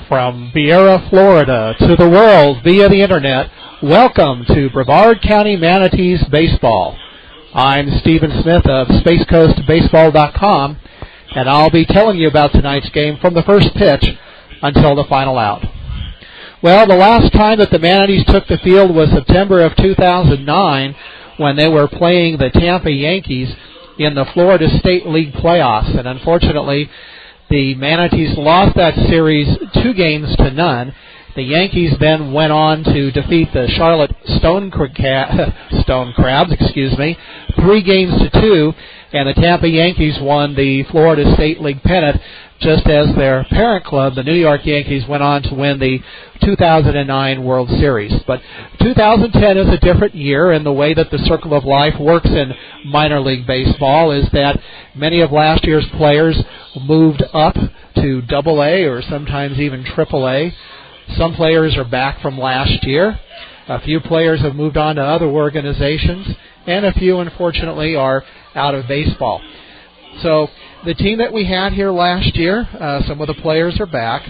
From Viera, Florida, to the world via the internet, welcome to Brevard County Manatees Baseball. I'm Stephen Smith of SpaceCoastBaseball.com, and I'll be telling you about tonight's game from the first pitch until the final out. Well, the last time that the Manatees took the field was September of 2009 when they were playing the Tampa Yankees in the Florida State League playoffs, and unfortunately, the Manatees lost that series 2-0. The Yankees then went on to defeat the Charlotte Stone Crabs, 3-2, and the Tampa Yankees won the Florida State League pennant, just as their parent club, the New York Yankees, went on to win the 2009 World Series. But 2010 is a different year, and the way that the Circle of Life works in minor league baseball is that many of last year's players moved up to AA or sometimes even AAA. Some players are back from last year. A few players have moved on to other organizations, and a few, unfortunately, are out of baseball. So the team that we had here last year, some of the players are back,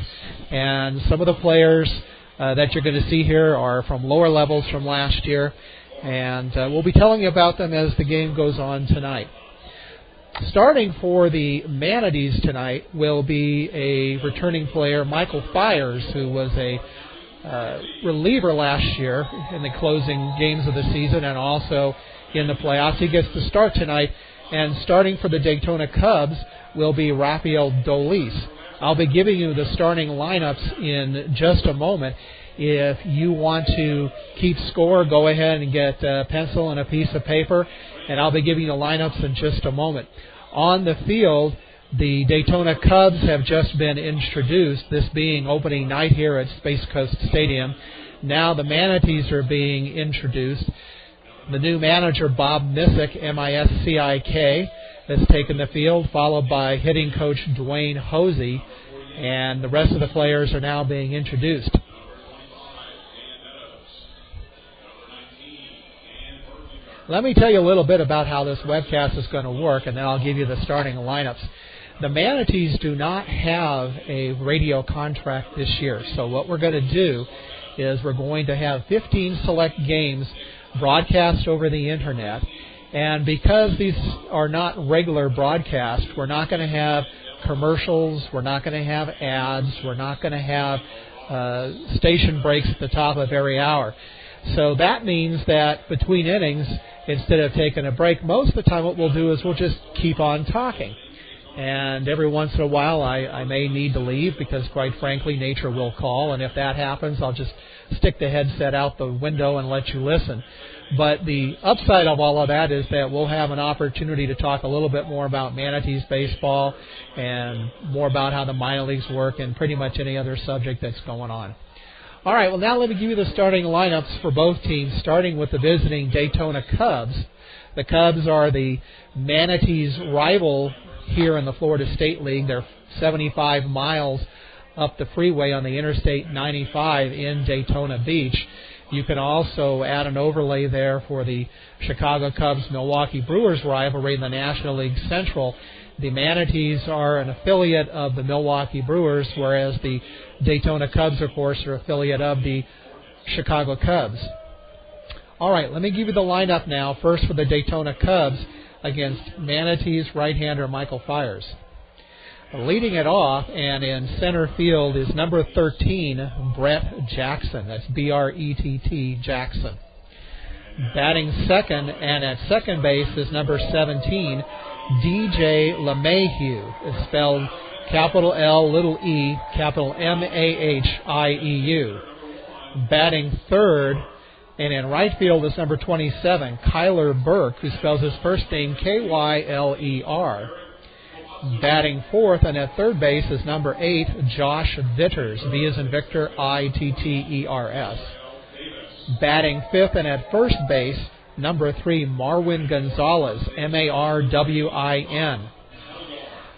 and some of the players that you're going to see here are from lower levels from last year, and we'll be telling you about them as the game goes on tonight. Starting for the Manatees tonight will be a returning player, Michael Fires, who was a reliever last year in the closing games of the season and also in the playoffs. He gets to start tonight, and starting for the Daytona Cubs will be Rafael Dolis. I'll be giving you the starting lineups in just a moment. If you want to keep score, go ahead and get a pencil and a piece of paper, and I'll be giving you the lineups in just a moment. On the field, the Daytona Cubs have just been introduced, this being opening night here at Space Coast Stadium. Now the Manatees are being introduced. The new manager, Bob Missick, M-I-S-C-I-K, has taken the field, followed by hitting coach Dwayne Hosey, and the rest of the players are now being introduced. Let me tell you a little bit about how this webcast is going to work, and then I'll give you the starting lineups. The Manatees do not have a radio contract this year, so what we're going to do is we're going to have 15 select games broadcast over the internet, and because these are not regular broadcasts, we're not going to have commercials, we're not going to have ads, we're not going to have station breaks at the top of every hour. So that means that between innings, instead of taking a break, most of the time what we'll do is we'll just keep on talking. And every once in a while I may need to leave because, quite frankly, nature will call. And if that happens, I'll just stick the headset out the window and let you listen. But the upside of all of that is that we'll have an opportunity to talk a little bit more about Manatees baseball and more about how the minor leagues work and pretty much any other subject that's going on. All right, well, now let me give you the starting lineups for both teams, starting with the visiting Daytona Cubs. The Cubs are the Manatees' rival here in the Florida State League. They're 75 miles up the freeway on the Interstate 95 in Daytona Beach. You can also add an overlay there for the Chicago Cubs-Milwaukee Brewers rivalry in the National League Central. The Manatees are an affiliate of the Milwaukee Brewers, whereas the Daytona Cubs, of course, are an affiliate of the Chicago Cubs. All right, let me give you the lineup now. First for the Daytona Cubs against Manatees right-hander Michael Fires. Leading it off and in center field is number 13, Brett Jackson. That's B-R-E-T-T, Jackson. Batting second and at second base is number 17, DJ LeMahieu. It's spelled capital L, little e, capital M-A-H-I-E-U. Batting third and in right field is number 27, Kyler Burke, who spells his first name K-Y-L-E-R. Batting fourth and at third base is number 8, Josh Vitters, V as in Victor, I-T-T-E-R-S. Batting fifth and at first base, number 3, Marwin Gonzalez, M-A-R-W-I-N.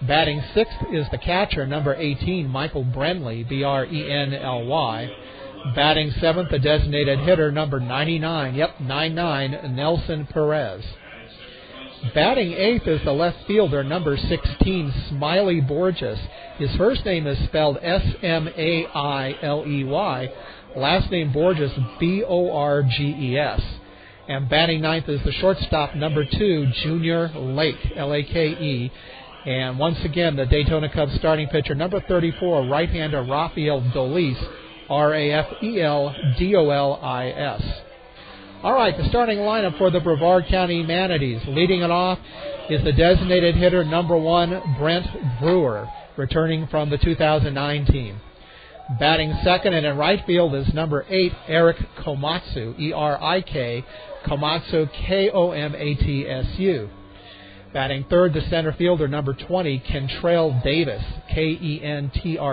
Batting sixth is the catcher, number 18, Michael Brenly, B-R-E-N-L-Y. Batting seventh, the designated hitter, number 99, 99, Nelson Perez. Batting eighth is the left fielder, number 16, Smiley Borges. His first name is spelled S-M-A-I-L-E-Y. Last name Borges, B-O-R-G-E-S. And batting ninth is the shortstop, number 2, Junior Lake, L-A-K-E. And once again, the Daytona Cubs starting pitcher, number 34, right-hander Rafael Dolis, R-A-F-E-L-D-O-L-I-S. All right, the starting lineup for the Brevard County Manatees. Leading it off is the designated hitter, number 1, Brent Brewer, returning from the 2009 team. Batting second and in right field is number 8, Eric Komatsu, E-R-I-K, Komatsu, K-O-M-A-T-S-U. Batting third, the center fielder, number 20, Kentrail Davis, K-E-N-T-R-A-I-L.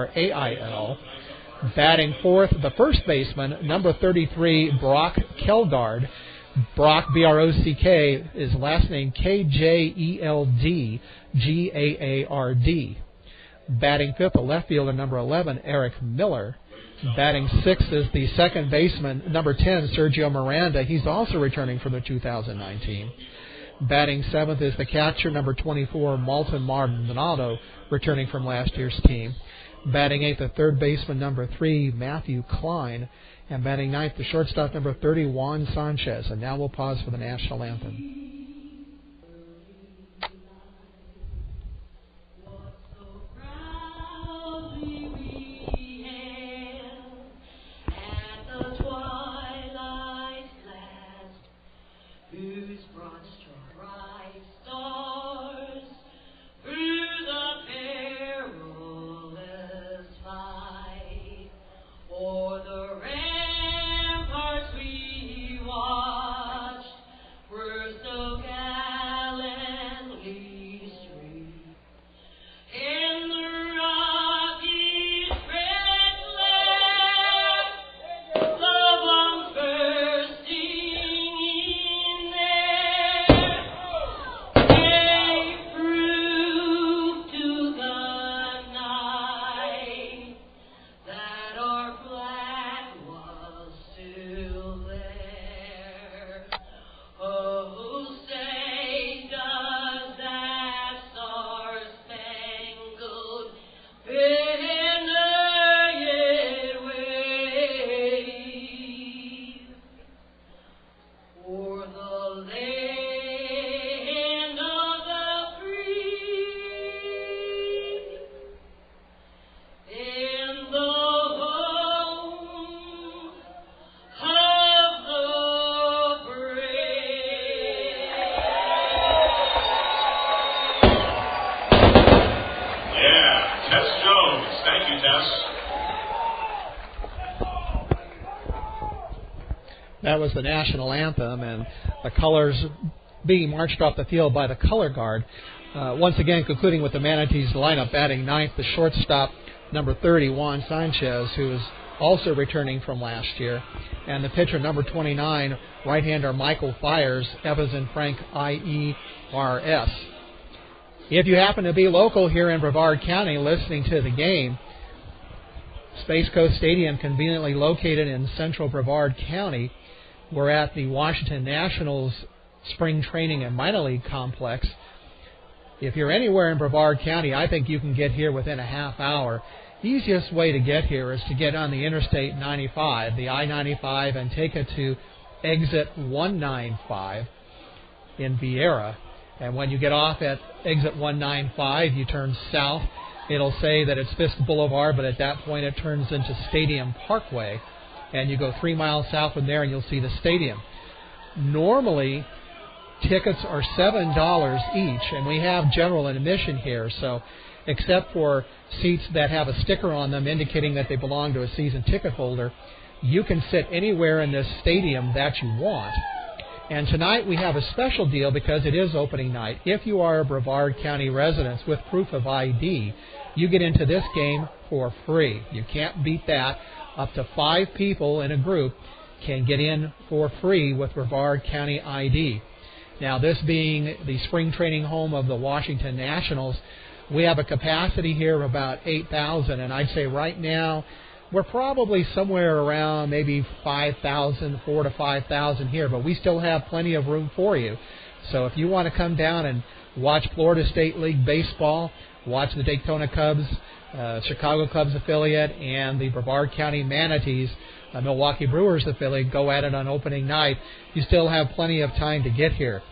Batting fourth, the first baseman, number 33, Brock Kelgard. Brock, B-R-O-C-K, his last name, K-J-E-L-D-G-A-A-R-D. Batting fifth, the left fielder, number 11, Eric Miller. Batting sixth is the second baseman, number 10, Sergio Miranda. He's also returning from the 2019. Batting seventh is the catcher, number 24, Malton Maldonado, returning from last year's team. Batting eighth, the third baseman, number 3, Matthew Klein. And batting ninth, the shortstop, number 30, Juan Sanchez. And now we'll pause for the national anthem. That was the national anthem, and the colors being marched off the field by the color guard. Once again, concluding with the Manatees lineup, batting ninth, the shortstop, number 30, Juan Sanchez, who is also returning from last year, and the pitcher, number 29, right-hander Michael Fires, Evans and Frank, I-E-R-S. If you happen to be local here in Brevard County listening to the game, Space Coast Stadium, conveniently located in central Brevard County. We're at the Washington Nationals Spring Training and Minor League Complex. If you're anywhere in Brevard County, I think you can get here within a half hour. Easiest way to get here is to get on the Interstate 95, the I-95, and take it to exit 195 in Viera. And when you get off at exit 195, you turn south. It'll say that it's Fisk Boulevard, but at that point it turns into Stadium Parkway. And you go 3 miles south from there and you'll see the stadium. Normally, tickets are $7 each, and we have general admission here. So except for seats that have a sticker on them indicating that they belong to a season ticket holder, you can sit anywhere in this stadium that you want. And tonight we have a special deal because it is opening night. If you are a Brevard County resident with proof of ID, you get into this game for free. You can't beat that. Up to 5 people in a group can get in for free with Brevard County ID. Now, this being the spring training home of the Washington Nationals, we have a capacity here of about 8,000, and I'd say right now we're probably somewhere around maybe 4,000 to 5,000 here, but we still have plenty of room for you. So if you want to come down and watch Florida State League baseball, watch the Daytona Cubs, Chicago Cubs affiliate, and the Brevard County Manatees, Milwaukee Brewers affiliate, go at it on opening night, you still have plenty of time to get here.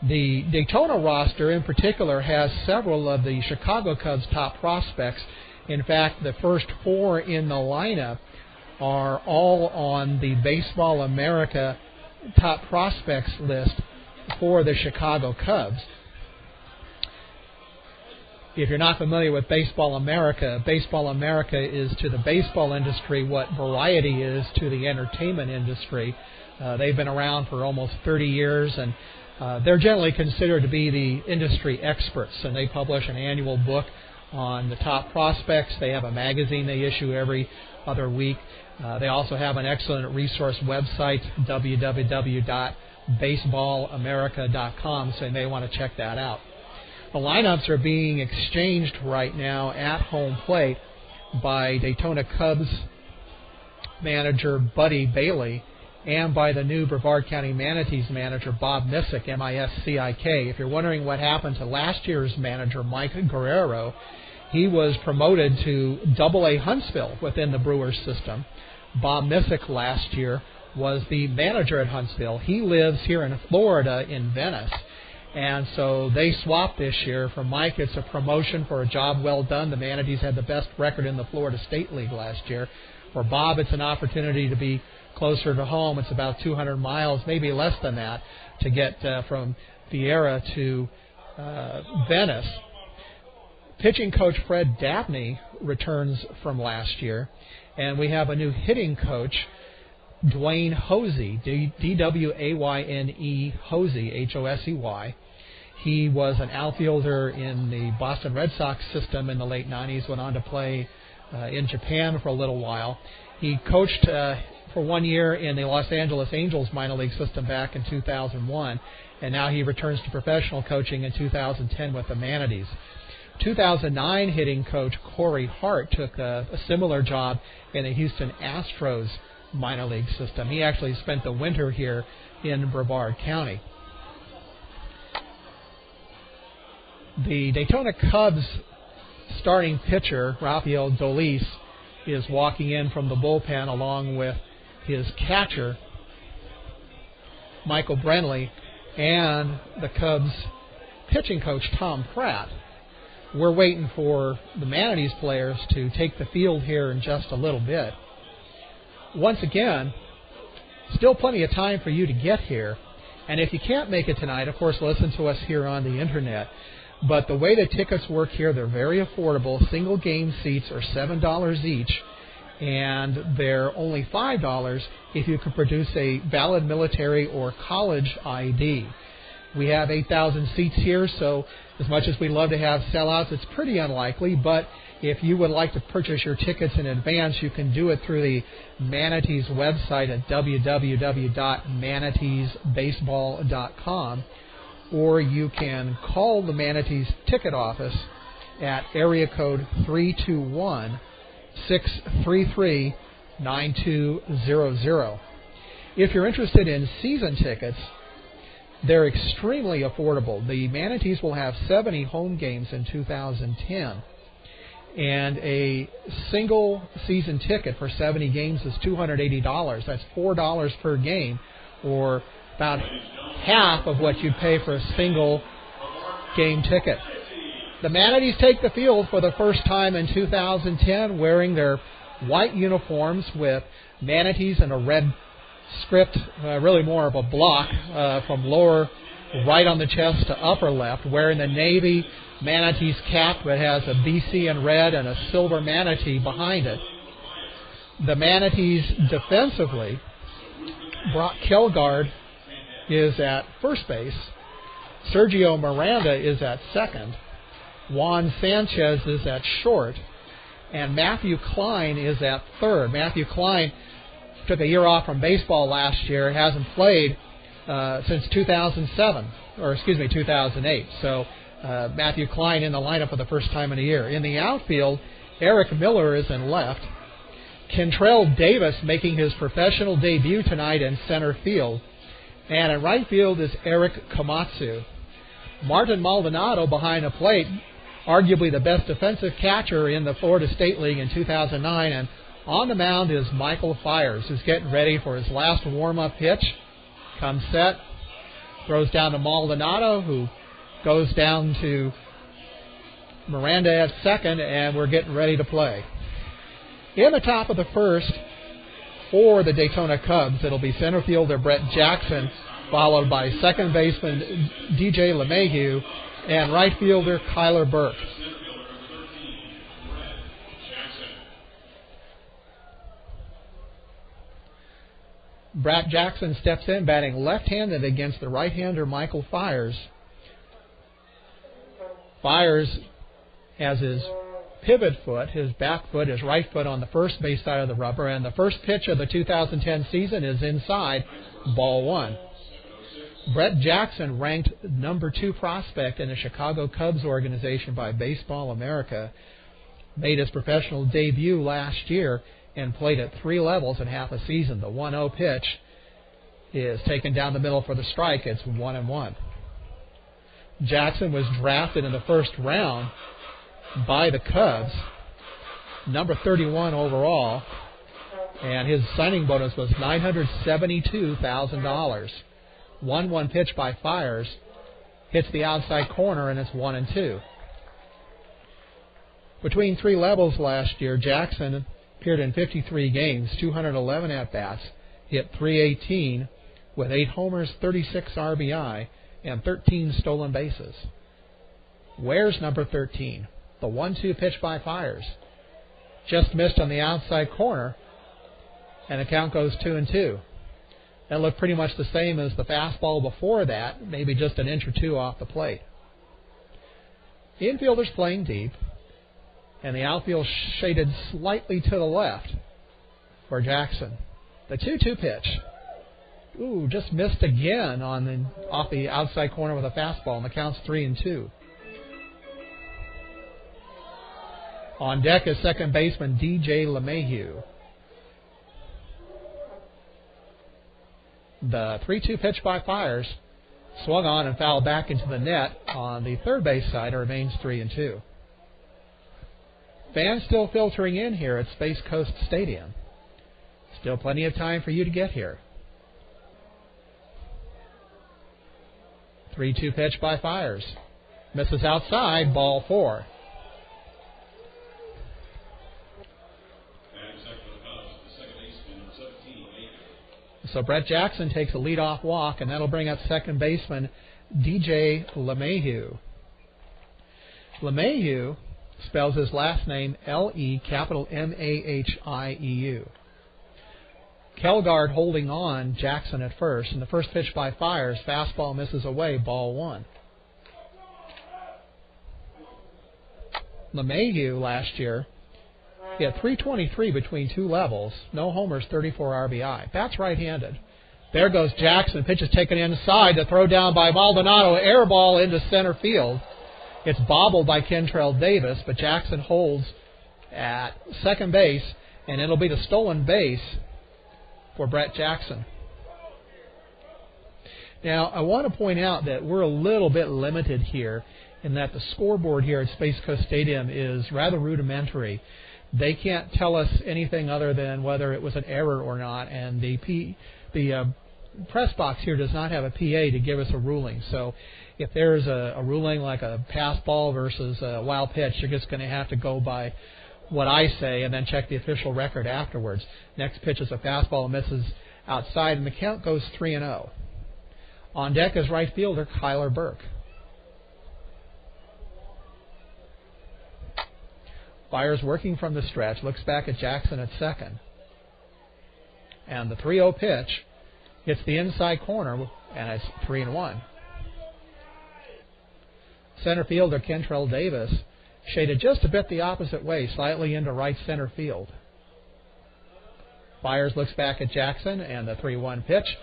The Daytona roster in particular has several of the Chicago Cubs' top prospects. In fact, the first 4 in the lineup are all on the Baseball America top prospects list for the Chicago Cubs. If you're not familiar with Baseball America is to the baseball industry what Variety is to the entertainment industry. They've been around for almost 30 years, and they're generally considered to be the industry experts, and they publish an annual book on the top prospects. They have a magazine they issue every other week. They also have an excellent resource website, www.baseballamerica.com, so you may want to check that out. The lineups are being exchanged right now at home plate by Daytona Cubs manager Buddy Bailey and by the new Brevard County Manatees manager Bob Missick, M-I-S-C-I-K. If you're wondering what happened to last year's manager Mike Guerrero, he was promoted to Double-A Huntsville within the Brewers system. Bob Missick last year was the manager at Huntsville. He lives here in Florida in Venice. And so they swapped this year. For Mike, it's a promotion for a job well done. The Manatees had the best record in the Florida State League last year. For Bob, it's an opportunity to be closer to home. It's about 200 miles, maybe less than that, to get from Vieira to Venice. Pitching coach Fred Dabney returns from last year. And we have a new hitting coach, Dwayne Hosey, D-W-A-Y-N-E, Hosey, H-O-S-E-Y. He was an outfielder in the Boston Red Sox system in the late 90s, went on to play in Japan for a little while. He coached for 1 year in the Los Angeles Angels minor league system back in 2001, and now he returns to professional coaching in 2010 with the Manatees. 2009 hitting coach Corey Hart took a similar job in the Houston Astros minor league system. He actually spent the winter here in Brevard County. The Daytona Cubs starting pitcher, Rafael Dolis, is walking in from the bullpen along with his catcher, Michael Brenly, and the Cubs pitching coach, Tom Pratt. We're waiting for the Manatees players to take the field here in just a little bit. Once again, still plenty of time for you to get here. And if you can't make it tonight, of course, listen to us here on the Internet. But the way the tickets work here, they're very affordable. Single game seats are $7 each, and they're only $5 if you can produce a valid military or college ID. We have 8,000 seats here, so as much as we love to have sellouts, it's pretty unlikely. But if you would like to purchase your tickets in advance, you can do it through the Manatees website at www.manateesbaseball.com, or you can call the Manatees ticket office at area code 321-633-9200. If you're interested in season tickets, they're extremely affordable. The Manatees will have 70 home games in 2010. And a single season ticket for 70 games is $280. That's $4 per game, or about half of what you'd pay for a single game ticket. The Manatees take the field for the first time in 2010 wearing their white uniforms with Manatees and a red script, really more of a block from lower right on the chest to upper left, wearing the Navy Manatees cap that has a BC in red and a silver manatee behind it. The Manatees defensively, Brock Kelgard is at first base, Sergio Miranda is at second, Juan Sanchez is at short, and Matthew Klein is at third. Matthew Klein took a year off from baseball last year, hasn't played since 2008. So Matthew Klein in the lineup for the first time in a year. In the outfield, Eric Miller is in left. Kentrell Davis making his professional debut tonight in center field. And in right field is Eric Komatsu. Martin Maldonado behind the plate, arguably the best defensive catcher in the Florida State League in 2009. And on the mound is Michael Fires, who's getting ready for his last warm-up pitch. Comes set, throws down to Maldonado, who goes down to Miranda at second, and we're getting ready to play. In the top of the first, for the Daytona Cubs, it'll be center fielder Brett Jackson, followed by second baseman DJ LeMahieu and right fielder Kyler Burke. Brett Jackson steps in, batting left-handed against the right-hander Michael Fires. Fires has his pivot foot, his back foot, his right foot on the first base side of the rubber, and the first pitch of the 2010 season is inside, ball one. Brett Jackson, ranked number 2 prospect in the Chicago Cubs organization by Baseball America, made his professional debut last year and played at 3 levels in half a season. The 1-0 pitch is taken down the middle for the strike. It's 1-1. Jackson was drafted in the first round by the Cubs, number 31 overall, and his signing bonus was $972,000. 1-1 pitch by Fires hits the outside corner, and it's 1-2. Between 3 levels last year, Jackson appeared in 53 games, 211 at-bats, hit .318 with 8 homers, 36 RBI, and 13 stolen bases. Where's number 13? The 1-2 pitch by Fires. Just missed on the outside corner, and the count goes 2-2. That looked pretty much the same as the fastball before that, maybe just an inch or 2 off the plate. The infielders playing deep, and the outfield shaded slightly to the left for Jackson. The 2-2 pitch. Just missed again off the outside corner with a fastball, and the count's 3-2. On deck is second baseman DJ LeMahieu. The 3-2 pitch by Fires swung on and fouled back into the net on the third base side. It remains 3-2. Fans still filtering in here at Space Coast Stadium. Still plenty of time for you to get here. 3-2 pitch by Fires. Misses outside, ball 4. So Brett Jackson takes a leadoff walk, and that'll bring up second baseman DJ LeMahieu. LeMahieu spells his last name L-E-M-A-H-I-E-U. Kelgard holding on Jackson at first, and the first pitch by Fires, fastball misses away, ball 1. LeMahieu last year, he had .323 between 2 levels, no homers, 34 RBI. Bats right-handed. There goes Jackson. Pitch is taken inside. The throw down by Maldonado. Air ball into center field. It's bobbled by Kentrell Davis, but Jackson holds at second base, and it'll be the stolen base for Brett Jackson. Now, I want to point out that we're a little bit limited here in that the scoreboard here at Space Coast Stadium is rather rudimentary. They can't tell us anything other than whether it was an error or not, and the press box here does not have a PA to give us a ruling. So if there's a ruling like a pass ball versus a wild pitch, you're just going to have to go by what I say and then check the official record afterwards. Next pitch is a fastball, misses outside, and the count goes 3-0. On deck is right fielder Kyler Burke. Fires working from the stretch, looks back at Jackson at second. And the 3-0 pitch hits the inside corner, and it's 3-1. Center fielder Kentrell Davis shaded just a bit the opposite way, slightly into right center field. Fires looks back at Jackson, and the 3-1 pitch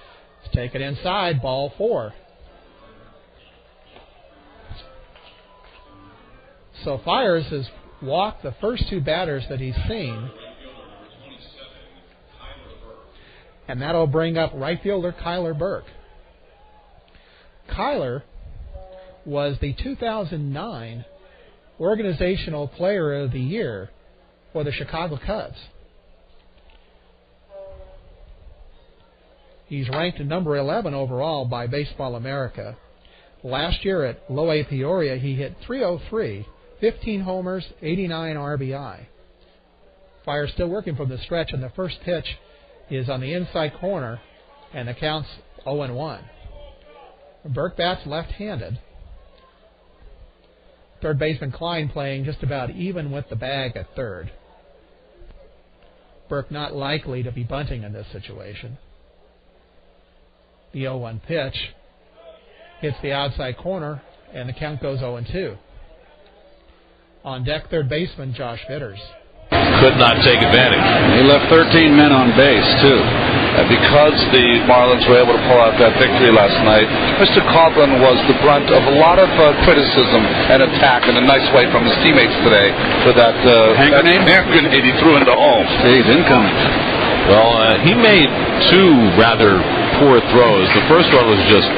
is taken inside, ball 4. So Fires has walked the first 2 batters that he's seen, and that'll bring up right fielder Kyler Burke. Kyler was the 2009 Organizational Player of the Year for the Chicago Cubs. He's ranked number 11 overall by Baseball America. Last year at Low A Peoria, he hit .303, 15 homers, 89 RBI. Fire's still working from the stretch, and the first pitch is on the inside corner, and the count's 0-1. Burke bats left-handed. Third baseman Klein playing just about even with the bag at third. Burke not likely to be bunting in this situation. The 0-1 pitch hits the outside corner, and the count goes 0-2. On deck, third baseman Josh Vitters. Could not take advantage. He left 13 men on base, too. Because the Marlins were able to pull out that victory last night, Mr. Coughlin was the brunt of a lot of criticism and attack in a nice way from his teammates today for that hand grenade he threw into home. He's incoming. Well, he made two rather poor throws. The first one was just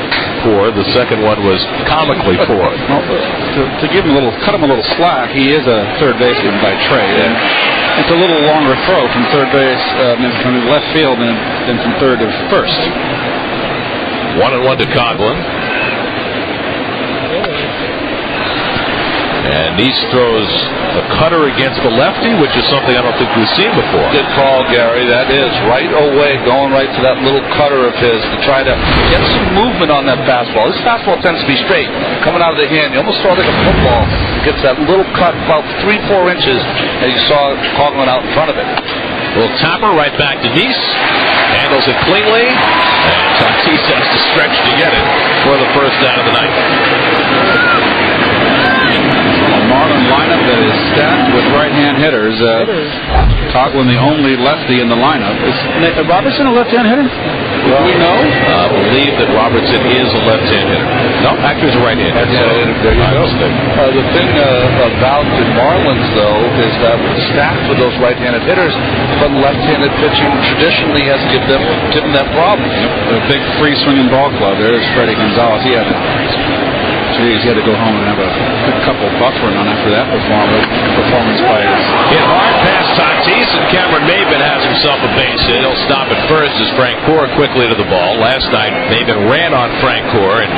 poor. The second one was comically poor. Well, to give him cut him a little slack, he is a third baseman by trade. And it's a little longer throw from third base, from left field than from third to first. 1-1 to Coughlin. And Nice throws a cutter against the lefty, which is something I don't think we've seen before. Good call, Gary. That is right away, going right to that little cutter of his to try to get some movement on that fastball. This fastball tends to be straight, coming out of the hand. You almost saw it like a football. It gets that little cut about 3-4 inches, and you saw Coughlin out in front of it. Little tapper right back to Nice. Handles it cleanly, and Tatis has to stretch to get it for the first out of the night. Marlin lineup that is stacked with right-hand hitters. Coughlin, the only lefty in the lineup. Is Robertson a left-hand hitter? Well, we know? I believe that Robertson is a left-hand hitter. No, actually he's a right-hand hitter. There you go. The thing about the Marlins, though, is that we're stacked with those right-handed hitters, but left-handed pitching traditionally has given them problems. The big free-swinging ball club. There's Freddie Gonzalez. He had to go home and have a good couple buffering on after that performance by his. Hit hard past Tatis, and Cameron Maben has himself a base hit. He'll stop at first as Frank Core quickly to the ball. Last night, Maben ran on Frank Core and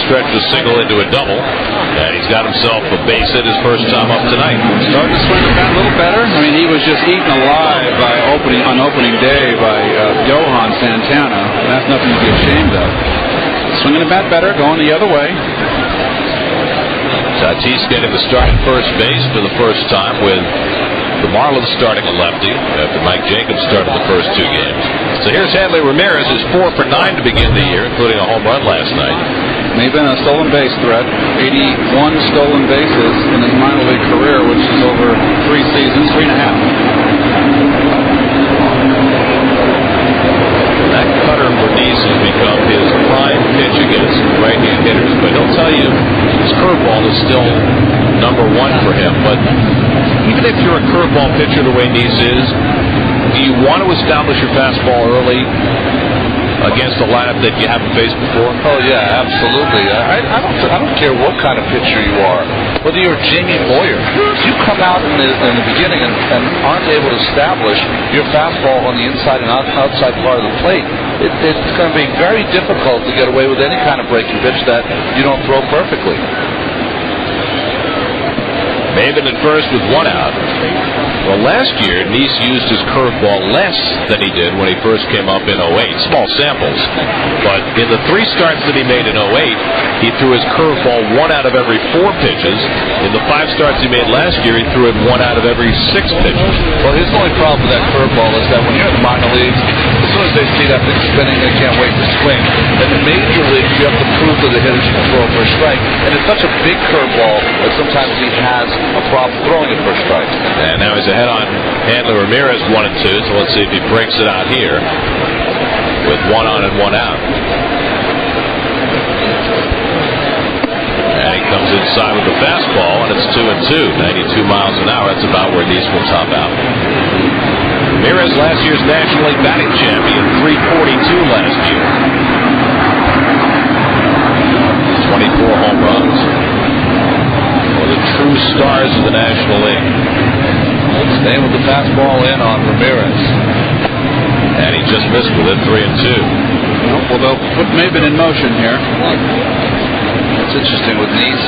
stretched a single into a double. And he's got himself a base hit his first time up tonight. Starting to swing the bat a little better. I mean, he was just eaten alive on opening day by Johan Santana. And that's nothing to be ashamed of. Swinging the bat better, going the other way. Tatis getting the start at first base for the first time, with the Marlins starting a lefty after Mike Jacobs started the first two games. So here's Hanley Ramirez, who's 4 for 9 to begin the year, including a home run last night. Maybe a stolen base threat. 81 stolen bases in his minor league career, which is over 3 seasons, 3.5. That cutter for Nice has become his prime pitch against right-hand hitters. But he'll tell you his curveball is still number 1 for him. But even if you're a curveball pitcher the way Nice is, do you want to establish your fastball early against a lineup that you haven't faced before? Oh, yeah, absolutely. I don't care what kind of pitcher you are. Whether you're Jamie Moyer, if you come out in the beginning and aren't able to establish your fastball on the inside and outside part of the plate, it's going to be very difficult to get away with any kind of breaking pitch that you don't throw perfectly. Maben at first with 1 out. Well, last year, Nice used his curveball less than he did when he first came up in 08. Small samples. But in the 3 starts that he made in 08, he threw his curveball 1 out of every 4 pitches. In the 5 starts he made last year, he threw it 1 out of every 6 pitches. Well, his only problem with that curveball is that when you're in the minor leagues, as soon as they see that thing spinning, they can't wait to swing. In the major leagues, you have to prove to the hitters you can throw it for a strike. And it's such a big curveball that sometimes he has a problem throwing it for a strike. And now he's ahead on Hanley Ramirez 1-2, so let's see if he breaks it out here with 1 on and 1 out. And he comes inside with the fastball, and it's 2-2, 92 miles an hour. That's about where Nice will top out. Ramirez, last year's National League batting champion, 342 last year. 24 home runs. One of the true stars of the National League. Staying with the fastball in on Ramirez. And he just missed with it, 3-2. Well, they'll put Maben in motion here. It's interesting with Neese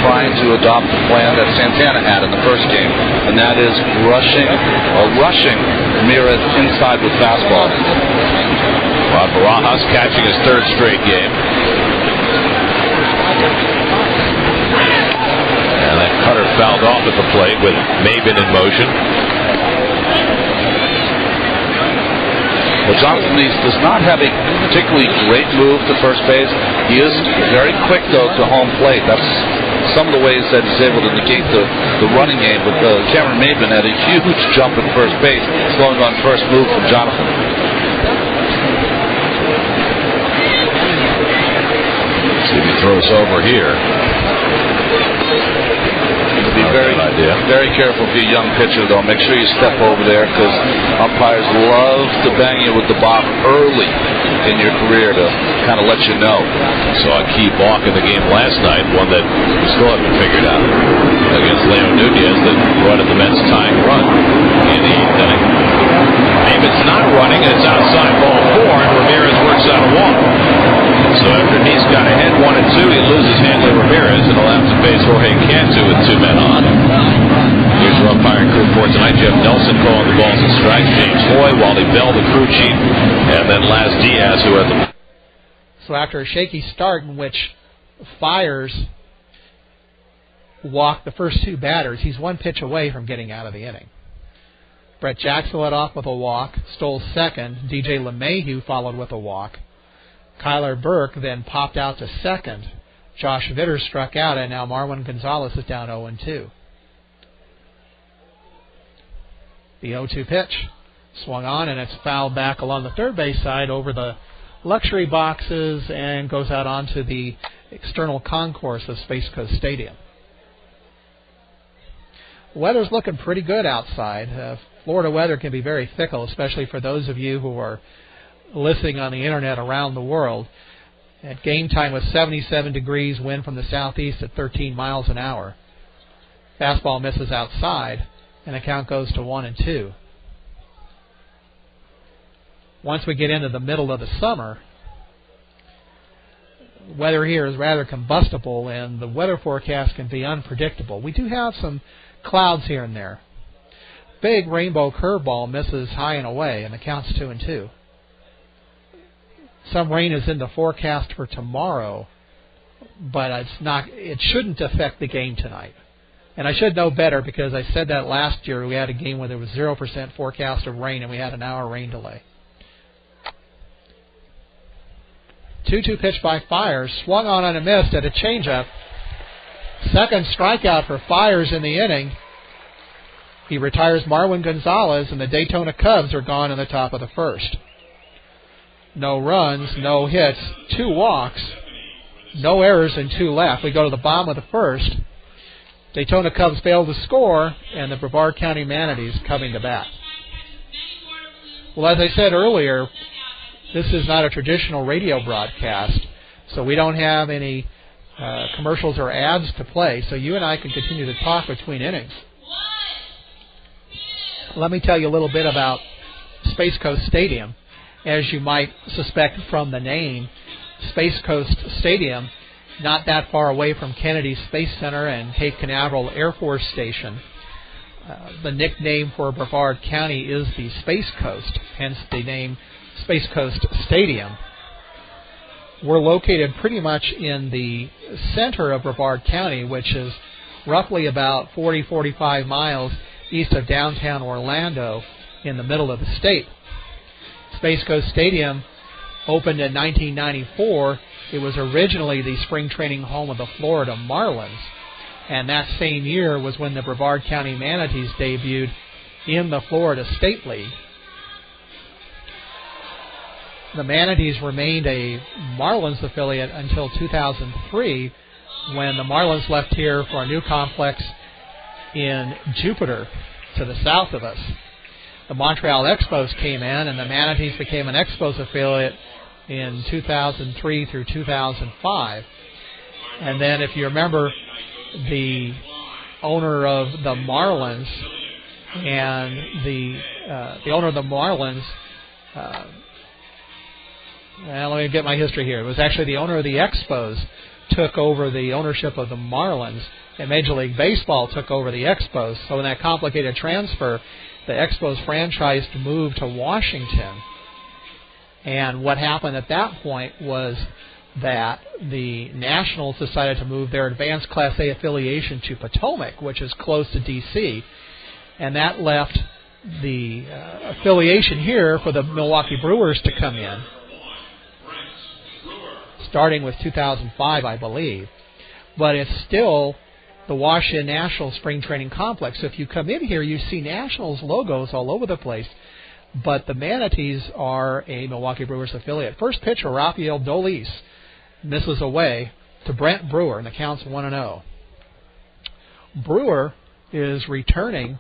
trying to adopt the plan that Santana had in the first game, and that is rushing Ramirez inside with fastball. Rod Barajas catching his third straight game. And that cutter fouled off at the plate with Maben in motion. Well, Jonathan Neese does not have a particularly great move to first base. He is very quick, though, to home plate. That's some of the ways that he's able to negate the running game. But Cameron Maben had a huge jump at first base, slowing on first move from Jonathan. Let's see if he throws over here. Be very careful if you're a young pitcher, though. Make sure you step over there, because umpires love to bang you with the bomb early in your career to kind of let you know. Saw a key balk in the game last night, one that we still haven't figured out, against Leo Nunez that brought in the Mets tying run in the eighth inning. Maben's not running, and it's outside ball 4, and Ramirez works out a walk. So after Neese got ahead 1-2, he loses Hanley Ramirez and allows to face Jorge Cantu with 2 men on. Here's your umpiring crew for tonight. Jeff Nelson calling the balls and strikes. James Hoy, Wally Bell, the crew chief, and then Laz Diaz, who had the... So after a shaky start in which Fiers walked the first 2 batters, he's 1 pitch away from getting out of the inning. Brett Jackson led off with a walk, stole second. DJ LeMahieu followed with a walk. Kyler Burke then popped out to second. Josh Vitter struck out, and now Marwin Gonzalez is down 0-2. The 0-2 pitch swung on, and it's fouled back along the third base side over the luxury boxes and goes out onto the external concourse of Space Coast Stadium. Weather's looking pretty good outside. Florida weather can be very fickle, especially for those of you who are listening on the internet around the world. At game time with 77 degrees, wind from the southeast at 13 miles an hour. Fastball misses outside, and the count goes to 1-2. Once we get into the middle of the summer, weather here is rather combustible, and the weather forecast can be unpredictable. We do have some clouds here and there. Big rainbow curveball misses high and away, and the count's 2-2. Some rain is in the forecast for tomorrow, but it shouldn't affect the game tonight. And I should know better, because I said that last year. We had a game where there was 0% forecast of rain, and we had an hour rain delay. 2-2 pitch by Fiers, swung on and a missed at a changeup. Second strikeout for Fiers in the inning. He retires Marwin Gonzalez, and the Daytona Cubs are gone in the top of the first. No runs, no hits, 2 walks, no errors, and 2 left. We go to the bottom of the first. Daytona Cubs fail to score, and the Brevard County Manatees coming to bat. Well, as I said earlier, this is not a traditional radio broadcast, so we don't have any commercials or ads to play, so you and I can continue to talk between innings. Let me tell you a little bit about Space Coast Stadium. As you might suspect from the name, Space Coast Stadium, not that far away from Kennedy Space Center and Cape Canaveral Air Force Station. The nickname for Brevard County is the Space Coast, hence the name Space Coast Stadium. We're located pretty much in the center of Brevard County, which is roughly about 40-45 miles east of downtown Orlando in the middle of the state. Space Coast Stadium opened in 1994. It was originally the spring training home of the Florida Marlins, and that same year was when the Brevard County Manatees debuted in the Florida State League. The Manatees remained a Marlins affiliate until 2003, when the Marlins left here for a new complex in Jupiter to the south of us. The Montreal Expos came in, and the Manatees became an Expos affiliate in 2003 through 2005. And then if you remember, the owner of the Marlins and the owner of the Marlins, let me get my history here. It was actually the owner of the Expos took over the ownership of the Marlins, and Major League Baseball took over the Expos. So in that complicated transfer, the Expos franchise moved to Washington. And what happened at that point was that the Nationals decided to move their advanced Class A affiliation to Potomac, which is close to D.C., and that left the affiliation here for the Milwaukee Brewers to come in, starting with 2005, I believe. But it's still the Washington Nationals Spring Training Complex. So if you come in here, you see Nationals logos all over the place. But the Manatees are a Milwaukee Brewers affiliate. First pitch for Rafael Dolis misses away to Brent Brewer, and the count's 1-0. Brewer is returning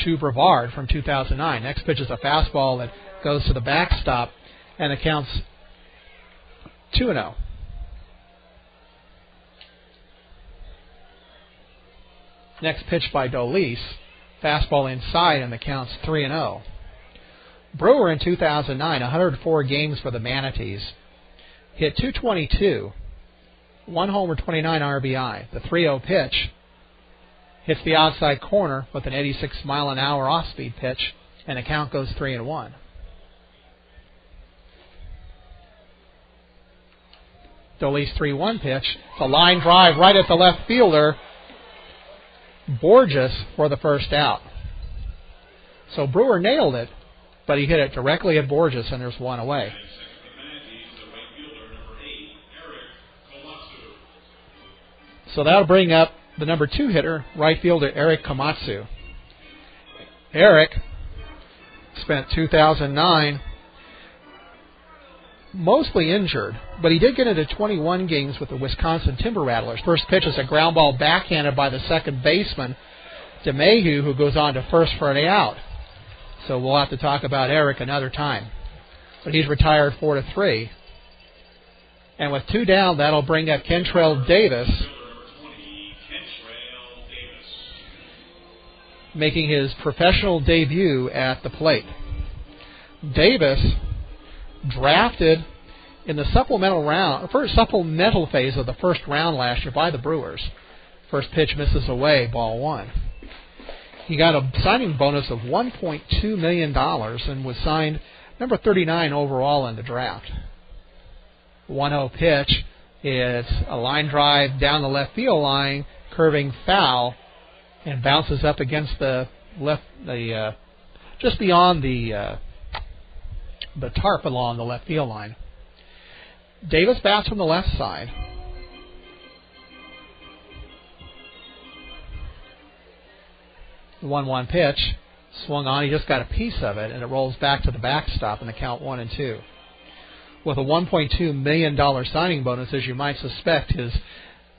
to Brevard from 2009. Next pitch is a fastball that goes to the backstop, and the count's 2-0. Next pitch by Dolis, fastball inside, and the count's 3-0. Brewer in 2009, 104 games for the Manatees, hit .222, 1 homer, 29 RBI. The 3-0 pitch hits the outside corner with an 86-mile-an-hour off-speed pitch, and the count goes 3-1. Dolis' 3-1 pitch, the line drive right at the left fielder, Borges for the first out. So Brewer nailed it, but he hit it directly at Borges, and there's one away. So that'll bring up the number 2 hitter, right fielder Eric Komatsu. Eric spent 2009 mostly injured, but he did get into 21 games with the Wisconsin Timber Rattlers. First pitch is a ground ball backhanded by the second baseman, DeMahieu, who goes on to first for an out. So we'll have to talk about Eric another time. But he's retired 4-3. And with 2 down, that'll bring up Kentrell Davis, making his professional debut at the plate. Davis, drafted in the supplemental phase of the first round last year by the Brewers. First pitch misses away, ball 1. He got a signing bonus of $1.2 million and was signed number 39 overall in the draft. 1-0 pitch is a line drive down the left field line, curving foul, and bounces up against just beyond the tarp along the left field line. Davis bats from the left side. The 1-1 pitch swung on. He just got a piece of it, and it rolls back to the backstop, and the count 1-2. With a $1.2 million signing bonus, as you might suspect, his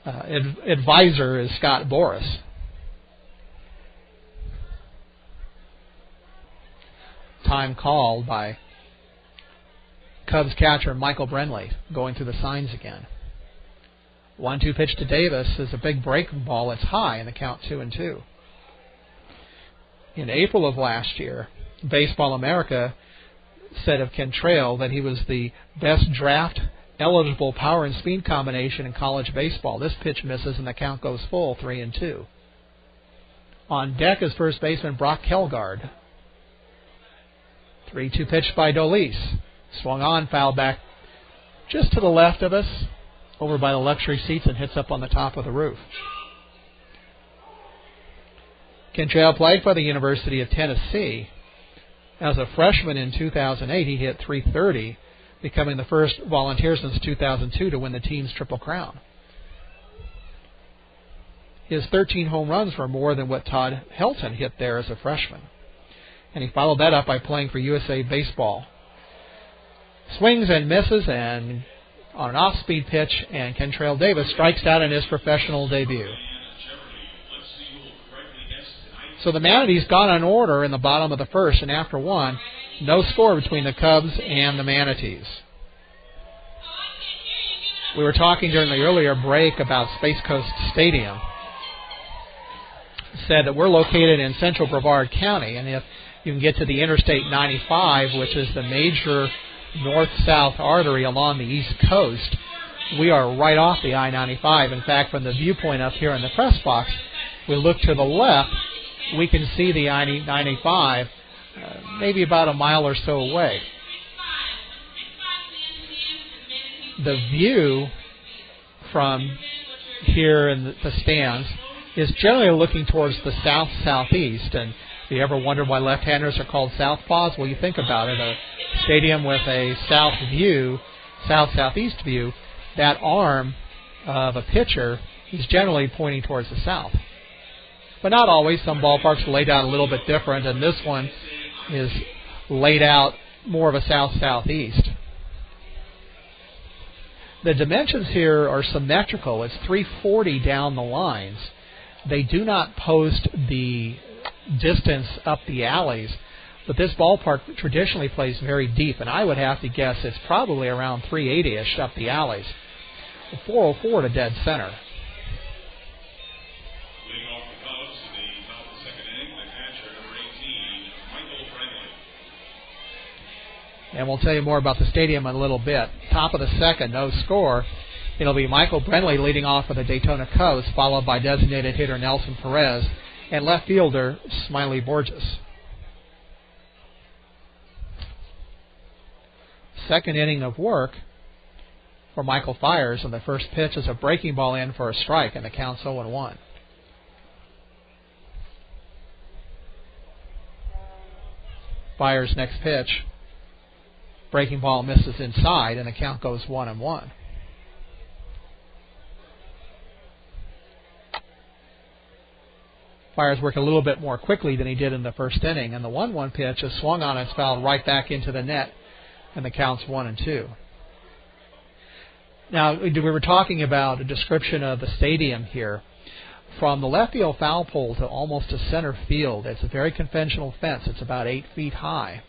advisor is Scott Boras. Time called by Cubs catcher Michael Brenly, going through the signs again. 1-2 pitch to Davis is a big breaking ball. It's high, and the count 2-2. In April of last year, Baseball America said of Kentrell that he was the best draft-eligible power and speed combination in college baseball. This pitch misses, and the count goes full, 3-2. On deck is first baseman Brock Kelgard. 3-2 pitch by Dolis. Swung on, foul back just to the left of us, over by the luxury seats, and hits up on the top of the roof. Kentrell played for the University of Tennessee. As a freshman in 2008, he hit .330, becoming the first volunteer since 2002 to win the team's Triple Crown. His 13 home runs were more than what Todd Helton hit there as a freshman. And he followed that up by playing for USA Baseball. Swings and misses, and on an off-speed pitch, and Kentrell Davis strikes out in his professional debut. So the Manatees got an order in the bottom of the first, and after 1, no score between the Cubs and the Manatees. We were talking during the earlier break about Space Coast Stadium. Said that we're located in central Brevard County, and if you can get to the Interstate 95, which is the major north-south artery along the East Coast, we are right off the I-95. In fact, from the viewpoint up here in the press box, we look to the left, we can see the I-95 maybe about a mile or so away. The view from here in the stands is generally looking towards the south-southeast. And if you ever wondered why left-handers are called southpaws, well, you think about it. A stadium with a south view, south-southeast view, that arm of a pitcher is generally pointing towards the south. But not always. Some ballparks are laid out a little bit different, and this one is laid out more of a south-southeast. The dimensions here are symmetrical. It's 340 down the lines. They do not post the distance up the alleys, but this ballpark traditionally plays very deep, and I would have to guess it's probably around 380-ish up the alleys. 404 to dead center. Leading off the Cubs in the top of the second inning, the catcher, number 18, Michael Brenly. And we'll tell you more about the stadium in a little bit. Top of the second, no score. It'll be Michael Brenly leading off for the Daytona Cubs, followed by designated hitter Nelson Perez and left fielder Smiley Borges. Second inning of work for Michael Fiers, and the first pitch is a breaking ball in for a strike, and the count's 0-1. Fiers' next pitch, breaking ball misses inside, and the count goes 1-1. Fiers work a little bit more quickly than he did in the first inning, and the 1-1 pitch is swung on and fouled right back into the net, and the count's 1-2. Now, we were talking about a description of the stadium here. From the left field foul pole to almost to center field, it's a very conventional fence. It's about 8 feet high.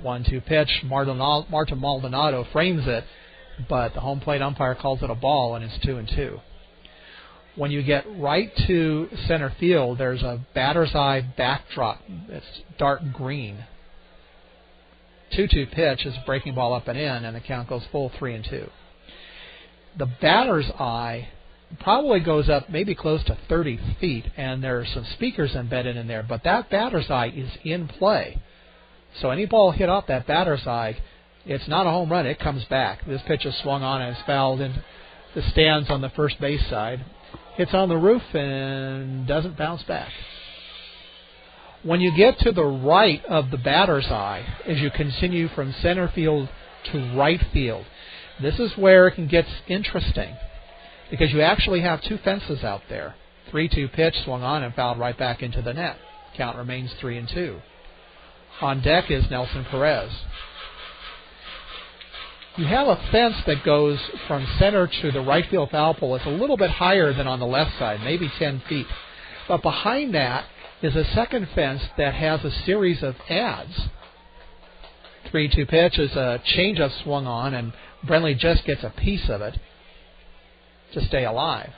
1-2 pitch, Martin Maldonado frames it, but the home plate umpire calls it a ball, and it's 2-2. When you get right to center field, there's a batter's eye backdrop. It's dark green. 2-2 pitch is a breaking ball up and in, and the count goes full 3-2. The batter's eye probably goes up maybe close to 30 feet, and there are some speakers embedded in there, but that batter's eye is in play. So any ball hit off that batter's eye, it's not a home run, it comes back. This pitch is swung on and is fouled into the stands on the first base side. Hits on the roof and doesn't bounce back. When you get to the right of the batter's eye, as you continue from center field to right field, this is where it can get interesting, because you actually have two fences out there. 3-2 pitch swung on and fouled right back into the net. Count remains 3-2. On deck is Nelson Perez. You have a fence that goes from center to the right field foul pole. It's a little bit higher than on the left side, maybe 10 feet. But behind that is a second fence that has a series of ads. 3-2 pitch is a changeup swung on, and Brenly just gets a piece of it to stay alive.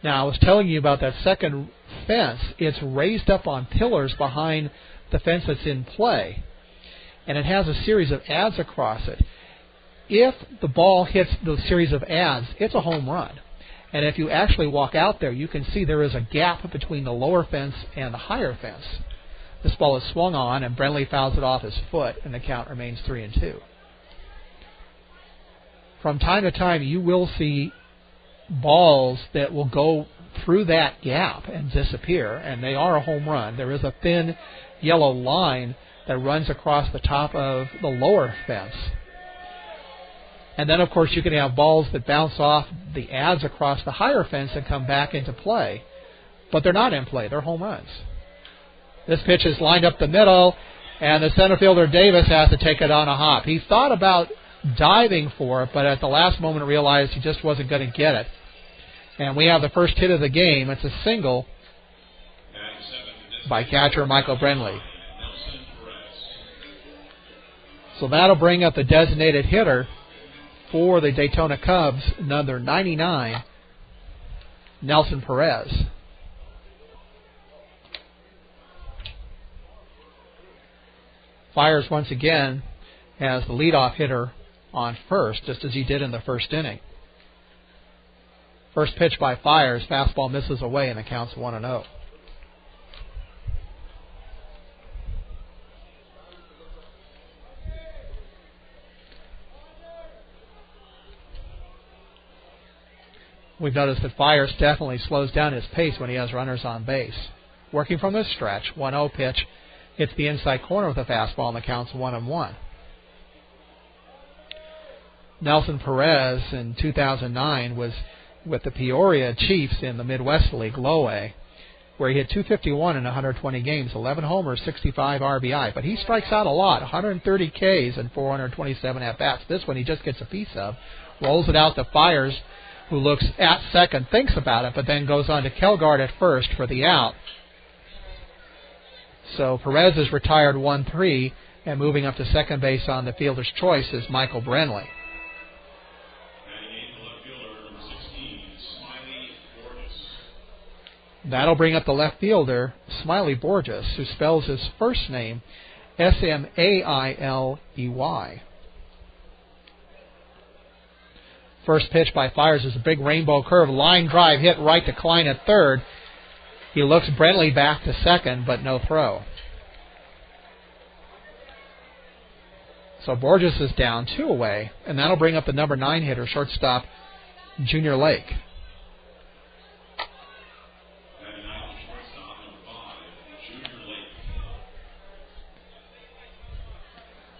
Now, I was telling you about that second fence. It's raised up on pillars behind the fence that's in play, and it has a series of ads across it. If the ball hits the series of ads, it's a home run. And if you actually walk out there, you can see there is a gap between the lower fence and the higher fence. This ball is swung on, and Brenly fouls it off his foot, and the count remains 3-2. From time to time, you will see balls that will go through that gap and disappear, and they are a home run. There is a thin yellow line that runs across the top of the lower fence. And then, of course, you can have balls that bounce off the ads across the higher fence and come back into play. But they're not in play. They're home runs. This pitch is lined up the middle, and the center fielder Davis has to take it on a hop. He thought about diving for it, but at the last moment realized he just wasn't going to get it. And we have the first hit of the game. It's a single by catcher Michael Brenly. So that'll bring up the designated hitter, for the Daytona Cubs, number 99, Nelson Perez. Fires once again as the leadoff hitter on first, just as he did in the first inning. First pitch by Fires, fastball misses away, and the count's 1-0. We've noticed that Fires definitely slows down his pace when he has runners on base. Working from this stretch, 1-0 pitch hits the inside corner with a fastball, and the count's 1-1. Nelson Perez in 2009 was with the Peoria Chiefs in the Midwest League, Low A, where he hit .251 in 120 games, 11 homers, 65 RBI. But he strikes out a lot, 130 Ks and 427 at-bats. This one he just gets a piece of, rolls it out to Fires, who looks at second, thinks about it, but then goes on to Kelgard at first for the out. So Perez is retired 1-3, and moving up to second base on the fielder's choice is Michael Brenly. That'll bring up the left fielder, Smiley Borges, who spells his first name S-M-A-I-L-E-Y. First pitch by Fires is a big rainbow curve, line drive hit right to Klein at third. He looks Brenly back to second, but no throw. So Borges is down 2 away, and that'll bring up the number 9 hitter, shortstop Junior Lake.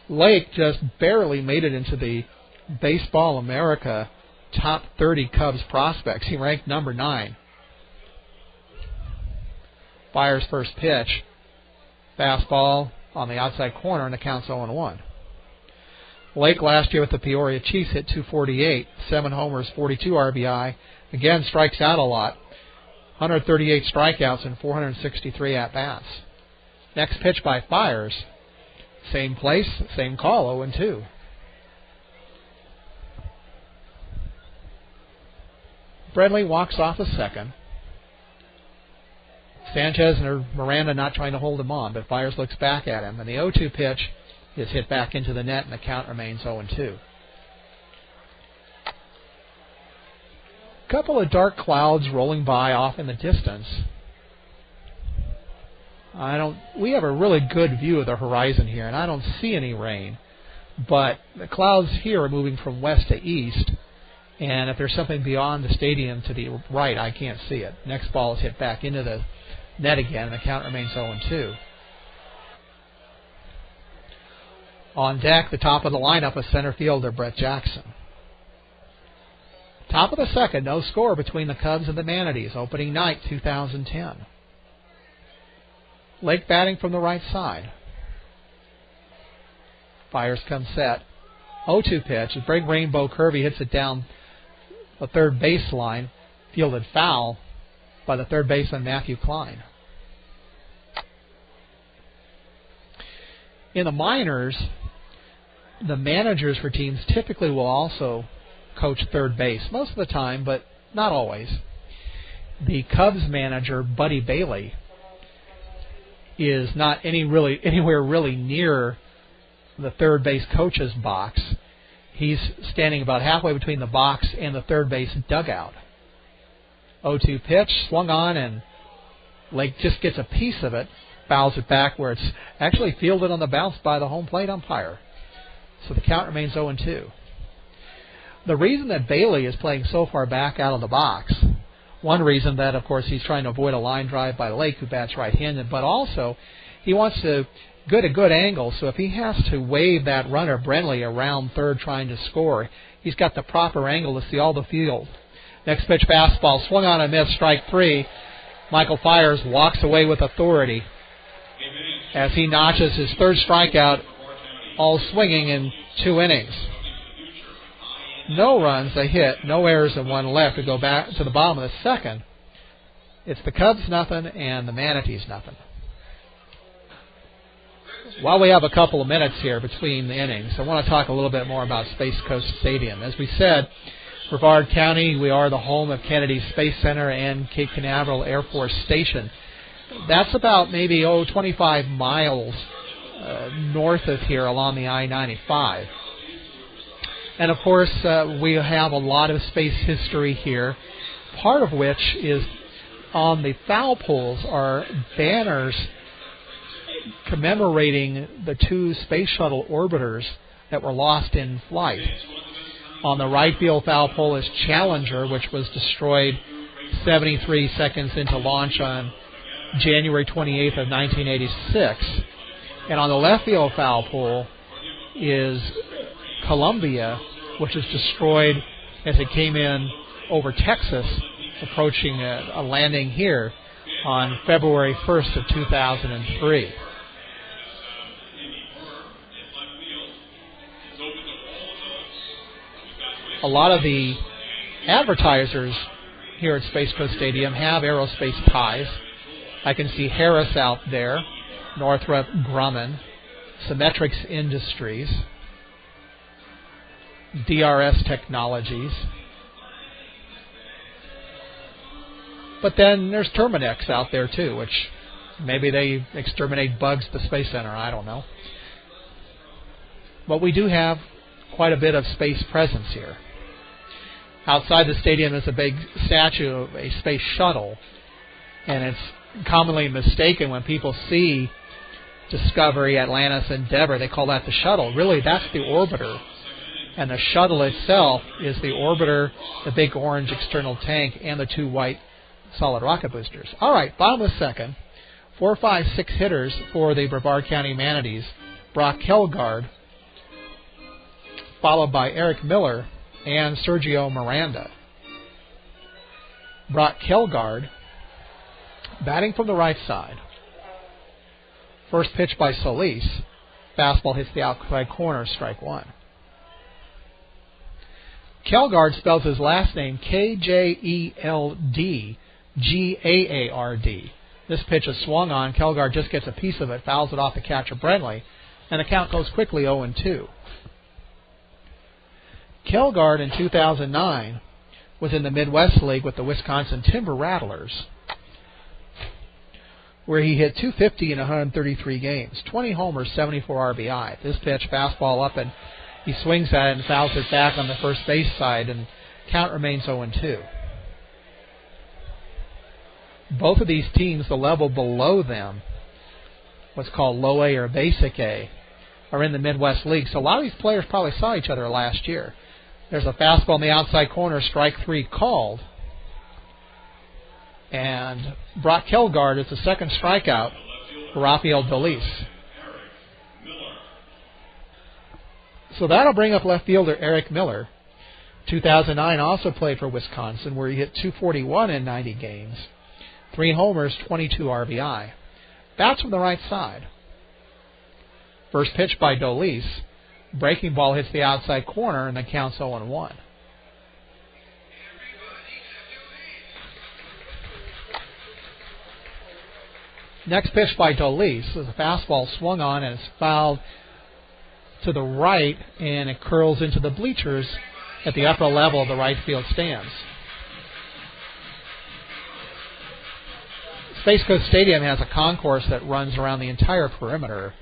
Lake just barely made it into the Baseball America top 30 Cubs prospects. He ranked number 9. Fires first pitch. Fastball on the outside corner, and the count's 0-1. Lake last year with the Peoria Chiefs hit .248, 7 homers, 42 RBI. Again, strikes out a lot. 138 strikeouts and 463 at-bats. Next pitch by Fires. Same place, same call, 0-2. Brenly walks off a second. Sanchez and Miranda not trying to hold him on, but Fires looks back at him, and the 0-2 pitch is hit back into the net, and the count remains 0-2. Couple of dark clouds rolling by off in the distance. We have a really good view of the horizon here, and I don't see any rain, but the clouds here are moving from west to east, and if there's something beyond the stadium to the right, I can't see it. Next ball is hit back into the net again, and the count remains 0-2. On deck, the top of the lineup is center fielder Brett Jackson. Top of the second, no score between the Cubs and the Manatees, opening night 2010. Lake batting from the right side. Fires come set. 0-2 pitch. A big rainbow curve. He hits it down the third baseline. Fielded foul by the third baseman Matthew Klein. In the minors, the managers for teams typically will also coach third base. Most of the time, but not always. The Cubs manager, Buddy Bailey, is not anywhere really near the third base coach's box. He's standing about halfway between the box and the third base dugout. 0-2 pitch, swung on, and Lake just gets a piece of it, fouls it back where it's actually fielded on the bounce by the home plate umpire. So the count remains 0-2. The reason that Bailey is playing so far back out of the box, one reason that, of course, he's trying to avoid a line drive by Lake, who bats right-handed, but also he wants to get a good angle, so if he has to wave that runner, Brenly, around third trying to score, he's got the proper angle to see all the field. Next pitch, fastball, swung on and missed, strike 3. Michael Fires walks away with authority as he notches his third strikeout, all swinging in 2 innings. No runs, a hit, no errors, and 1 left to go back to the bottom of the second. It's the Cubs nothing and the Manatees nothing. While we have a couple of minutes here between the innings, I want to talk a little bit more about Space Coast Stadium. As we said, Brevard County, we are the home of Kennedy Space Center and Cape Canaveral Air Force Station. That's about maybe 25 miles north of here along the I-95. And, of course, we have a lot of space history here, part of which is on the foul poles are banners commemorating the 2 space shuttle orbiters that were lost in flight. On the right field foul pole is Challenger, which was destroyed 73 seconds into launch on January 28th of 1986. And on the left field foul pole is Columbia, which is destroyed as it came in over Texas, approaching a landing here on February 1st of 2003. A lot of the advertisers here at Space Coast Stadium have aerospace ties. I can see Harris out there, Northrop Grumman, Symmetrics Industries, DRS Technologies. But then there's Terminex out there too, which maybe they exterminate bugs at the Space Center, I don't know. But we do have quite a bit of space presence here. Outside the stadium is a big statue of a space shuttle, and it's commonly mistaken when people see Discovery, Atlantis, Endeavour, they call that the shuttle. Really, that's the orbiter. And the shuttle itself is the orbiter, the big orange external tank, and the 2 white solid rocket boosters. All right, bottom of the second. 4, 5, 6 hitters for the Brevard County Manatees. Brock Kelgard, followed by Eric Miller and Sergio Miranda. Brock Kelgard batting from the right side. First pitch by Solis. Fastball hits the outside corner, strike 1. Kelgard spells his last name K-J-E-L-D-G-A-A-R-D. This pitch is swung on. Kelgard just gets a piece of it, fouls it off the catcher Brenly, and the count goes quickly 0-2. Kelgard in 2009 was in the Midwest League with the Wisconsin Timber Rattlers, where he hit .250 in 133 games, 20 homers, 74 RBI. This pitch, fastball up, and he swings at it and fouls it back on the first base side, and count remains 0-2. Both of these teams, the level below them, what's called low A or basic A, are in the Midwest League. So a lot of these players probably saw each other last year. There's a fastball in the outside corner, strike 3 called. And Brock Kelgard is the second strikeout for Rafael Dolis. So that'll bring up left fielder Eric Miller. 2009 also played for Wisconsin, where he hit .241 in 90 games. 3 homers, 22 RBI. Bats from the right side. First pitch by Dolis. Breaking ball hits the outside corner, and the count's 0-1. Next pitch by Dolis is a fastball swung on and it's fouled to the right, and it curls into the bleachers at the upper level of the right field stands. Space Coast Stadium has a concourse that runs around the entire perimeter.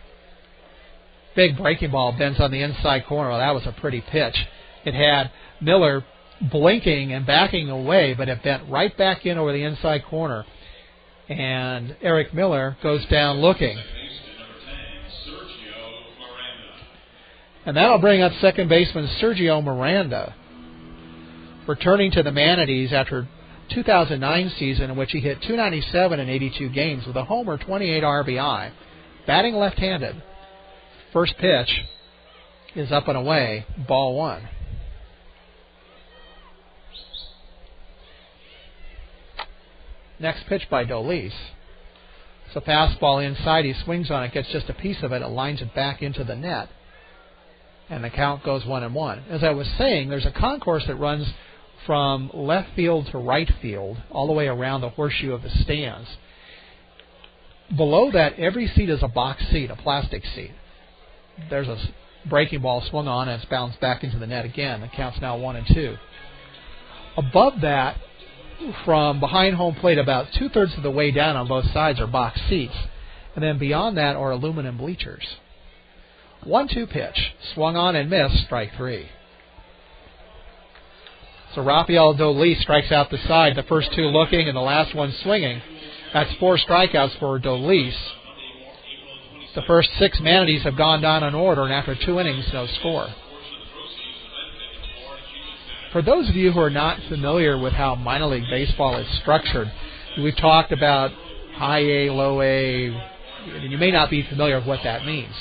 Big breaking ball bends on the inside corner. Well, that was a pretty pitch. It had Miller blinking and backing away, but it bent right back in over the inside corner. And Eric Miller goes down looking. And that'll bring up second baseman Sergio Miranda, returning to the Manatees after 2009 season in which he hit .297 in 82 games with a homer, 28 RBI, batting left-handed. First pitch is up and away, ball 1. Next pitch by Dolis. It's a fastball inside. He swings on it, gets just a piece of it, and lines it back into the net. And the count goes 1-1. As I was saying, there's a concourse that runs from left field to right field, all the way around the horseshoe of the stands. below that, every seat is a box seat, a plastic seat. There's a breaking ball swung on, and it's bounced back into the net again. The count's now 1 and 2. Above that, from behind home plate about 2/3 of the way down on both sides are box seats. And then beyond that are aluminum bleachers. 1-2 pitch. Swung on and missed. Strike 3. So Rafael Dolis strikes out the side. The first 2 looking and the last one swinging. That's 4 strikeouts for Dolis. The first 6 Manatees have gone down in order, and after 2 innings, no score. For those of you who are not familiar with how minor league baseball is structured, we've talked about high A, low A. You may not be familiar with what that means.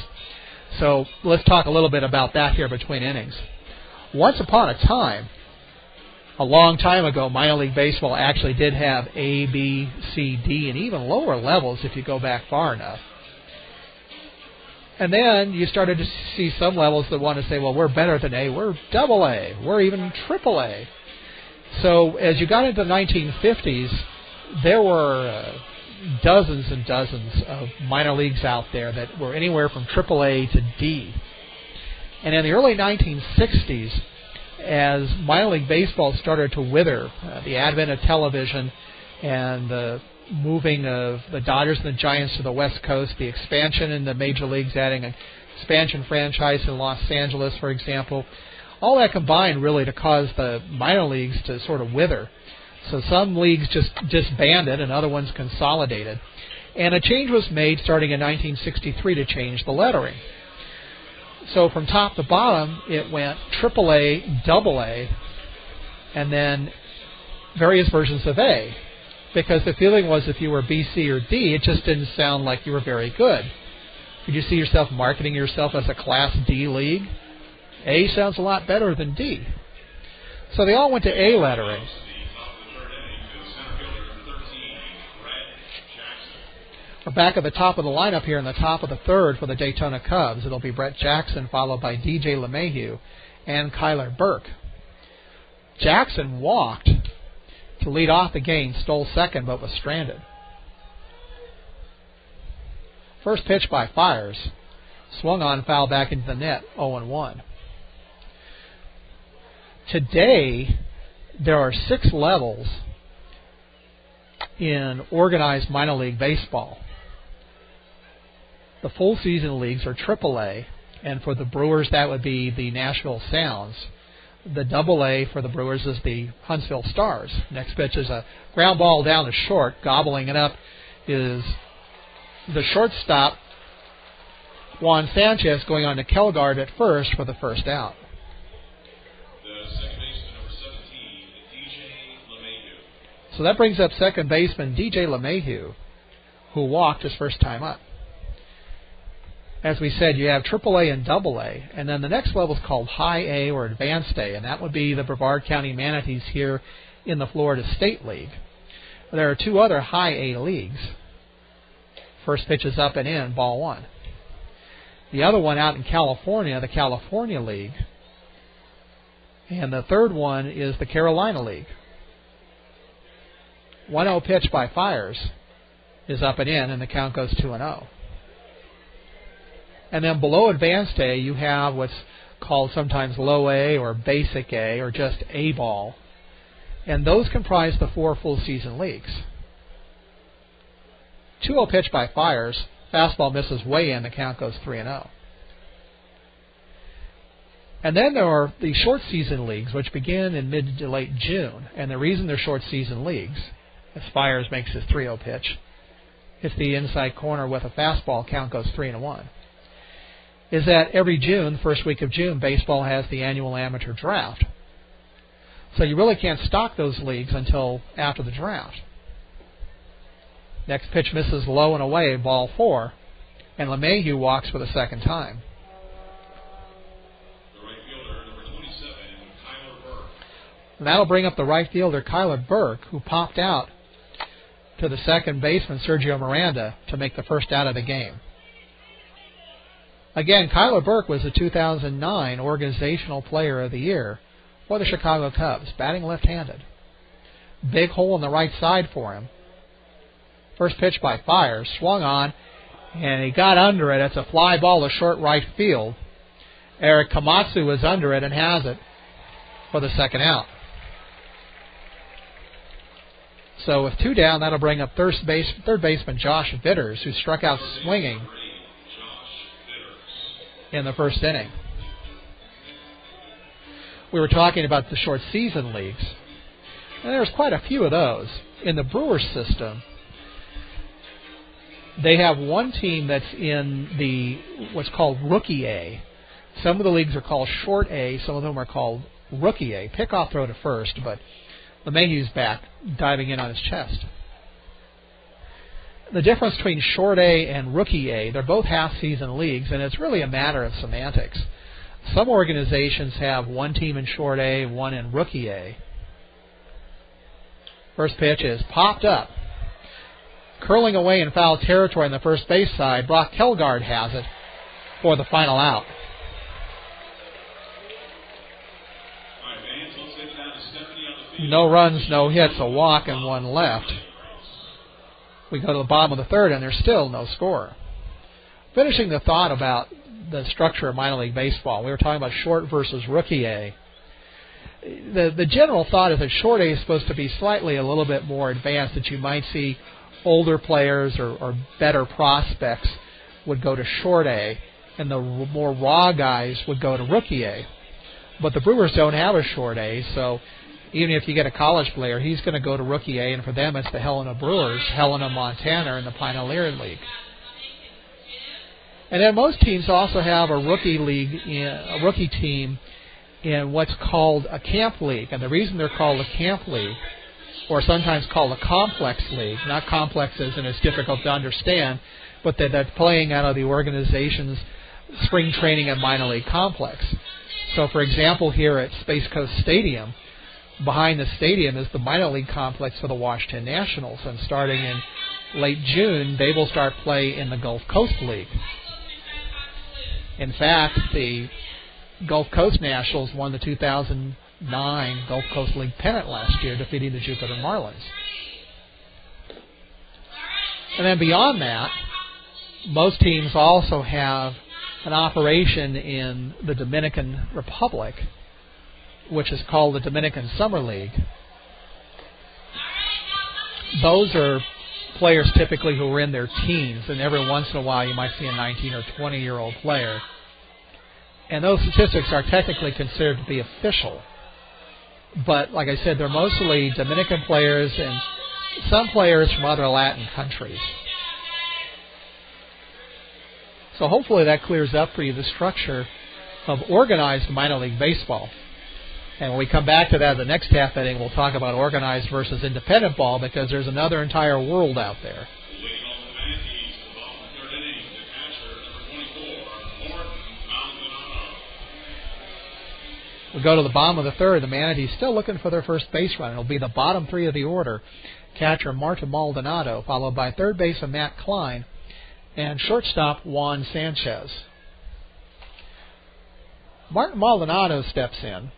So let's talk a little bit about that here between innings. Once upon a time, a long time ago, minor league baseball actually did have A, B, C, D, and even lower levels if you go back far enough. And then you started to see some levels that want to say, well, we're better than A, we're double A, we're even triple A. So as you got into the 1950s, there were dozens and dozens of minor leagues out there that were anywhere from triple A to D. And in the early 1960s, as minor league baseball started to wither, the advent of television and the moving of the Dodgers and the Giants to the West Coast, the expansion in the major leagues, adding an expansion franchise in Los Angeles, for example, all that combined really to cause the minor leagues to sort of wither. So some leagues just disbanded and other ones consolidated. And a change was made starting in 1963 to change the lettering. So from top to bottom, it went AAA, AA, and then various versions of A. Because the feeling was if you were B, C, or D, it just didn't sound like you were very good. Could you see yourself marketing yourself as a Class D league? A sounds a lot better than D. So they all went to A lettering. We're back at the top of the lineup here in the top of the third for the Daytona Cubs. It'll be Brett Jackson followed by DJ LeMahieu and Kyler Burke. Jackson walked to lead off the game, stole second, but was stranded. First pitch by Fires. Swung on, foul back into the net, 0-1. Today, there are 6 levels in organized minor league baseball. The full season leagues are AAA, and for the Brewers that would be the Nashville Sounds. The AA for the Brewers is the Huntsville Stars. Next pitch is a ground ball down to short. Gobbling it up is the shortstop, Juan Sanchez, going on to Kelgard at first for the first out. The second baseman, number 17, DJ LeMahieu. So that brings up second baseman DJ LeMahieu, who walked his first time up. As we said, you have AAA and AA, and then the next level is called High A or Advanced A, and that would be the Brevard County Manatees here in the Florida State League. There are 2 other High A leagues. First pitch is up and in, ball 1. The other one out in California, the California League, and the third one is the Carolina League. 1-0 pitch by Fires is up and in, and the count goes 2-0. And then below Advanced A, you have what's called sometimes Low A or Basic A or just A ball. And those comprise the 4 full season leagues. 2-0 pitch by Fires. Fastball misses way in. The count goes 3-0. And then there are the short season leagues, which begin in mid to late June. And the reason they're short season leagues, as Fires makes his 3-0 pitch, hits the inside corner with a fastball, count goes 3-1. Is that every June, first week of June, baseball has the annual amateur draft. So you really can't stock those leagues until after the draft. Next pitch misses low and away, ball 4, and LeMahieu walks for the second time. The right fielder, number 27, Kyler Burke. And that'll bring up the right fielder, Kyler Burke, who popped out to the second baseman, Sergio Miranda, to make the first out of the game. Again, Kyler Burke was the 2009 Organizational Player of the Year for the Chicago Cubs, batting left-handed. Big hole on the right side for him. First pitch by Fires, swung on, and he got under it. It's a fly ball to short right field. Eric Komatsu was under it and has it for the second out. So with 2 down, that'll bring up third baseman Josh Vitters, who struck out swinging in the first inning. We were talking about the short season leagues, and there's quite a few of those. In the Brewers system, they have one team that's in the what's called Rookie A. Some of the leagues are called Short A, some of them are called Rookie A. Pickoff throw to first, but LeMahieu's back, diving in on his chest. The difference between Short A and Rookie A, they're both half-season leagues, and it's really a matter of semantics. Some organizations have one team in Short A, one in Rookie A. First pitch is popped up. Curling away in foul territory on the first base side, Brock Kelgard has it for the final out. No runs, no hits, a walk, and 1 left. We go to the bottom of the third, and there's still no score. Finishing the thought about the structure of minor league baseball, we were talking about short versus rookie A. The general thought is that short A is supposed to be slightly a little bit more advanced, that you might see older players or better prospects would go to short A, and the more raw guys would go to rookie A. But the Brewers don't have a short A, so even if you get a college player, he's going to go to rookie A, and for them it's the Helena Brewers, Helena, Montana, and the Pioneer League. And then most teams also have a rookie league, a rookie team in what's called a camp league. And the reason they're called a camp league, or sometimes called a complex league, not complexes and it's difficult to understand, but they're playing out of the organization's spring training and minor league complex. So, for example, here at Space Coast Stadium, behind the stadium is the minor league complex for the Washington Nationals, and starting in late June, they will start play in the Gulf Coast League. In fact, the Gulf Coast Nationals won the 2009 Gulf Coast League pennant last year, defeating the Jupiter Marlins. And then beyond that, most teams also have an operation in the Dominican Republic, which is called the Dominican Summer League. Those are players typically who are in their teens, and every once in a while you might see a 19 or 20-year-old player. And those statistics are technically considered to be official. But like I said, they're mostly Dominican players and some players from other Latin countries. So hopefully that clears up for you the structure of organized minor league baseball. And when we come back to that in the next half inning, we'll talk about organized versus independent ball, because there's another entire world out there. Leading off the Manatees to the bottom of the third inning, the catcher, number 24, Maldonado. We go to the bottom of the third. The Manatees still looking for their first base run. It'll be the bottom three of the order. Catcher Martin Maldonado, followed by third baseman Matt Klein, and shortstop Juan Sanchez. Martin Maldonado steps in.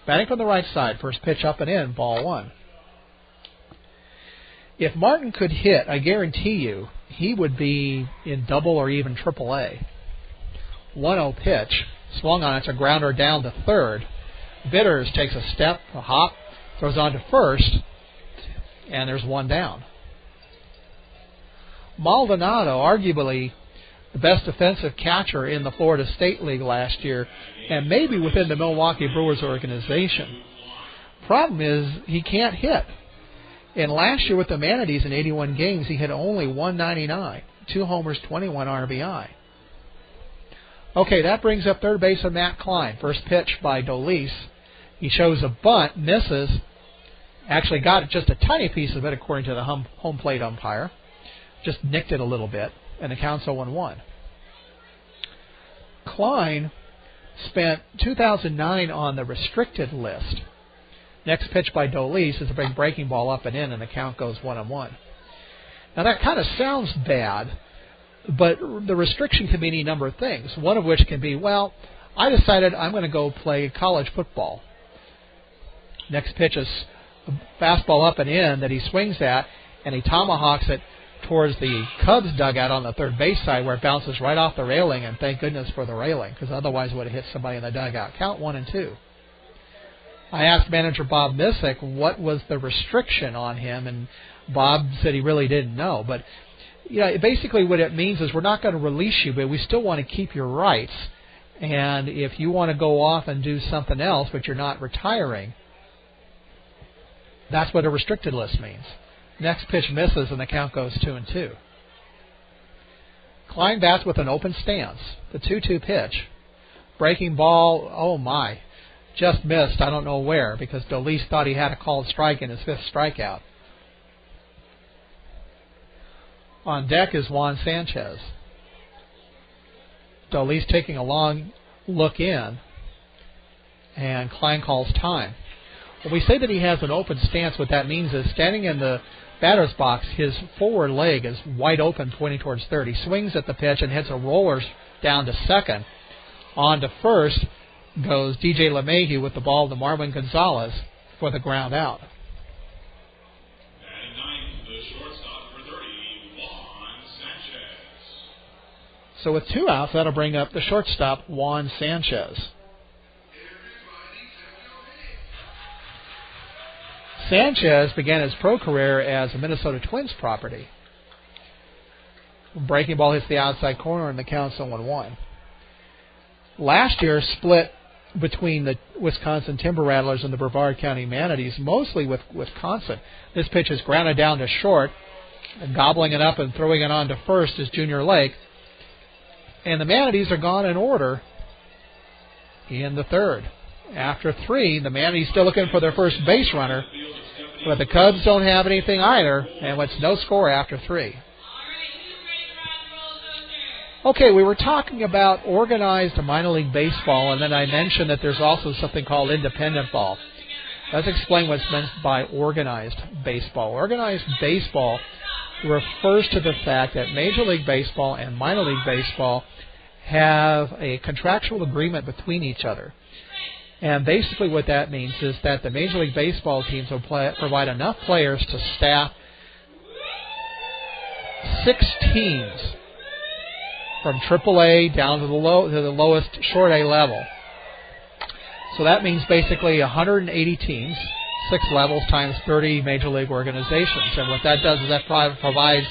Batting from the right side, first pitch up and in, ball 1. If Martin could hit, I guarantee you, he would be in double or even triple A. 1-0 pitch, swung on, it's a grounder down to third. Vitters takes a step, a hop, throws on to first, and there's 1 down. Maldonado, arguably the best defensive catcher in the Florida State League last year, and maybe within the Milwaukee Brewers organization. Problem is, he can't hit. And last year with the Manatees in 81 games, he hit only .199, 2 homers, 21 RBI. Okay, that brings up third baseman Matt Klein. First pitch by Dolis. He shows a bunt, misses. Actually got just a tiny piece of it according to the home plate umpire. Just nicked it a little bit, and the count's 0-1. Klein spent 2009 on the restricted list. Next pitch by Dolis is a big breaking ball up and in, and the count goes 1-1. Now that kind of sounds bad, but the restriction can mean any number of things. One of which can be, well, I decided I'm going to go play college football. Next pitch is a fastball up and in that he swings at, and he tomahawks it towards the Cubs dugout on the third base side, where it bounces right off the railing, and thank goodness for the railing, because otherwise it would have hit somebody in the dugout. Count 1-2. I asked manager Bob Missick what was the restriction on him, and Bob said he really didn't know. But basically what it means is we're not going to release you, but we still want to keep your rights. And if you want to go off and do something else, but you're not retiring, that's what a restricted list means. Next pitch misses, and the count goes 2-2. Klein bats with an open stance. The 2-2 pitch. Breaking ball, oh my, just missed. I don't know where, because Dolis thought he had a called strike in his 5th strikeout. On deck is Juan Sanchez. Dolis taking a long look in, and Klein calls time. When we say that he has an open stance, what that means is standing in the batter's box, his forward leg is wide open, pointing towards third. He swings at the pitch and hits a roller down to second. On to first goes DJ LeMahieu with the ball to Marwin Gonzalez for the ground out. Batting ninth, the shortstop for 30, Juan Sanchez. So with 2 outs, that'll bring up the shortstop, Juan Sanchez. Sanchez began his pro career as a Minnesota Twins property. Breaking ball hits the outside corner, and the count's 0-1. Last year split between the Wisconsin Timber Rattlers and the Brevard County Manatees, mostly with Wisconsin. This pitch is grounded down to short, and gobbling it up and throwing it on to first is Junior Lake. And the Manatees are gone in order in the 3rd. After 3, the Manatees still looking for their first base runner, but the Cubs don't have anything either, and it's no score after 3. Okay, we were talking about organized minor league baseball, and then I mentioned that there's also something called independent ball. Let's explain what's meant by organized baseball. Organized baseball refers to the fact that Major League Baseball and minor league baseball have a contractual agreement between each other. And basically what that means is that the Major League Baseball teams will provide enough players to staff 6 teams from AAA down to the lowest short A level. So that means basically 180 teams, 6 levels times 30 Major League organizations. And what that does is that provides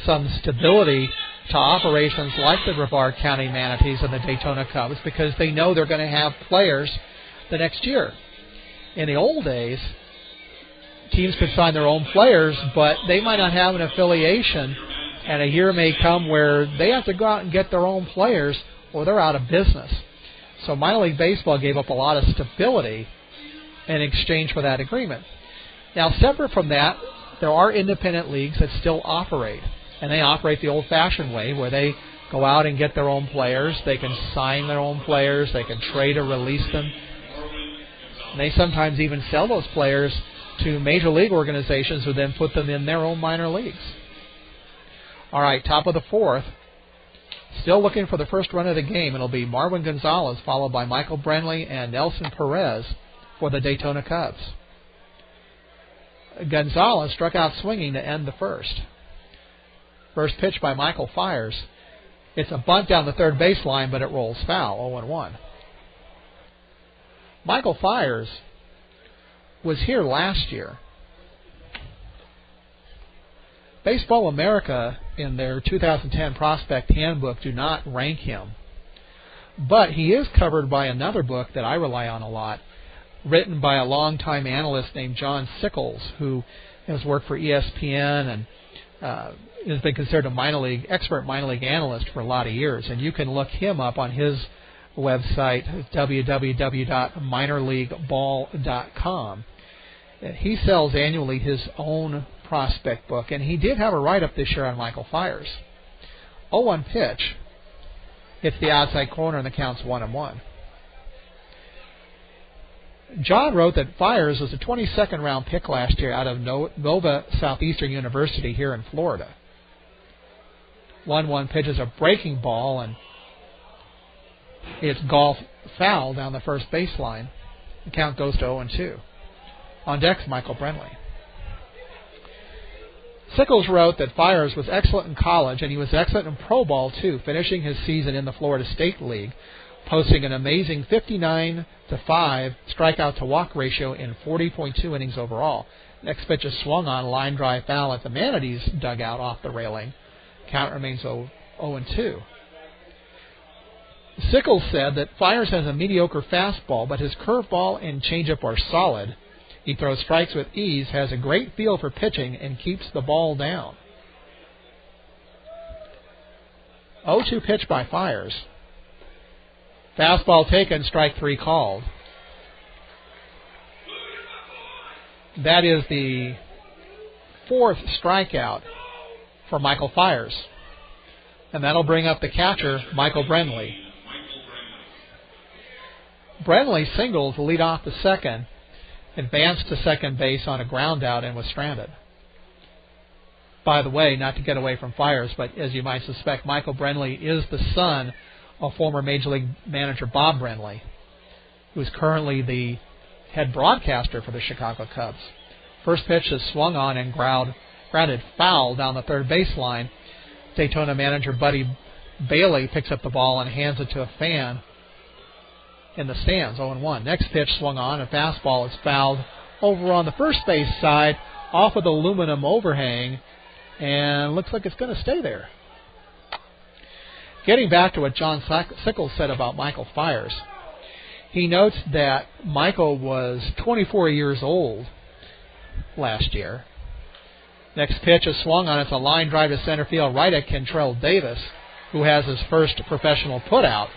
some stability to operations like the Brevard County Manatees and the Daytona Cubs, because they know they're going to have players the next year. In the old days, teams could sign their own players, but they might not have an affiliation, and a year may come where they have to go out and get their own players, or they're out of business. So minor league baseball gave up a lot of stability in exchange for that agreement. Now, separate from that, there are independent leagues that still operate, and they operate the old-fashioned way, where they go out and get their own players. They can sign their own players. They can trade or release them. And they sometimes even sell those players to major league organizations who then put them in their own minor leagues. All right, top of the 4th. Still looking for the first run of the game. It'll be Marwin Gonzalez, followed by Michael Brenly and Nelson Perez for the Daytona Cubs. Gonzalez struck out swinging to end the 1st. First pitch by Michael fires. It's a bunt down the third baseline, but it rolls foul, 0-1. Michael Fires was here last year. Baseball America, in their 2010 Prospect Handbook, do not rank him. But he is covered by another book that I rely on a lot, written by a longtime analyst named John Sickles, who has worked for ESPN and has been considered a expert minor league analyst for a lot of years. And you can look him up on his website, www.minorleagueball.com. He sells annually his own prospect book, and he did have a write-up this year on Michael Fires. 0-1 pitch hits the outside corner, and the count's 1-1. John wrote that Fires was a 22nd round pick last year out of Nova Southeastern University here in Florida. 1-1 pitch is a breaking ball, and it's golf foul down the first baseline. The count goes to 0-2. On deck's Michael Brenly. Sickles wrote that Fires was excellent in college, and he was excellent in pro ball, too, finishing his season in the Florida State League, posting an amazing 59-5 strikeout-to-walk ratio in 40.2 innings overall. Next pitch is swung on, line drive foul at the Manatees dugout off the railing. Count remains 0-2. Sickles said that Fires has a mediocre fastball, but his curveball and changeup are solid. He throws strikes with ease, has a great feel for pitching, and keeps the ball down. 0-2 pitch by Fires. Fastball taken, strike 3 called. That is the 4th strikeout for Michael Fires. And that'll bring up the catcher, Michael Brenly. Brenly singled to lead off the second, advanced to second base on a ground out, and was stranded. By the way, not to get away from Fires, but as you might suspect, Michael Brenly is the son of former Major League manager Bob Brenly, who is currently the head broadcaster for the Chicago Cubs. First pitch is swung on and grounded foul down the third baseline. Daytona manager Buddy Bailey picks up the ball and hands it to a fan in the stands, 0-1. Next pitch swung on, and fastball is fouled over on the first base side off of the aluminum overhang, and looks like it's going to stay there. Getting back to what John Sickles said about Michael Fires, he notes that Michael was 24 years old last year. Next pitch is swung on. It's a line drive to center field right at Kentrell Davis, who has his first professional putout.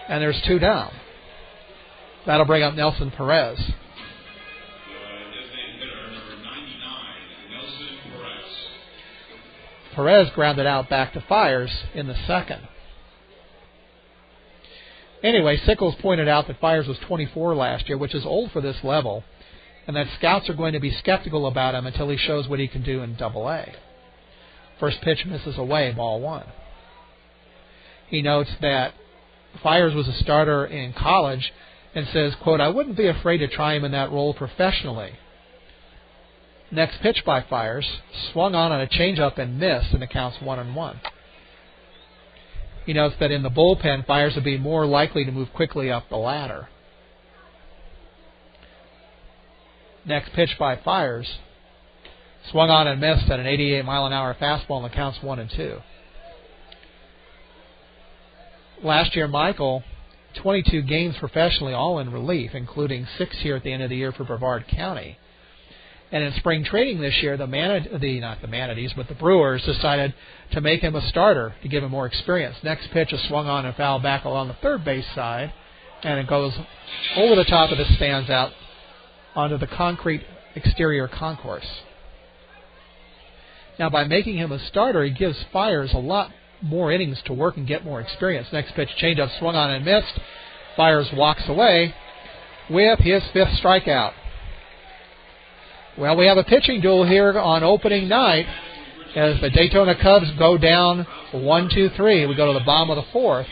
And there's 2 down. That'll bring up Nelson Perez. Designated hitter number 99, Nelson Perez. Perez grounded out back to Fires in the second. Anyway, Sickles pointed out that Fires was 24 last year, which is old for this level, and that scouts are going to be skeptical about him until he shows what he can do in Double-A. First pitch misses away, ball 1. He notes that Fires was a starter in college and says, quote, I wouldn't be afraid to try him in that role professionally. Next pitch by Fires, swung on a changeup and missed, and it counts 1-1. He notes that in the bullpen, Fires would be more likely to move quickly up the ladder. Next pitch by Fires, swung on and missed at an 88-mile-an-hour fastball, and it counts 1-2. Last year, Michael, 22 games professionally, all in relief, including 6 here at the end of the year for Brevard County. And in spring training this year, the Brewers decided to make him a starter to give him more experience. Next pitch is swung on and fouled back along the third base side, and it goes over the top of the stands out onto the concrete exterior concourse. Now, by making him a starter, he gives Fires a lot more innings to work and get more experience. Next pitch, changeup swung on and missed. Fires walks away with his 5th strikeout. Well, we have a pitching duel here on opening night as the Daytona Cubs go down 1-2-3. We go to the bottom of the 4th.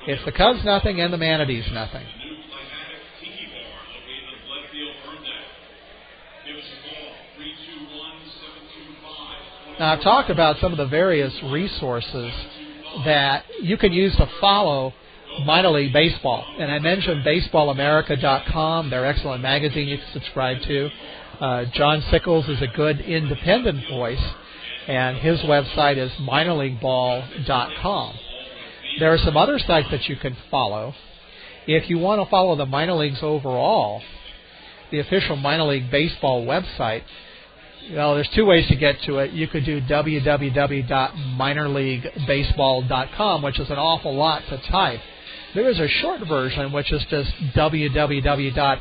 It's the Cubs nothing and the Manatees nothing. Now, I've talked about some of the various resources that you can use to follow minor league baseball. And I mentioned baseballamerica.com, their excellent magazine you can subscribe to. John Sickles is a good independent voice, and his website is minorleagueball.com. There are some other sites that you can follow. If you want to follow the minor leagues overall, the official minor league baseball website, well, there's 2 ways to get to it. You could do www.minorleaguebaseball.com, which is an awful lot to type. There is a short version, which is just www.milb.com.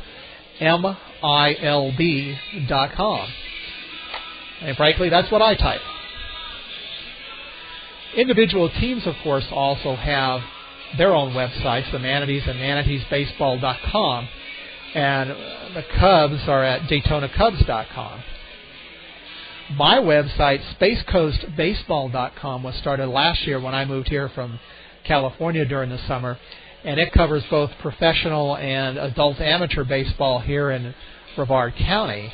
And frankly, that's what I type. Individual teams, of course, also have their own websites, the Manatees and manateesbaseball.com. And the Cubs are at DaytonaCubs.com. My website, SpaceCoastBaseball.com, was started last year when I moved here from California during the summer, and it covers both professional and adult amateur baseball here in Brevard County.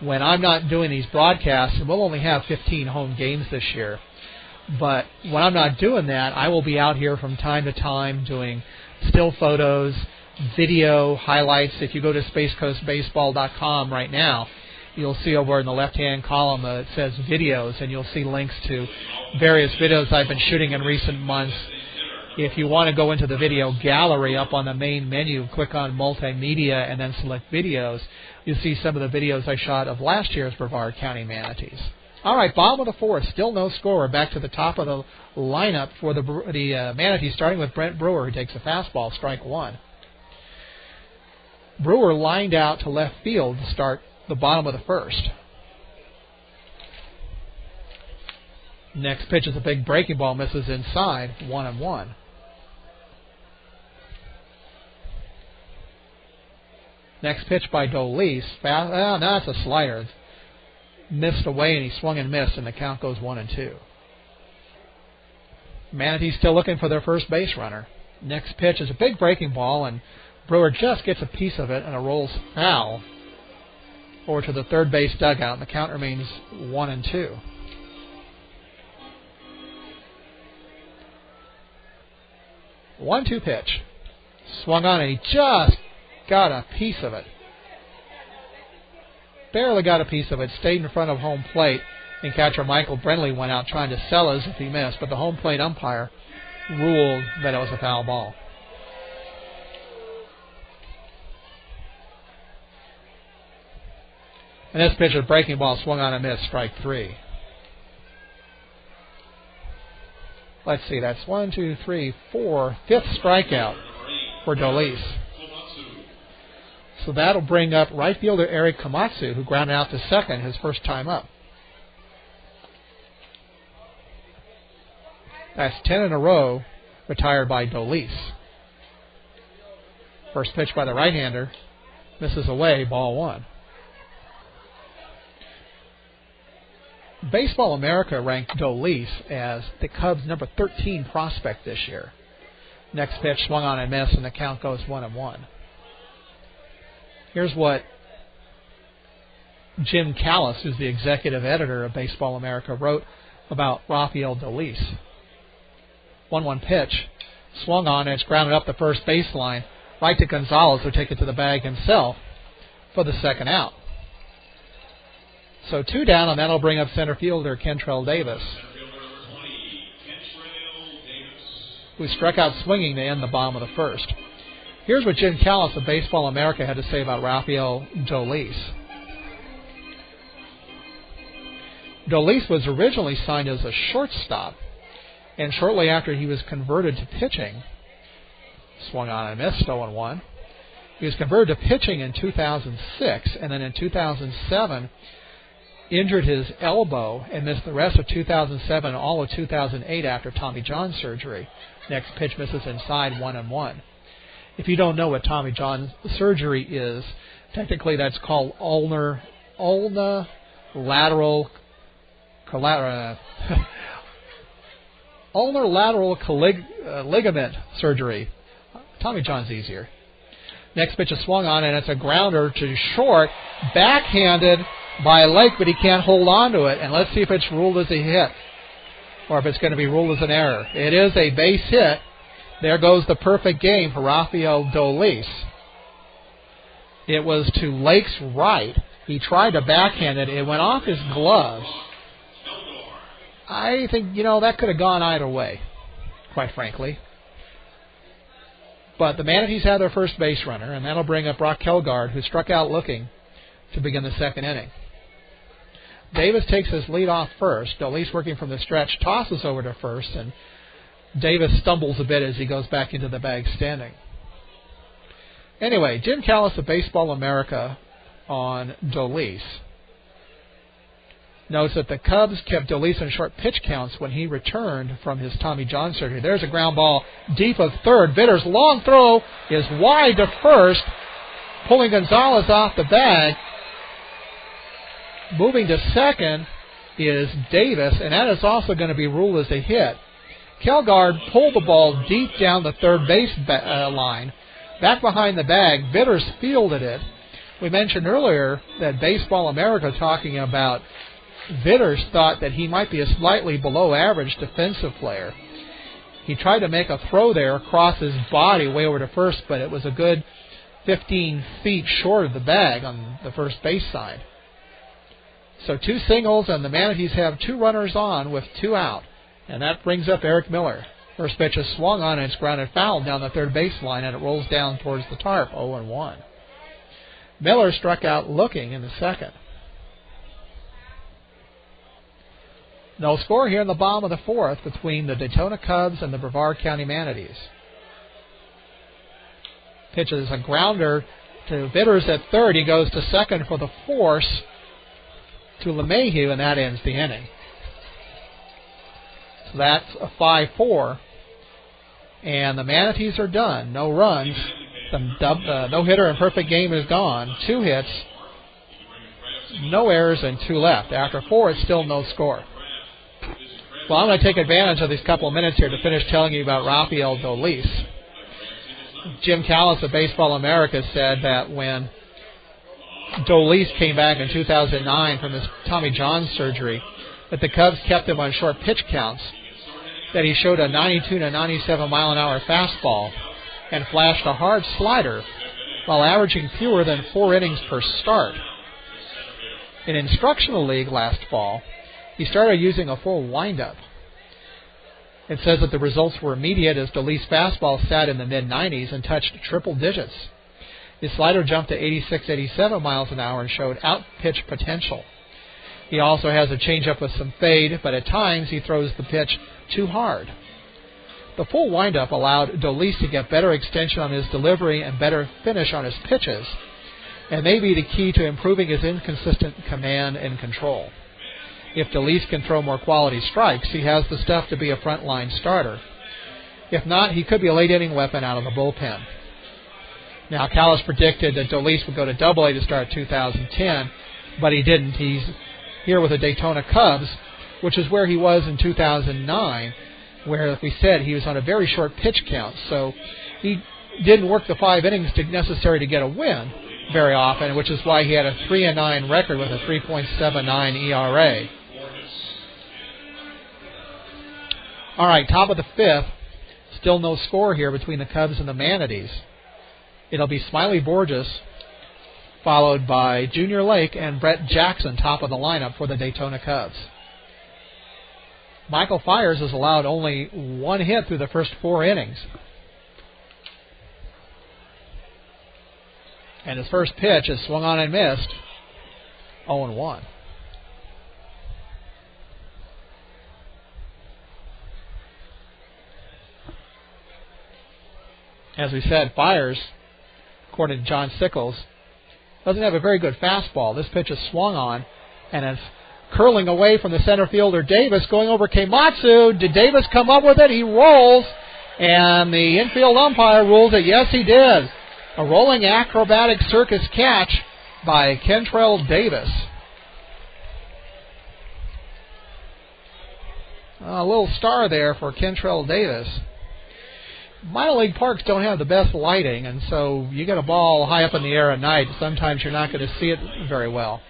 when I'm not doing these broadcasts, and we'll only have 15 home games this year, but when I'm not doing that, I will be out here from time to time doing still photos, video highlights. If you go to spacecoastbaseball.com right now, you'll see over in the left-hand column it says videos, and you'll see links to various videos I've been shooting in recent months. If you want to go into the video gallery up on the main menu, click on multimedia and then select videos, you'll see some of the videos I shot of last year's Brevard County Manatees. All right, bottom of the fourth, still no score. Back to the top of the lineup for the Manatees, starting with Brent Brewer, who takes a fastball, strike one. Brewer lined out to left field to start the bottom of the first. Next pitch is a big breaking ball, misses inside, 1-1. Next pitch by Dolis. No, that's a slider. Missed away, and he swung and missed, and the count goes 1-2. Manatees still looking for their first base runner. Next pitch is a big breaking ball, and Brewer just gets a piece of it, and it rolls foul over to the third base dugout, and the count remains 1-2. One-two pitch. Swung on, and he just got a piece of it. Barely got a piece of it. Stayed in front of home plate, and catcher Michael Brenly went out trying to sell as if he missed, but the home plate umpire ruled that it was a foul ball. And this pitch, a breaking ball, swung on and missed, strike three. Let's see, that's 1, 2, 3, 4, fifth strikeout for Dolis. So that'll bring up right fielder Eric Komatsu, who grounded out to second his first time up. That's 10 in a row retired by Dolis. First pitch by the right-hander, misses away, ball one. Baseball America ranked Dolis as the Cubs' number 13 prospect this year. Next pitch swung on and missed, and the count goes 1-1. Here's what Jim Callis, who's the executive editor of Baseball America, wrote about Rafael Dolis. 1-1 pitch, swung on, and it's grounded up the first baseline, right to Gonzalez, who'll take it to the bag himself for the second out. So two down, and that'll bring up center fielder Kentrell Davis, who struck out swinging to end the bottom of the first. Here's what Jim Callis of Baseball America had to say about Rafael Dolis. Dolis was originally signed as a shortstop, and shortly after he was converted to pitching, swung on and missed, 0-1. He was converted to pitching in 2006, and then in 2007, injured his elbow and missed the rest of 2007 and all of 2008 after Tommy John surgery. Next pitch misses inside, 1-1. If you don't know what Tommy John surgery is, technically that's called ulnar lateral ligament surgery. Tommy John's easier. Next pitch is swung on, and it's a grounder to short, backhanded by Lake, but he can't hold on to it. And let's see if it's ruled as a hit or if it's going to be ruled as an error. It is a base hit. There goes the perfect game for Rafael Dolis. It was to Lake's right. He tried to backhand it. It went off his glove. I think, that could have gone either way, quite frankly. But the Manatees have their first base runner, and that'll bring up Brock Kelgard, who struck out looking to begin the second inning. Davis takes his lead off first. Dolis, working from the stretch, tosses over to first, and Davis stumbles a bit as he goes back into the bag standing. Anyway, Jim Callis of Baseball America on Dolis notes that the Cubs kept Dolis in short pitch counts when he returned from his Tommy John surgery. There's a ground ball deep of third. Vitter's long throw is wide to first, pulling Gonzalez off the bag. Moving to second is Davis, and that is also going to be ruled as a hit. Kelgard pulled the ball deep down the third base line, back behind the bag. Vitters fielded it, We mentioned earlier that Baseball America talking about Vitters thought that he might be a slightly below average defensive player. He tried to make a throw there across his body way over to first, but it was a good 15 feet short of the bag on the first base side. So 2 singles, and the Manatees have 2 runners on with 2 out. And that brings up Eric Miller. First pitch is swung on, and it's grounded foul down the third baseline, and it rolls down towards the tarp, 0-1. Miller struck out looking in the second. No score here in the bottom of the fourth between the Daytona Cubs and the Brevard County Manatees. Pitch is a grounder to Vitters at third. He goes to second for the force to LeMahieu, and that ends the inning. So that's a 5-4. And the Manatees are done. No runs. The no-hitter and perfect game is gone. 2 hits, no errors, and 2 left. After 4, it's still no score. Well, I'm going to take advantage of these couple of minutes here to finish telling you about Rafael Dolis. Jim Callis of Baseball America said that when Dolis came back in 2009 from his Tommy John surgery, that the Cubs kept him on short pitch counts, that he showed a 92 to 97 mile an hour fastball and flashed a hard slider while averaging fewer than 4 innings per start. In Instructional League last fall, he started using a full windup. It says that the results were immediate as Dolis' fastball sat in the mid-90s and touched triple digits. His slider jumped to 86, 87 miles an hour and showed out-pitch potential. He also has a changeup with some fade, but at times he throws the pitch too hard. The full windup allowed Dolis to get better extension on his delivery and better finish on his pitches, and may be the key to improving his inconsistent command and control. If Dolis can throw more quality strikes, he has the stuff to be a frontline starter. If not, he could be a late-inning weapon out of the bullpen. Now, Callis predicted that Dolis would go to Double-A to start 2010, but he didn't. He's here with the Daytona Cubs, which is where he was in 2009, where, like we said, he was on a very short pitch count, so he didn't work the 5 innings necessary to get a win very often, which is why he had a 3-9 record with a 3.79 ERA. All right, top of the 5th. Still no score here between the Cubs and the Manatees. It'll be Smiley Borges, followed by Junior Lake and Brett Jackson, top of the lineup for the Daytona Cubs. Michael Fires has allowed only 1 hit through the first 4 innings. And his first pitch is swung on and missed, 0-1. As we said, Fires, according to John Sickles, doesn't have a very good fastball. This pitch is swung on, and it's curling away from the center fielder Davis, going over Keimatsu. Did Davis come up with it? He rolls, and the infield umpire rules that yes, he did. A rolling acrobatic circus catch by Kentrell Davis. A little star there for Kentrell Davis. Minor league parks don't have the best lighting, and so you get a ball high up in the air at night, sometimes you're not going to see it very well.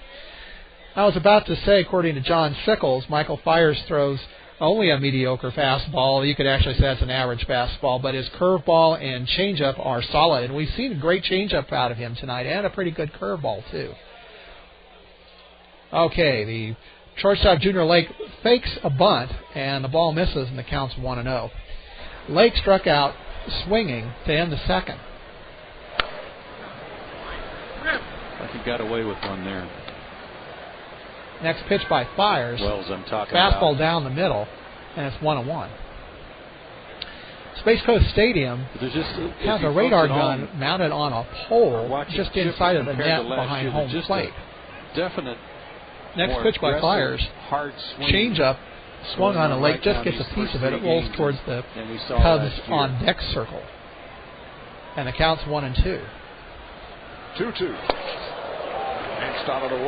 I was about to say, according to John Sickles, Michael Fires throws only a mediocre fastball. You could actually say that's an average fastball, but his curveball and changeup are solid, and we've seen a great changeup out of him tonight, and a pretty good curveball, too. Okay, the shortstop Junior Lake fakes a bunt, and the ball misses, and the count's 1-0. Lake struck out swinging to end the second. I think he got away with one there. Next pitch by Fires. Wells, I'm talking fastball about. down the middle, and it's 1-1. Space Coast Stadium has a radar gun mounted on a pole just inside of the net behind home plate. Definite. Next pitch by Fires. Changeup swung on, a Lake just gets a piece of it. It rolls towards the Cubs on deck circle. And the count's 1-2. 2-2.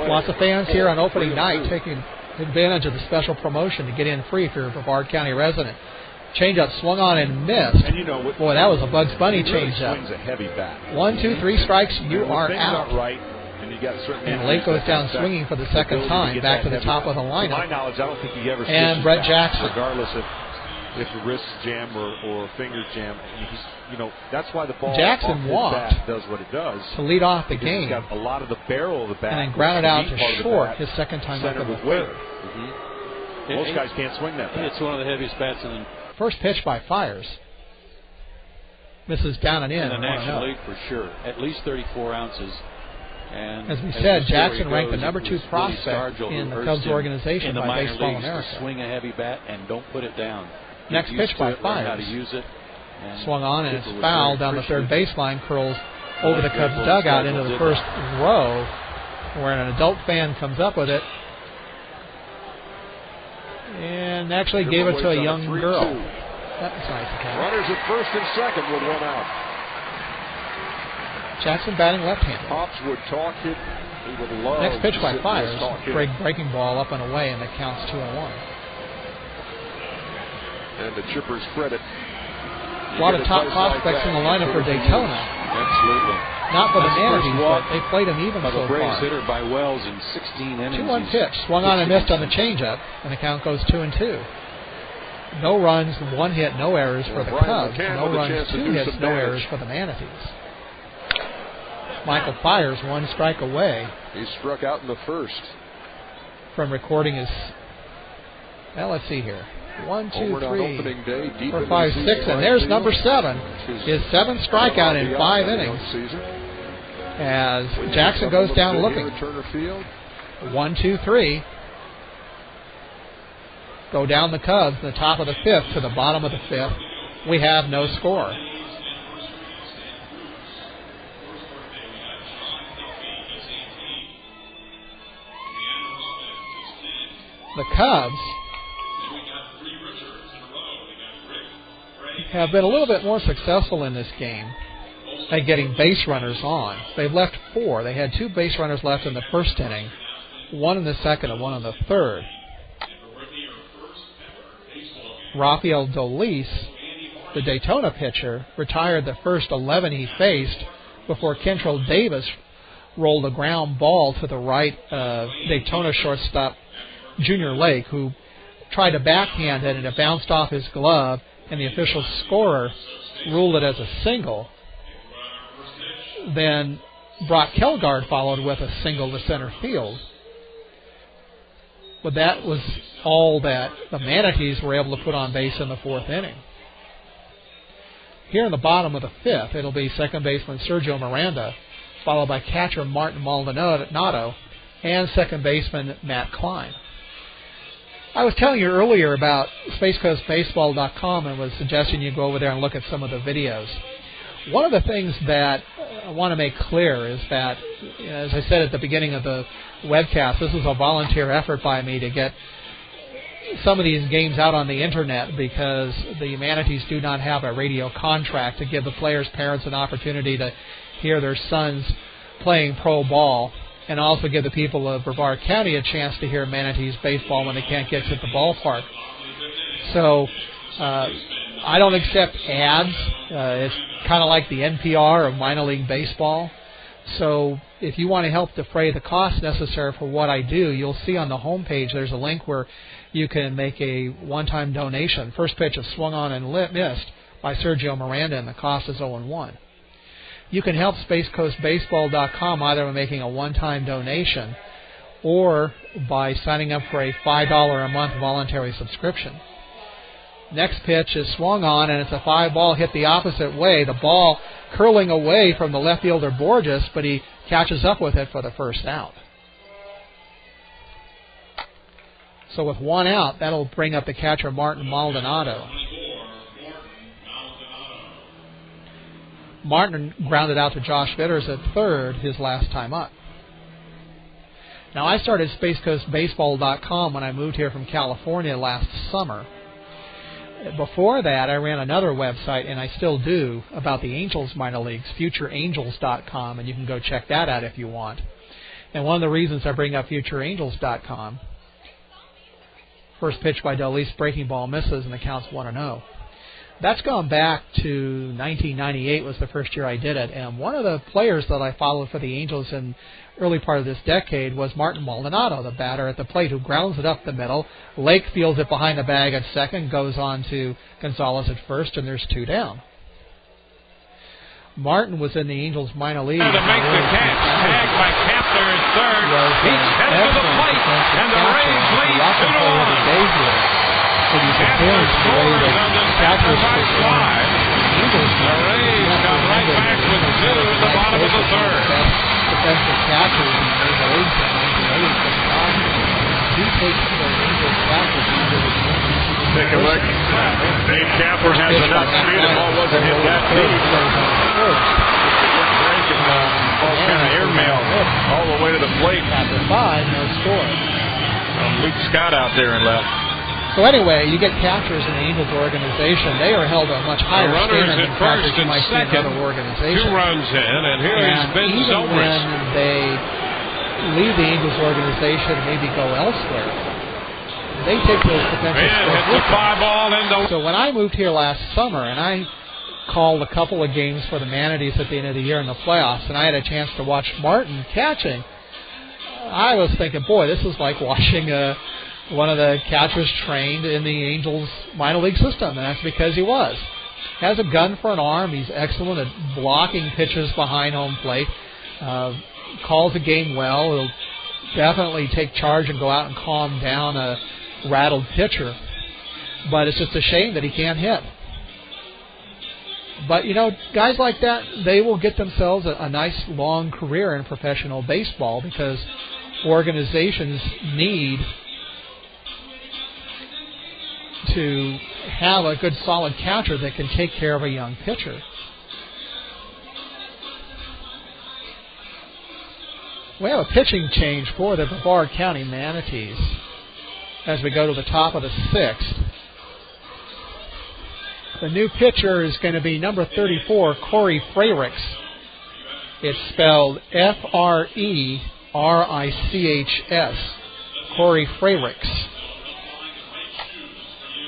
Lots of fans here on opening night taking advantage of the special promotion to get in free if you're a Brevard County resident. Changeup swung on and missed. And you know, boy, that was a Bugs Bunny really changeup. swings a heavy bat. 1, 2, 3 strikes, you are out. Right, And you got certainly. And Lake goes down swinging for the second time, back to the top of the lineup. To my knowledge, I don't think he ever. And Brett Jackson, regardless if the wrist jam or finger jam, that's why the ball Jackson walked does what it does to lead off the game. He's got a lot of the barrel of the bat, and then grounded out to short his second time up in the third. Most guys can't swing that bat. It's one of the heaviest bats in the first pitch by Fires. Misses down and in. In the National League for sure. At least 34 ounces. And as we said, Jackson ranked the number 2 prospect in the Cubs organization by Baseball America. Swing a heavy bat and don't put it down. Next pitch by Fires. How to use it. Swung on and it's fouled down the third baseline, curls over the Cubs dugout into the first row, where an adult fan comes up with it and actually gave it to a young girl. That was nice of him. Runners at first and second with 1 out. Jackson batting left-handed. Pops would talk it. He would love. Next pitch by Fires. Breaking ball up and away, and it counts 2-1. And the Chippers credit. A lot of top prospects in the lineup for Daytona. Absolutely. Not for the Manatees, but they played him even so far. Hitter by Wells in 16 innings. 2-1 pitch. Swung on and missed on the changeup, and the count goes 2-2. No runs, 1 hit, no errors for the Cubs. No runs, 2 hits, no errors for the Manatees. Michael Fires 1 strike away. He struck out in the first. From recording his, well, let's see here. 1, 2, 3, 4, 5, 6, and there's number 7. His 7th strikeout in 5 innings. As Jackson goes down looking. 1, 2, 3. Go down the Cubs, the top of the 5th to the bottom of the 5th. We have no score. The Cubs have been a little bit more successful in this game at getting base runners on. They've left 4. They had 2 base runners left in the first inning, 1 in the second and 1 in the third. Rafael Dolis, the Daytona pitcher, retired the first 11 he faced before Kentrell Davis rolled a ground ball to the right of Daytona shortstop Junior Lake, who tried to backhand it, and it bounced off his glove, and the official scorer ruled it as a single. Then Brock Kelgard followed with a single to center field. But that was all that the Manatees were able to put on base in the 4th inning. Here in the bottom of the 5th, it'll be second baseman Sergio Miranda, followed by catcher Martin Maldonado, and second baseman Matt Klein. I was telling you earlier about SpaceCoastBaseball.com and was suggesting you go over there and look at some of the videos. One of the things that I want to make clear is that, as I said at the beginning of the webcast, this is a volunteer effort by me to get some of these games out on the Internet because the Manatees do not have a radio contract to give the players' parents an opportunity to hear their sons playing pro ball, and also give the people of Brevard County a chance to hear Manatees baseball when they can't get to the ballpark. So I don't accept ads. It's kind of like the NPR of minor league baseball. So if you want to help defray the costs necessary for what I do, you'll see on the homepage there's a link where you can make a one-time donation. First pitch is swung on and missed by Sergio Miranda, and the cost is 0-1. You can help SpaceCoastBaseball.com either by making a one-time donation or by signing up for a $5 a month voluntary subscription. Next pitch is swung on, and it's a 5 ball hit the opposite way. The ball curling away from the left fielder Borges, but he catches up with it for the first out. So with 1 out, that'll bring up the catcher Martin Maldonado. Martin grounded out to Josh Vitters at third his last time up. Now, I started SpaceCoastBaseball.com when I moved here from California last summer. Before that, I ran another website, and I still do, about the Angels minor leagues, FutureAngels.com, and you can go check that out if you want. And one of the reasons I bring up FutureAngels.com, first pitch by Dolis, breaking ball misses, and the count's 1-0. That's gone back to 1998 was the first year I did it. And one of the players that I followed for the Angels in early part of this decade was Martin Maldonado, the batter at the plate, who grounds it up the middle. Lake fields it behind the bag at second, goes on to Gonzalez at first, and there's 2 down. Martin was in the Angels minor league. To make the catch, tagged by Kapler at third. He's headed to the plate, and the Rays lead 2-1. Kapler scores on the sacrifice fly. The Rays come right back with 2 at the bottom of the third. Defensive catchers in the Major Leagues in 1980. He takes the Angels catchers into the game. Take a look. Dave Kapler has enough speed. The ball wasn't hit that deep. Ball kind of airmail all the way to the plate. After 5, no score. Luke Scott out there and left. So anyway, you get catchers in the Angels organization. They are held to a much higher standard than catchers you might see in other organizations. 2 runs in, and here he's been so even when they leave the Angels organization and maybe go elsewhere, they take those potential hits a fly ball into. So when I moved here last summer, and I called a couple of games for the Manatees at the end of the year in the playoffs, and I had a chance to watch Martin catching, I was thinking, boy, this is like watching one of the catchers trained in the Angels minor league system, and that's because he was. Has a gun for an arm. He's excellent at blocking pitches behind home plate. Calls the game well. He'll definitely take charge and go out and calm down a rattled pitcher. But it's just a shame that he can't hit. But, you know, guys like that, they will get themselves a nice long career in professional baseball because organizations need to have a good solid catcher that can take care of a young pitcher. We have a pitching change for the Brevard County Manatees as we go to the top of the 6th. The new pitcher is going to be number 34, Corey Freirichs. It's spelled Freirichs. Corey Freirichs.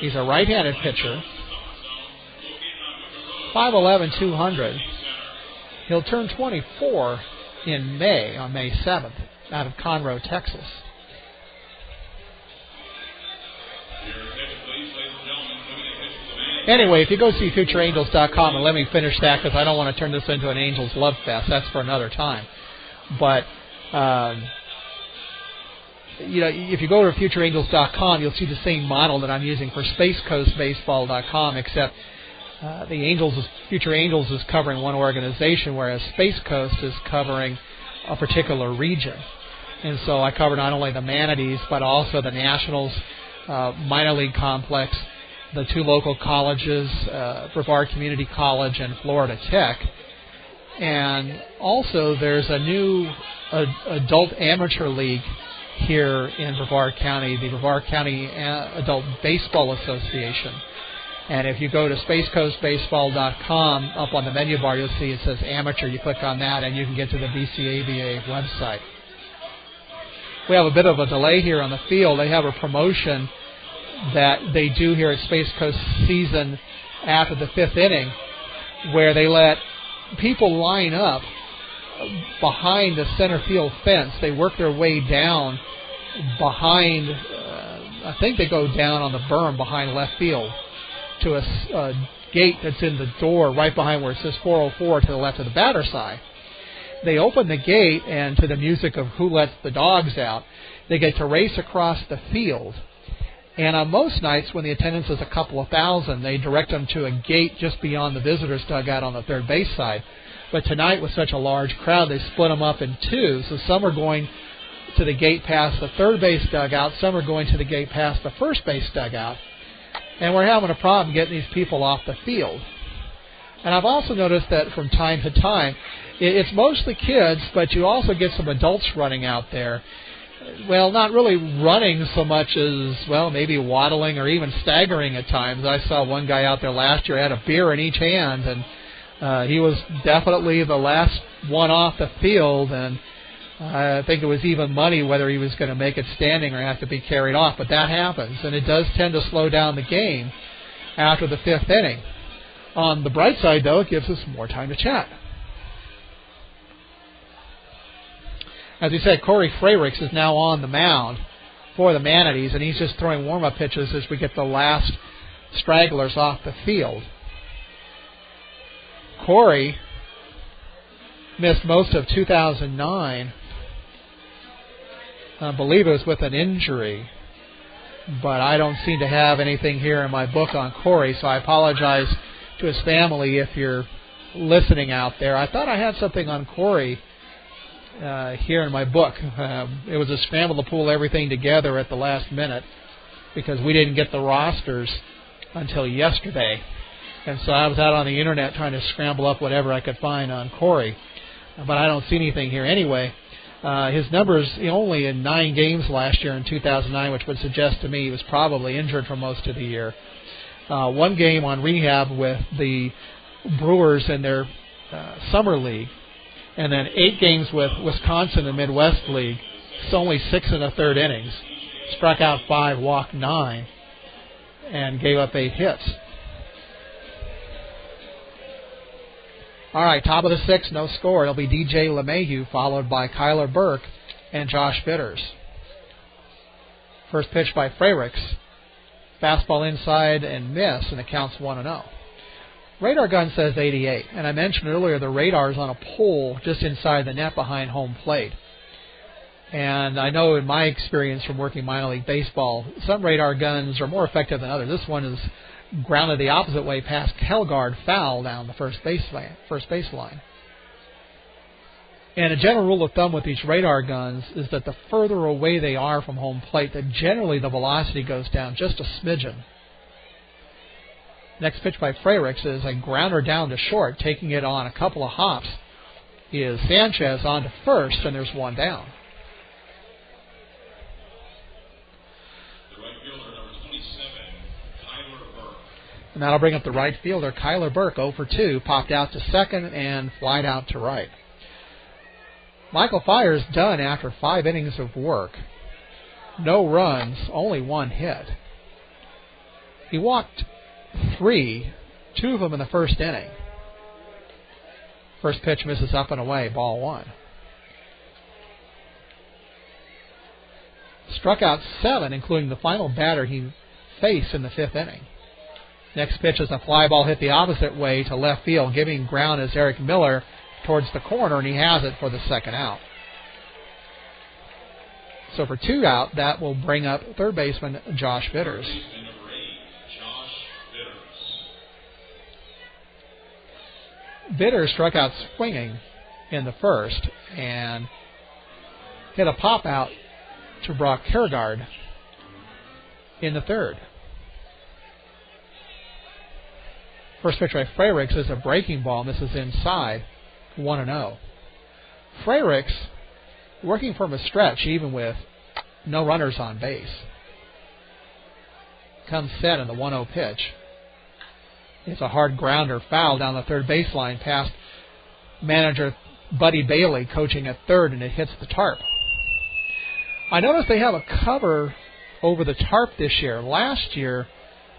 He's a right-handed pitcher. 5'11", 200. He'll turn 24 in May, on May 7th, out of Conroe, Texas. Anyway, if you go see FutureAngels.com, and let me finish that because I don't want to turn this into an Angels Love Fest. That's for another time. But, you know, if you go to FutureAngels.com, you'll see the same model that I'm using for SpaceCoastBaseball.com, except the Angels, Future Angels is covering one organization, whereas Space Coast is covering a particular region. And so I cover not only the Manatees, but also the Nationals minor league complex, the 2 local colleges, Brevard Community College and Florida Tech. And also there's a new adult amateur league here in Brevard County, the Brevard County Adult Baseball Association. And if you go to SpaceCoastBaseball.com, up on the menu bar, you'll see it says amateur. You click on that, and you can get to the BCABA website. We have a bit of a delay here on the field. They have a promotion that they do here at Space Coast season after the 5th inning, where they let people line up behind the center field fence. They work their way down behind, I think they go down on the berm behind left field to a gate that's in the door right behind where it says 404 to the left of the batter side. They open the gate, and to the music of Who Lets the Dogs Out, they get to race across the field. And on most nights, when the attendance is a couple of thousand, they direct them to a gate just beyond the visitors' dugout on the third base side. But tonight, with such a large crowd, they split them up in 2. So some are going to the gate past the third base dugout, some are going to the gate past the first base dugout. And we're having a problem getting these people off the field. And I've also noticed that from time to time, it's mostly kids, but you also get some adults running out there. Well, not really running so much as, well, maybe waddling or even staggering at times. I saw one guy out there last year had a beer in each hand, and he was definitely the last one off the field, and I think it was even money whether he was going to make it standing or have to be carried off, but that happens, and it does tend to slow down the game after the 5th inning. On the bright side, though, it gives us more time to chat. As we said, Corey Freyricks is now on the mound for the Manatees, and he's just throwing warm-up pitches as we get the last stragglers off the field. Corey missed most of 2009. I believe it was with an injury, but I don't seem to have anything here in my book on Corey, so I apologize to his family if you're listening out there. I thought I had something on Corey here in my book. It was a scramble to pull everything together at the last minute because we didn't get the rosters until yesterday. And so I was out on the internet trying to scramble up whatever I could find on Corey. But I don't see anything here anyway. His numbers only in 9 games last year in 2009, which would suggest to me he was probably injured for most of the year. 1 game on rehab with the Brewers in their summer league. And then 8 games with Wisconsin in the Midwest League. It's only 6 1/3 innings. Struck out 5, walked 9, and gave up 8 hits. All right, top of the 6th, no score. It'll be DJ LeMahieu, followed by Kyler Burke and Josh Bitters. First pitch by Freyricks. Fastball inside and miss, and it counts 1-0. Radar gun says 88, and I mentioned earlier the radar is on a pole just inside the net behind home plate. And I know in my experience from working minor league baseball, some radar guns are more effective than others. This one is grounded the opposite way past Kelgard, foul down the first baseline. And a general rule of thumb with these radar guns is that the further away they are from home plate, that generally the velocity goes down just a smidgen. Next pitch by Freyricks is a grounder down to short, taking it on a couple of hops is Sanchez on to first, and there's 1 down. And that'll bring up the right fielder, Kyler Burke, 0 for 2, popped out to second and flied out to right. Michael Fiers done after 5 innings of work. No runs, only 1 hit. He walked 3, 2 of them in the first inning. First pitch misses up and away, ball 1. Struck out 7, including the final batter he faced in the 5th inning. Next pitch is a fly ball hit the opposite way to left field, giving ground as Eric Miller towards the corner, and he has it for the 2nd out. So for 2 out, that will bring up third baseman Josh Bitters. Bitters struck out swinging in the first and hit a pop out to Brock Kelgard in the 3rd. First pitch by Freyricks is a breaking ball. Misses inside, 1-0. Freyricks working from a stretch, even with no runners on base. Comes set in the 1-0 pitch. It's a hard grounder foul down the third baseline past manager Buddy Bailey coaching at third, and it hits the tarp. I noticed they have a cover over the tarp this year. Last year,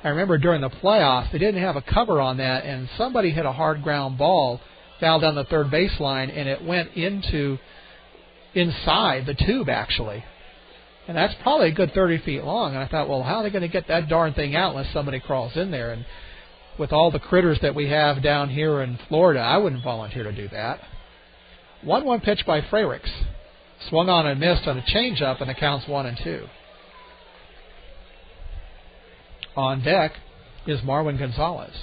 I remember during the playoffs, they didn't have a cover on that, and somebody hit a hard ground ball, foul down the third baseline, and it went inside the tube, actually. And that's probably a good 30 feet long. And I thought, well, how are they going to get that darn thing out unless somebody crawls in there? And with all the critters that we have down here in Florida, I wouldn't volunteer to do that. 1-1 pitch by Freyricks. Swung on and missed on a changeup, and the count's 1-2. On deck is Marwin Gonzalez.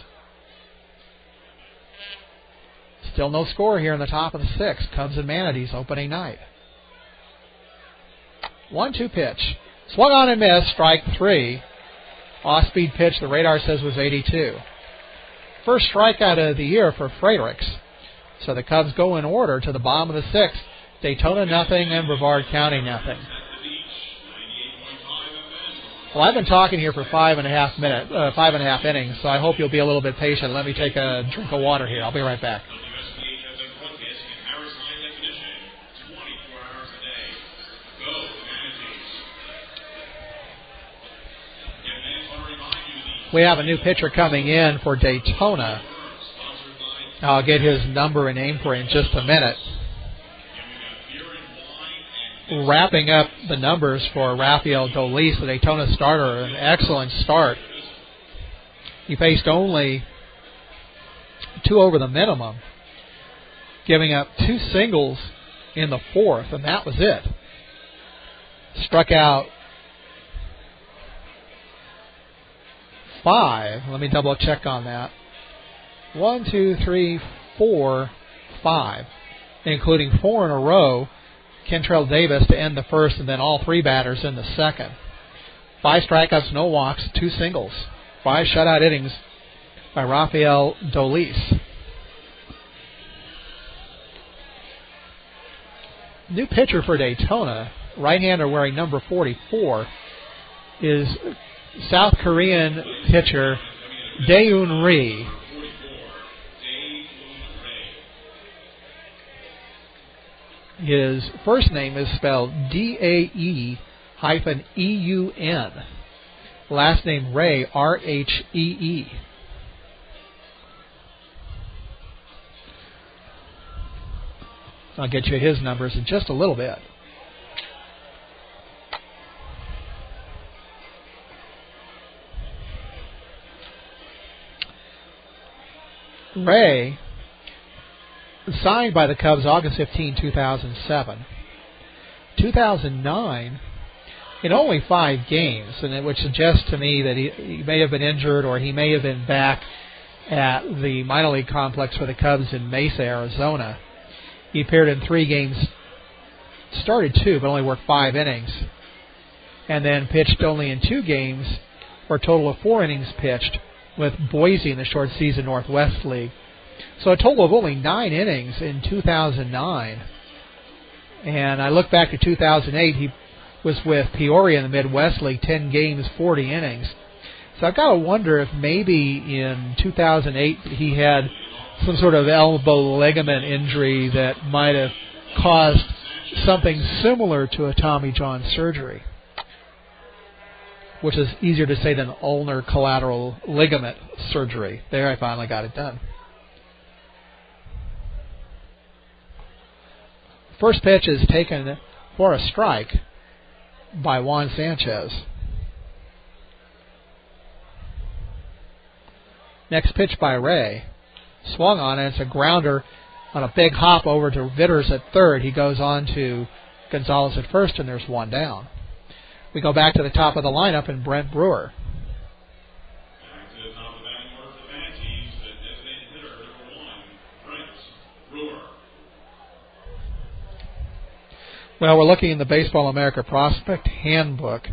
Still no score here in the top of the 6th. Cubs and Manatees opening night. 1-2 pitch. Swung on and missed. Strike 3. Off-speed pitch, the radar says, was 82. First strikeout of the year for Freyricks. So the Cubs go in order to the bottom of the 6th. Daytona nothing and Brevard County nothing. Well, I've been talking here for 5.5 innings, so I hope you'll be a little bit patient. Let me take a drink of water here. I'll be right back. We have a new pitcher coming in for Daytona. I'll get his number and name for you in just a minute. Wrapping up the numbers for Rafael Dolis, the Daytona starter, an excellent start. He faced only 2 over the minimum, giving up 2 singles in the 4th, and that was it. Struck out 5. Let me double check on that. 1, 2, 3, 4, 5, including 4 in a row. Kentrell Davis to end the 1st, and then all 3 batters in the 2nd. 5 strikeouts, no walks, 2 singles. 5 shutout innings by Rafael Dolis. New pitcher for Daytona, right-hander wearing number 44, is South Korean pitcher Daeun Ri. His first name is spelled D-A-E-E-U-N. Last name Ray, R-H-E-E. I'll get you his numbers in just a little bit. Ray, signed by the Cubs August 15, 2007. 2009, in only 5 games, and it would suggest to me that he may have been injured or he may have been back at the minor league complex for the Cubs in Mesa, Arizona. He appeared in 3 games, started 2, but only worked 5 innings, and then pitched only in 2 games for a total of 4 innings pitched with Boise in the short season Northwest League. So a total of only 9 innings in 2009. And I look back to 2008, he was with Peoria in the Midwest League, 10 games, 40 innings. So I've got to wonder if maybe in 2008 he had some sort of elbow ligament injury that might have caused something similar to a Tommy John surgery, which is easier to say than ulnar collateral ligament surgery. There, I finally got it done. First pitch is taken for a strike by Juan Sanchez. Next pitch by Ray. Swung on, and it's a grounder on a big hop over to Vitters at third. He goes on to Gonzalez at first, and there's 1 down. We go back to the top of the lineup and Brent Brewer. Back to the top of the batting order for the Manatees, the designated hitter, number 1, Brent Brewer. Well, we're looking in the Baseball America Prospect Handbook.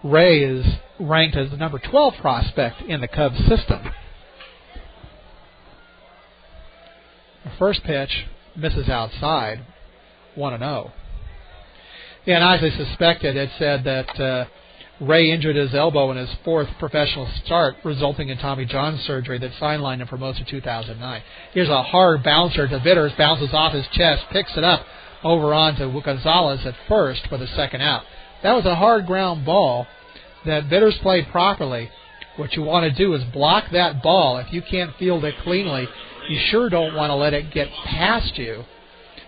Ray is ranked as the number 12 prospect in the Cubs system. The first pitch misses outside, 1-0. Yeah, and as I suspected, it said that Ray injured his elbow in his 4th professional start, resulting in Tommy John surgery that sidelined him for most of 2009. Here's a hard bouncer to Vitters, bounces off his chest, picks it up over onto Gonzalez at first for the 2nd out. That was a hard ground ball that Vitters played properly. What you want to do is block that ball. If you can't field it cleanly, you sure don't want to let it get past you.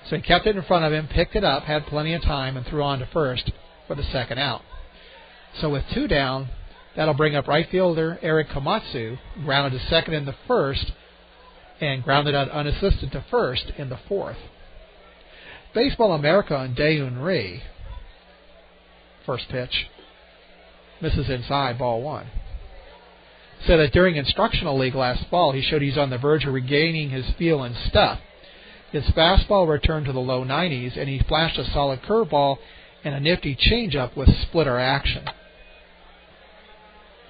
So he kept it in front of him, picked it up, had plenty of time, and threw on to first for the 2nd out. So with 2 down, that'll bring up right fielder Eric Komatsu, grounded to second in the 1st, and grounded out unassisted to first in the 4th. Baseball America on Daeun Ri. First pitch. Misses inside, ball 1. Said that during instructional league last fall, he showed he's on the verge of regaining his feel and stuff. His fastball returned to the low 90s, and he flashed a solid curveball and a nifty changeup with splitter action.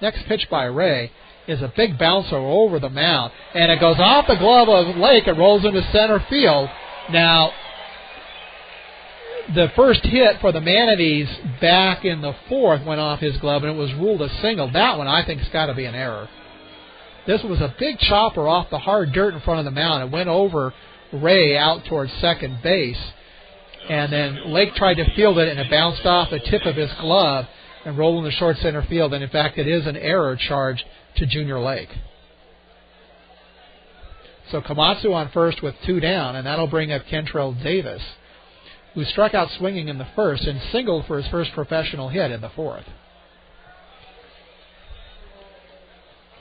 Next pitch by Ray is a big bouncer over the mound, and it goes off the glove of Lake and rolls into center field. Now, the first hit for the Manatees back in the 4th went off his glove, and it was ruled a single. That one, I think, has got to be an error. This was a big chopper off the hard dirt in front of the mound. It went over Ray out towards second base, and then Lake tried to field it, and it bounced off the tip of his glove and rolled in the short center field. And, in fact, it is an error charged to Junior Lake. So Komatsu on first with 2 down, and that'll bring up Kentrell Davis, who struck out swinging in the first and singled for his first professional hit in the 4th.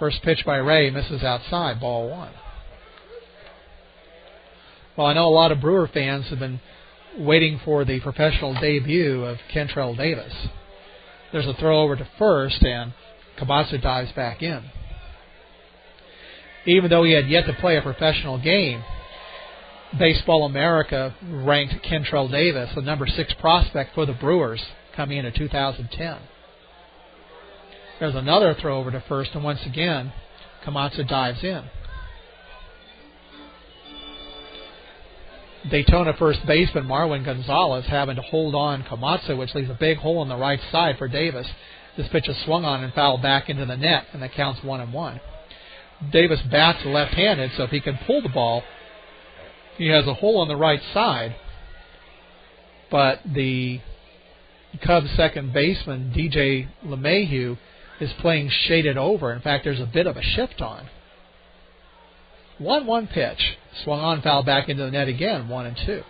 First pitch by Ray misses outside, ball 1. Well, I know a lot of Brewer fans have been waiting for the professional debut of Kentrell Davis. There's a throw over to first, and Komatsu dives back in. Even though he had yet to play a professional game, Baseball America ranked Kentrell Davis the number 6 prospect for the Brewers coming into 2010. There's another throw over to first, and once again, Komatsu dives in. Daytona first baseman Marwin Gonzalez having to hold on Komatsu, which leaves a big hole on the right side for Davis. This pitch is swung on and fouled back into the net, and that counts 1-1. Davis bats left-handed, so if he can pull the ball, he has a hole on the right side. But the Cubs second baseman, DJ LeMahieu, is playing shaded over. In fact, there's a bit of a shift on. 1-1 pitch. Swung on, foul back into the net again, 1-2.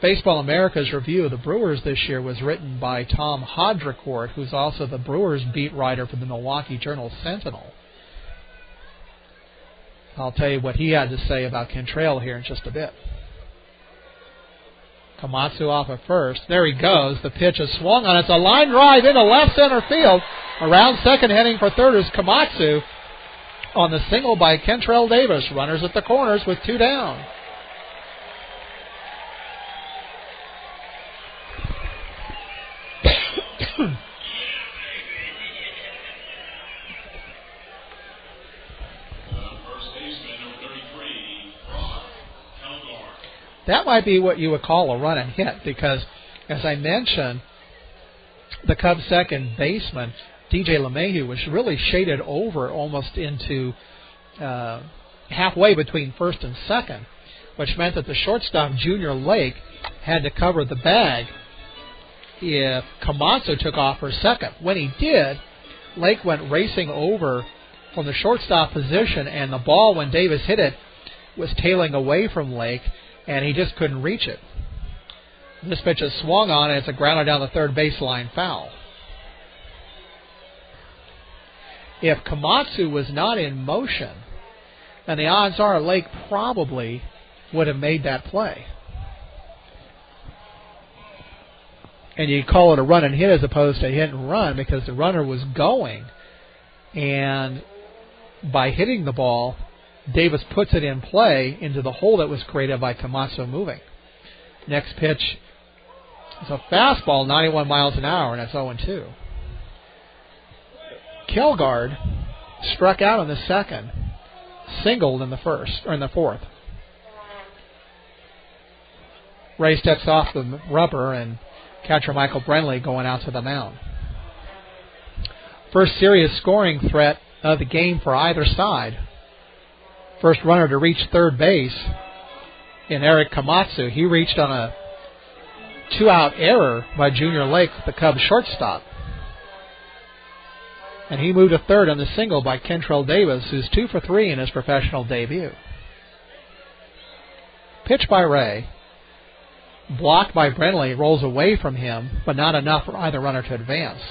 Baseball America's review of the Brewers this year was written by Tom Hodricourt, who's also the Brewers beat writer for the Milwaukee Journal-Sentinel. I'll tell you what he had to say about Kentrell here in just a bit. Komatsu off at first. There he goes. The pitch is swung on. It's a line drive into left center field. Around second, heading for third is Komatsu on the single by Kentrell Davis. Runners at the corners with 2 down. That might be what you would call a run and hit because, as I mentioned, the Cubs second baseman, DJ LeMahieu, was really shaded over almost into halfway between first and second, which meant that the shortstop, Junior Lake, had to cover the bag if Komatsu took off for second. When he did, Lake went racing over from the shortstop position, and the ball, when Davis hit it, was tailing away from Lake, and he just couldn't reach it. This pitch is swung on, and it's a grounder down the third baseline, foul. If Komatsu was not in motion, then the odds are Lake probably would have made that play. And you call it a run and hit as opposed to a hit and run because the runner was going, and by hitting the ball, Davis puts it in play into the hole that was created by Komatsu moving. Next pitch is a fastball, 91 miles an hour, and it's 0-2. Kelgard struck out in the second, singled in the fourth. Ray steps off the rubber, and catcher Michael Brenly going out to the mound. First serious scoring threat of the game for either side. First runner to reach third base in Eric Komatsu. He reached on a 2-out error by Junior Lake, the Cubs shortstop. And he moved to third on the single by Kentrell Davis, who's 2 for 3 in his professional debut. Pitch by Ray. Blocked by Brenly, rolls away from him, but not enough for either runner to advance.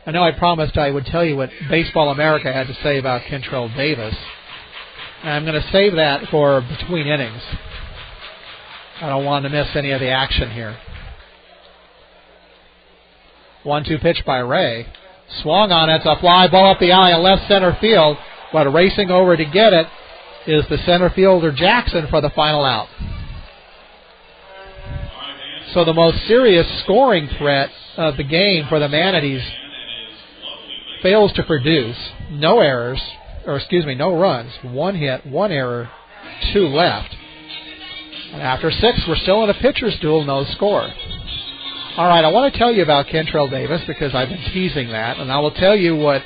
I know I promised I would tell you what Baseball America had to say about Kentrell Davis. And I'm going to save that for between innings. I don't want to miss any of the action here. 1-2 pitch by Ray. Swung on, it's a fly ball up the alley in left center field, but racing over to get it is the center fielder Jackson for the final out. So the most serious scoring threat of the game for the Manatees fails to produce. No errors, no runs. 1 hit, 1 error, 2 left. And after 6, we're still in a pitcher's duel, no score. All right, I want to tell you about Kentrell Davis because I've been teasing that, and I will tell you what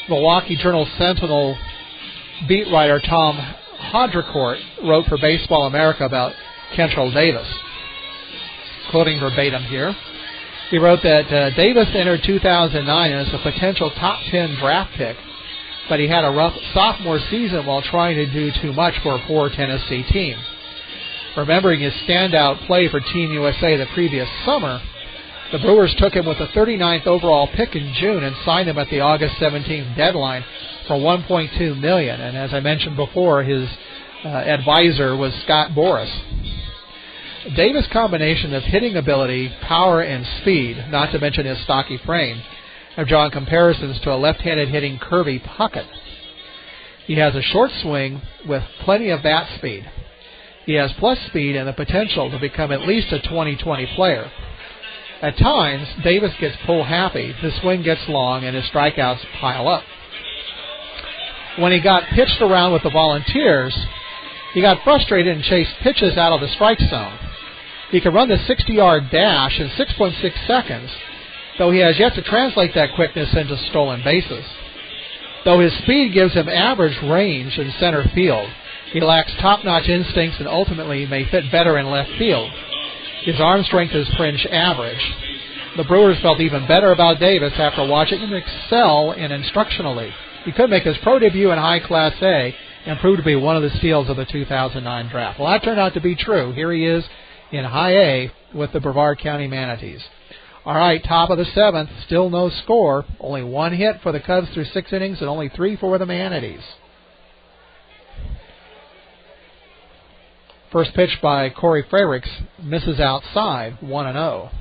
Milwaukee Journal-Sentinel beat writer Tom Hodricourt wrote for Baseball America about Kentrell Davis. Quoting verbatim here. He wrote that Davis entered 2009 as a potential top 10 draft pick, but he had a rough sophomore season while trying to do too much for a poor Tennessee team. Remembering his standout play for Team USA the previous summer, the Brewers took him with the 39th overall pick in June and signed him at the August 17th deadline for $1.2 million. And as I mentioned before, his advisor was Scott Boras. Davis' combination of hitting ability, power, and speed, not to mention his stocky frame, have drawn comparisons to a left-handed hitting Kirby Puckett. He has a short swing with plenty of bat speed. He has plus speed and the potential to become at least a 20-20 player. At times, Davis gets pull happy, his swing gets long, and his strikeouts pile up. When he got pitched around with the Volunteers, he got frustrated and chased pitches out of the strike zone. He can run the 60-yard dash in 6.6 seconds, though he has yet to translate that quickness into stolen bases. Though his speed gives him average range in center field, he lacks top-notch instincts and ultimately may fit better in left field. His arm strength is fringe average. The Brewers felt even better about Davis after watching him excel in Instructional League. He could make his pro debut in High Class A and prove to be one of the steals of the 2009 draft. Well, that turned out to be true. Here he is in High A with the Brevard County Manatees. All right, top of the 7th, still no score. Only one hit for the Cubs through 6 innings and only 3 for the Manatees. First pitch by Corey Freyricks misses outside, 1-0.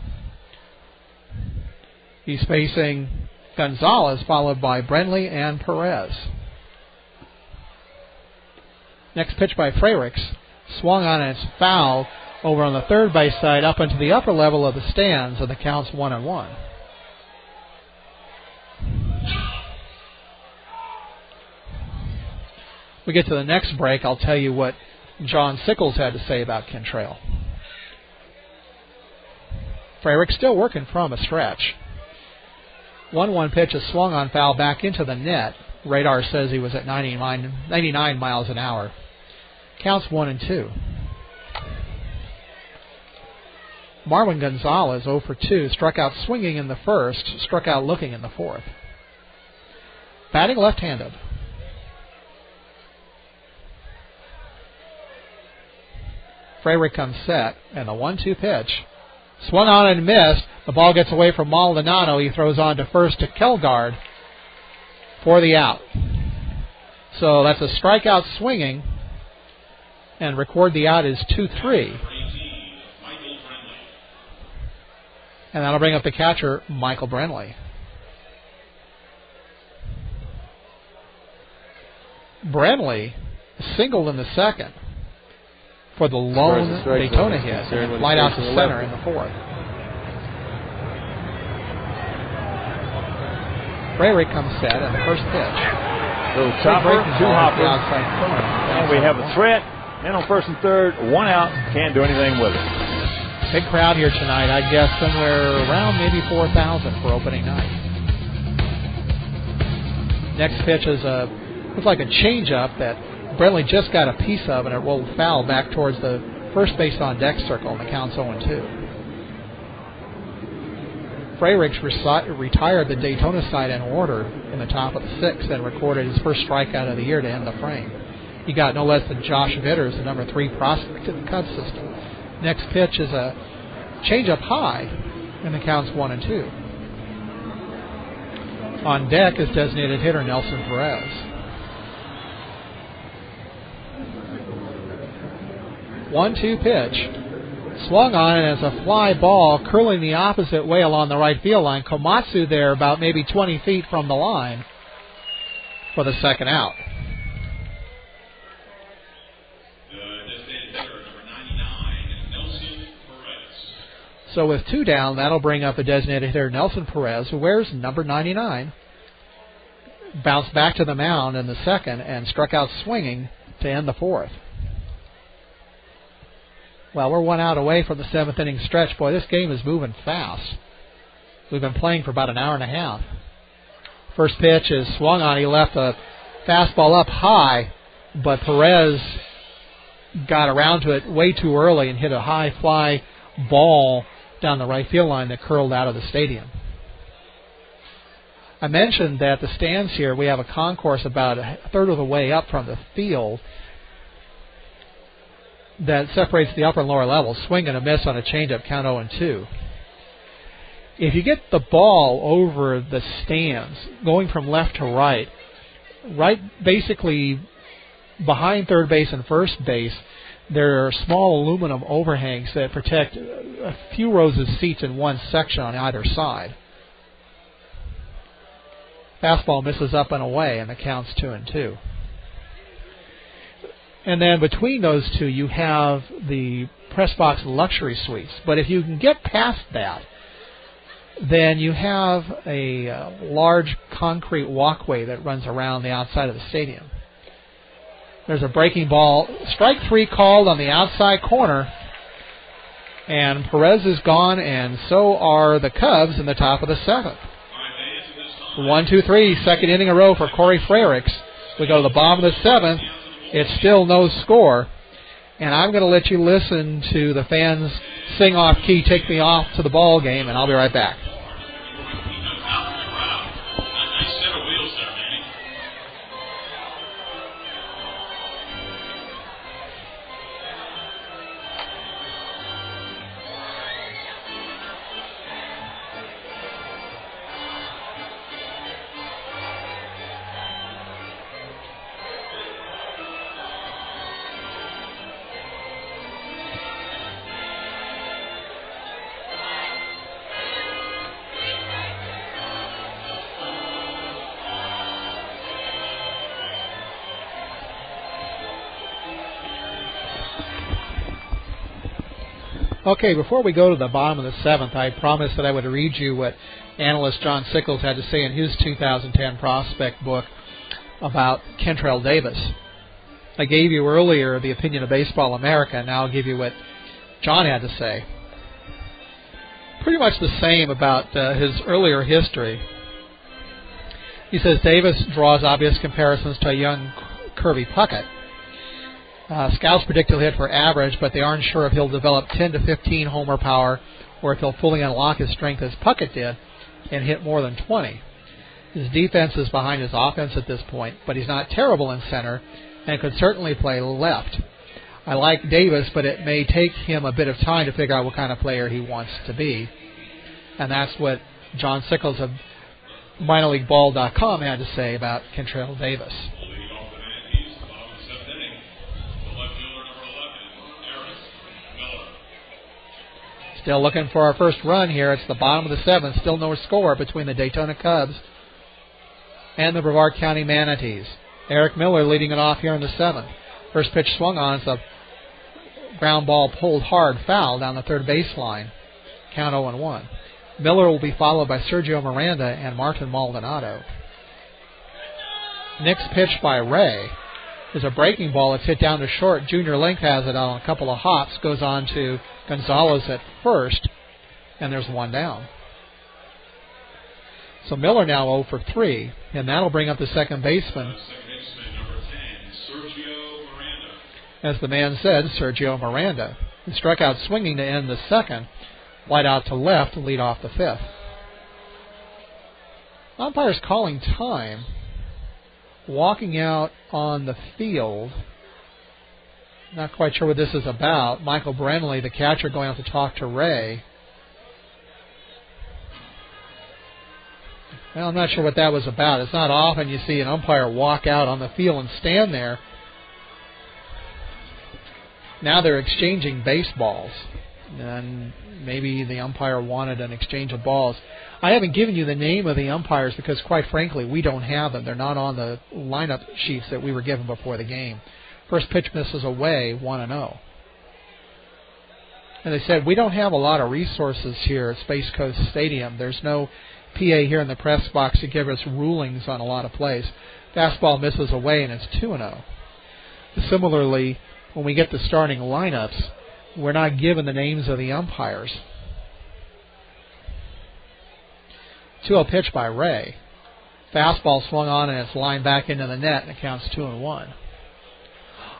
He's facing Gonzalez, followed by Brenly and Perez. Next pitch by Freyricks, swung on and it's foul over on the third base side up into the upper level of the stands, and the count's 1-1. We get to the next break, I'll tell you what John Sickles had to say about Kentrail. Freyricks still working from a stretch. 1-1 pitch is swung on foul back into the net. Radar says he was at 99 miles an hour. Counts 1-2. Marwin Gonzalez, 0 for 2, struck out swinging in the first, struck out looking in the fourth. Batting left-handed. Freyrick comes set, and the 1-2 pitch. Swung on and missed. The ball gets away from Maldonado. He throws on to first to Kelgard for the out. So that's a strikeout swinging, and record the out is 2-3. And that'll bring up the catcher, Michael Brenly. Brenly singled in the second for the lone Daytona hit, and flight out to center in the fourth. Freyrick comes set on the first pitch. Little chopper, 2 hoppers, and we have a threat. And on first and third, 1 out, can't do anything with it. Big crowd here tonight. I guess somewhere around maybe 4,000 for opening night. Next pitch is looks like a changeup that Brenly just got a piece of, and it rolled foul back towards the first base on deck circle, and the count's 0-2. Freyricks retired the Daytona side in order in the top of the 6th and recorded his first strikeout of the year to end the frame. He got no less than Josh Vitters, the number 3 prospect in the Cubs system. Next pitch is a changeup high, and the count's 1-2. On deck is designated hitter Nelson Perez. 1-2 pitch. Swung on it as a fly ball curling the opposite way along the right field line. Komatsu there about maybe 20 feet from the line for the second out. So with 2 down, that'll bring up the designated hitter Nelson Perez, who wears number 99. Bounced back to the mound in the second and struck out swinging to end the fourth. Well, we're 1 out away from the 7th inning stretch. Boy, this game is moving fast. We've been playing for about an hour and a half. First pitch is swung on. He left a fastball up high, but Perez got around to it way too early and hit a high fly ball down the right field line that curled out of the stadium. I mentioned that the stands here, we have a concourse about a third of the way up from the field that separates the upper and lower levels. Swing and a miss on a changeup, count 0-2. If you get the ball over the stands, going from left to right basically behind third base and first base, there are small aluminum overhangs that protect a few rows of seats in one section on either side. Fastball misses up and away, and the count's 2-2. And then between those two, you have the press box luxury suites. But if you can get past that, then you have a large concrete walkway that runs around the outside of the stadium. There's a breaking ball. Strike 3 called on the outside corner. And Perez is gone, and so are the Cubs in the top of the 7th. 1-2-3, second inning in a row for Corey Frericks. We go to the bottom of the 7th. It's still no score. And I'm going to let you listen to the fans sing off key, Take Me Off to the Ball Game, and I'll be right back. Okay, before we go to the bottom of the 7th, I promised that I would read you what analyst John Sickles had to say in his 2010 prospect book about Kentrell Davis. I gave you earlier the opinion of Baseball America, and now I'll give you what John had to say. Pretty much the same about his earlier history. He says Davis draws obvious comparisons to a young Kirby Puckett. Scouts predict he'll hit for average, but they aren't sure if he'll develop 10 to 15 homer power or if he'll fully unlock his strength as Puckett did and hit more than 20. His defense is behind his offense at this point, but he's not terrible in center and could certainly play left. I like Davis, but it may take him a bit of time to figure out what kind of player he wants to be. And that's what John Sickles of minorleagueball.com had to say about Kentrell Davis. Still looking for our first run here. It's the bottom of the 7th. Still no score between the Daytona Cubs and the Brevard County Manatees. Eric Miller leading it off here in the 7th. First pitch swung on. It's a ground ball pulled hard, foul down the third baseline. Count 0-1. Miller will be followed by Sergio Miranda and Martin Maldonado. Next pitch by Ray is a breaking ball. It's hit down to short. Junior Link has it on a couple of hops. Goes on to Gonzalez at first, and there's one down. So Miller now 0 for 3, and that'll bring up the second baseman. As the man said, Sergio Miranda. He struck out swinging to end the 2nd. Wide out to left to lead off the 5th. Umpire's calling time. Walking out on the field. Not quite sure what this is about. Michael Brenly, the catcher, going out to talk to Ray. Well, I'm not sure what that was about. It's not often you see an umpire walk out on the field and stand there. Now they're exchanging baseballs. And maybe the umpire wanted an exchange of balls. I haven't given you the name of the umpires because, quite frankly, we don't have them. They're not on the lineup sheets that we were given before the game. First pitch misses away, 1-0. And they said, we don't have a lot of resources here at Space Coast Stadium. There's no PA here in the press box to give us rulings on a lot of plays. Fastball misses away, and it's 2-0. Similarly, when we get the starting lineups, we're not given the names of the umpires. 2-0 pitch by Ray. Fastball swung on, and it's lined back into the net, and it counts 2-1.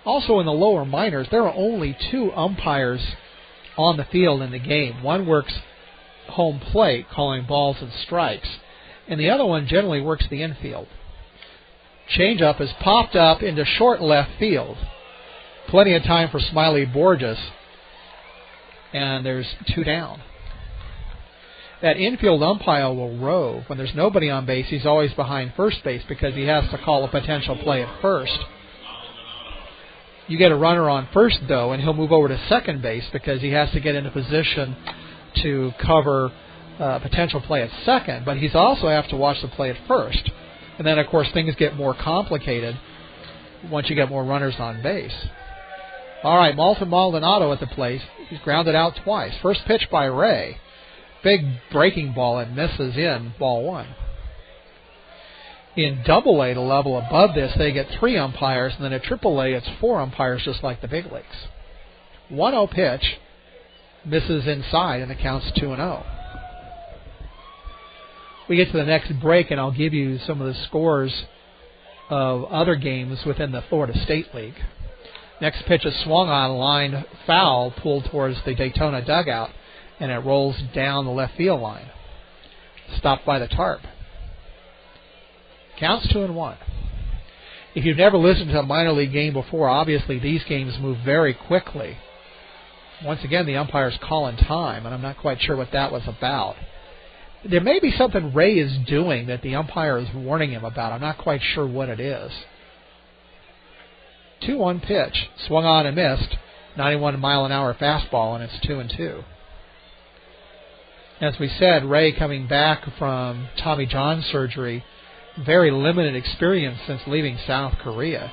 Also in the lower minors, there are only 2 umpires on the field in the game. One works home plate calling balls and strikes, and the other one generally works the infield. Changeup is popped up into short left field. Plenty of time for Smiley Borges, and there's 2 down. That infield umpire will rove. When there's nobody on base, he's always behind first base because he has to call a potential play at first. You get a runner on first, though, and he'll move over to second base because he has to get into position to cover potential play at second, but he's also have to watch the play at first. And then, of course, things get more complicated once you get more runners on base. All right, Malton Maldonado at the plate. He's grounded out twice. First pitch by Ray. Big breaking ball and misses in, ball 1. In Double-A, the level above this, they get 3 umpires, and then at Triple-A, it's 4 umpires, just like the big leagues. 1-0 pitch, misses inside, and it counts 2-0. We get to the next break, and I'll give you some of the scores of other games within the Florida State League. Next pitch is swung on, line foul, pulled towards the Daytona dugout, and it rolls down the left field line. Stopped by the tarp. Counts 2-1. If you've never listened to a minor league game before, obviously these games move very quickly. Once again, the umpire's calling time, and I'm not quite sure what that was about. There may be something Ray is doing that the umpire is warning him about. I'm not quite sure what it is. 2-1 pitch. Swung on and missed. 91-mile-an-hour fastball, and it's 2-2. As we said, Ray coming back from Tommy John surgery, very limited experience since leaving South Korea.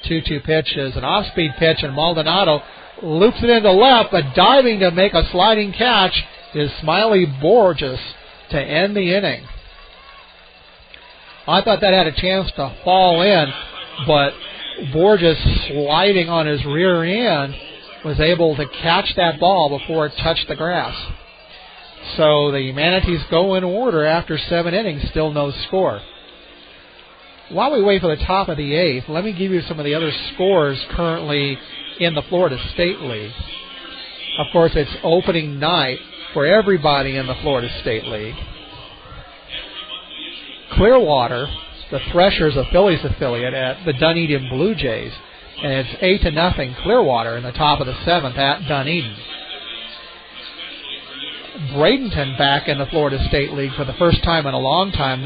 2-2 pitch is an off-speed pitch, and Maldonado loops it into left, but diving to make a sliding catch is Smiley Borges to end the inning. I thought that had a chance to fall in, but Borges, sliding on his rear end, was able to catch that ball before it touched the grass. So the Manatees go in order after 7 innings, still no score. While we wait for the top of the 8th, let me give you some of the other scores currently in the Florida State League. Of course, it's opening night for everybody in the Florida State League. Clearwater, the Threshers, a Phillies affiliate, at the Dunedin Blue Jays, and it's 8-0 Clearwater in the top of the 7th at Dunedin. Bradenton back in the Florida State League for the first time in a long time.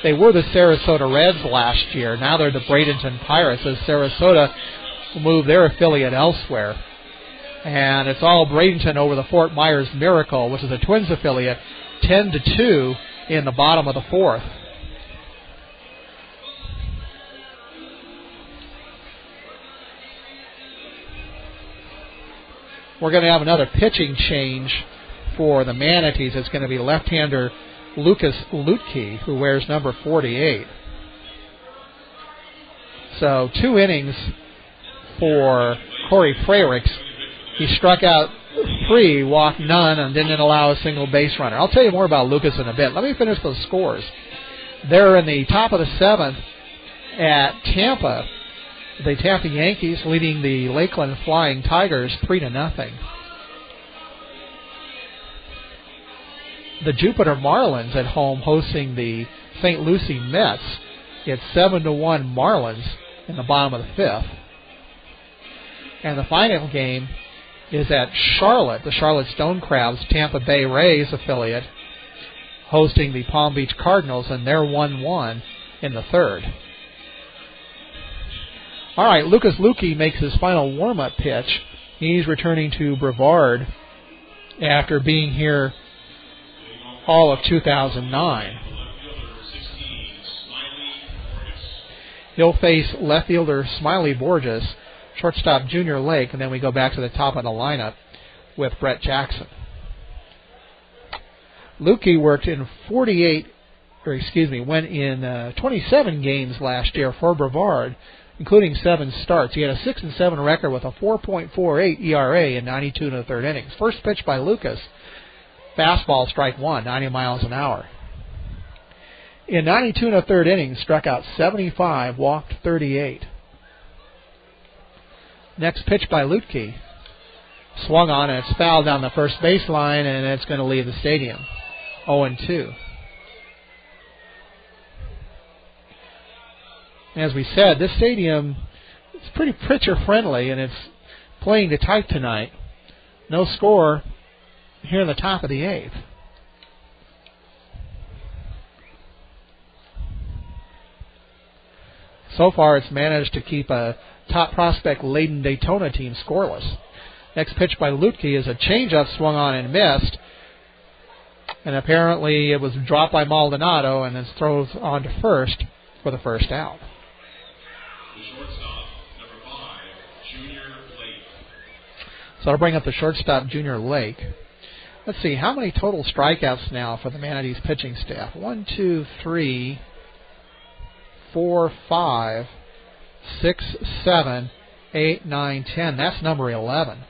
They were the Sarasota Reds last year. Now they're the Bradenton Pirates as Sarasota moved their affiliate elsewhere. And it's all Bradenton over the Fort Myers Miracle, which is a Twins affiliate, 10-2 in the bottom of the 4th. We're going to have another pitching change for the Manatees. It's going to be left-hander Lucas Lutke, who wears number 48. So 2 innings for Corey Frericks. He struck out 3, walked none, and didn't allow a single base runner. I'll tell you more about Lucas in a bit. Let me finish those scores. They're in the top of the 7th at Tampa. The Tampa Yankees leading the Lakeland Flying Tigers 3-0. The Jupiter Marlins at home hosting the St. Lucie Mets. It's 7-1 Marlins in the bottom of the 5th. And the final game is at Charlotte. The Charlotte Stonecrabs, Tampa Bay Rays affiliate, hosting the Palm Beach Cardinals, and they're 1-1 in the 3rd. All right, Lucas Lukey makes his final warm-up pitch. He's returning to Brevard after being here all of 2009. He'll face left fielder Smiley Borges, shortstop Junior Lake, and then we go back to the top of the lineup with Brett Jackson. Lukey worked in 27 games last year for Brevard, including 7 starts. He had a 6-7 record with a 4.48 ERA in 92 1/3 innings. First pitch by Lucas, fastball, strike 1, 90 miles an hour. In 92 1/3 innings, struck out 75, walked 38. Next pitch by Lutke, Swung on, and it's fouled down the first baseline, and it's going to leave the stadium. 0-2. As we said, this stadium is pretty pitcher-friendly, and it's playing to type tonight. No score here in the top of the 8th. So far, it's managed to keep a top prospect-laden Daytona team scoreless. Next pitch by Lutke is a changeup swung on and missed. And apparently it was dropped by Maldonado and then throws on to first for the first out. The shortstop, number 5, Junior Lake. So I'll bring up the shortstop, Junior Lake. Let's see, how many total strikeouts now for the Manatees pitching staff? 1, 2, 3, 4, 5, 6, 7, 8, 9, 10. That's number 11.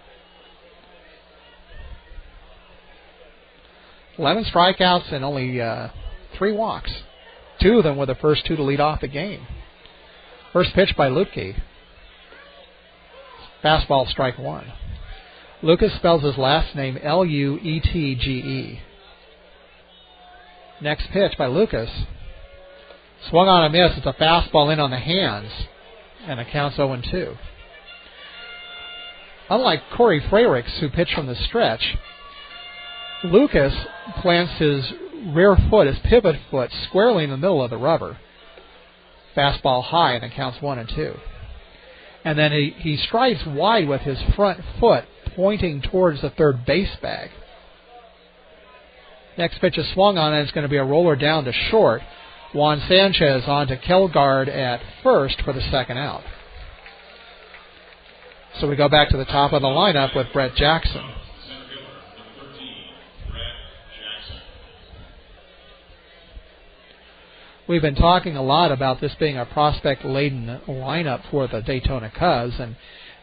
11 strikeouts and only 3 walks. 2 of them were the first 2 to lead off the game. First pitch by Lutke. Fastball, strike 1. Lucas spells his last name L-U-E-T-G-E. Next pitch by Lucas. Swung on a miss. It's a fastball in on the hands. And it counts 0-2. Unlike Corey Freyricks, who pitched from the stretch, Lucas plants his rear foot, his pivot foot, squarely in the middle of the rubber. Fastball high, and it counts 1-2. And then he strides wide with his front foot, pointing towards the third base bag. Next pitch is swung on, and it's going to be a roller down to short. Juan Sanchez on to Kelgard at first for the second out. So we go back to the top of the lineup with Brett Jackson. We've been talking a lot about this being a prospect-laden lineup for the Daytona Cubs, and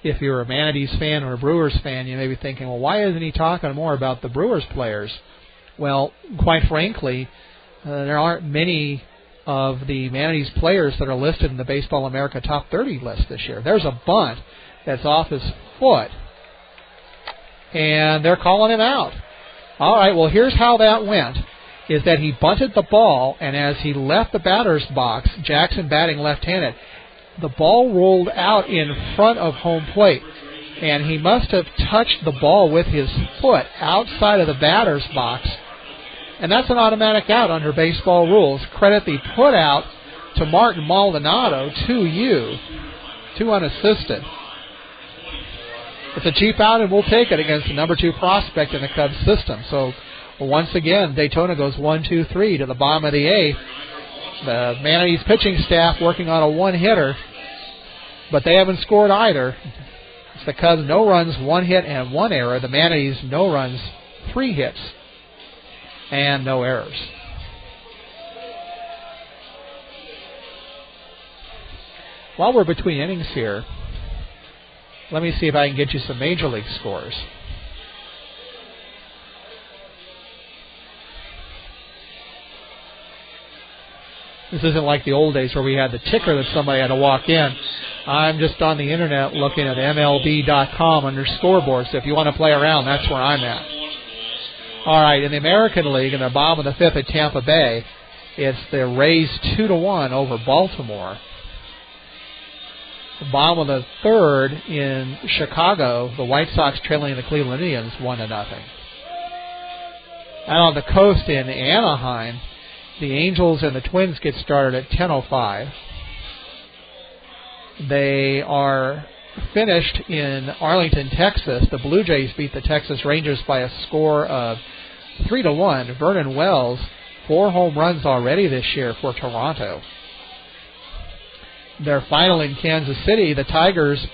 if you're a Manatees fan or a Brewers fan, you may be thinking, well, why isn't he talking more about the Brewers players? Well, quite frankly, there aren't many of the Manatees players that are listed in the Baseball America Top 30 list this year. There's a bunt that's off his foot, and they're calling him out. All right, well, here's how that went, is that he bunted the ball, and as he left the batter's box, Jackson batting left-handed, the ball rolled out in front of home plate, and he must have touched the ball with his foot outside of the batter's box, and that's an automatic out under baseball rules. Credit the put out to Martin Maldonado, 2 unassisted. It's a cheap out, and we'll take it against the number 2 prospect in the Cubs system. So once again, Daytona goes 1-2-3 to the bottom of the 8th. The Manatees pitching staff working on a one-hitter, but they haven't scored either. It's the Cubs no runs, 1 hit, and 1 error. The Manatees no runs, 3 hits, and no errors. While we're between innings here, let me see if I can get you some Major League scores. This isn't like the old days where we had the ticker that somebody had to walk in. I'm just on the internet looking at MLB.com under scoreboard, so if you want to play around, that's where I'm at. All right, in the American League, in the bottom of the 5th at Tampa Bay, it's the Rays 2-1 over Baltimore. The bottom of the 3rd in Chicago, the White Sox trailing the Cleveland Indians 1-0. Out on the coast in Anaheim, the Angels and the Twins get started at 10:05. They are finished in Arlington, Texas. The Blue Jays beat the Texas Rangers by a score of 3-1. Vernon Wells, 4 home runs already this year for Toronto. Their final in Kansas City, the Tigers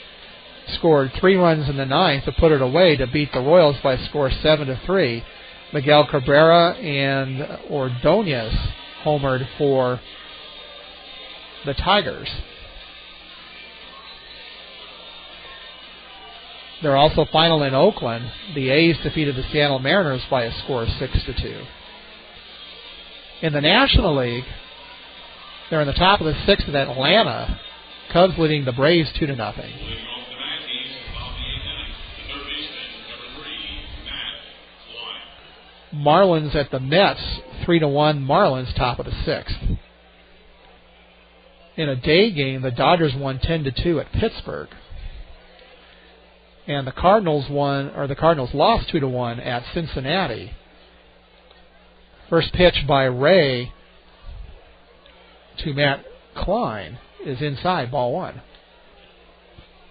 scored 3 runs in the 9th to put it away to beat the Royals by a score 7-3. Miguel Cabrera and Ordonez homered for the Tigers. They're also final in Oakland. The A's defeated the Seattle Mariners by a score of 6-2. In the National League, they're in the top of the 6th at Atlanta. Cubs leading the Braves 2-0. Marlins at the Mets, 3-1 Marlins, top of the 6th. In a day game, the Dodgers won 10-2 at Pittsburgh. And the Cardinals lost 2-1 at Cincinnati. First pitch by Ray to Matt Klein is inside, ball 1.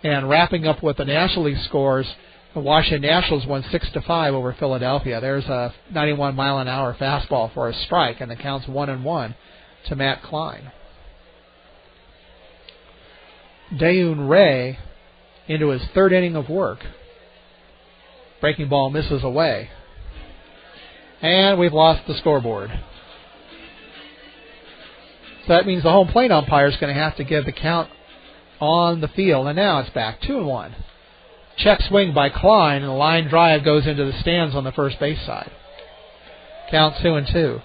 And wrapping up with the National League scores, the Washington Nationals won 6-5 over Philadelphia. There's a 91-mile-an-hour fastball for a strike, and the count's 1-1 to Matt Klein. Daeun Ray into his 3rd inning of work. Breaking ball misses away. And we've lost the scoreboard. So that means the home plate umpire is going to have to give the count on the field. And now it's back, 2-1. Check swing by Klein, and the line drive goes into the stands on the first base side. Count 2-2.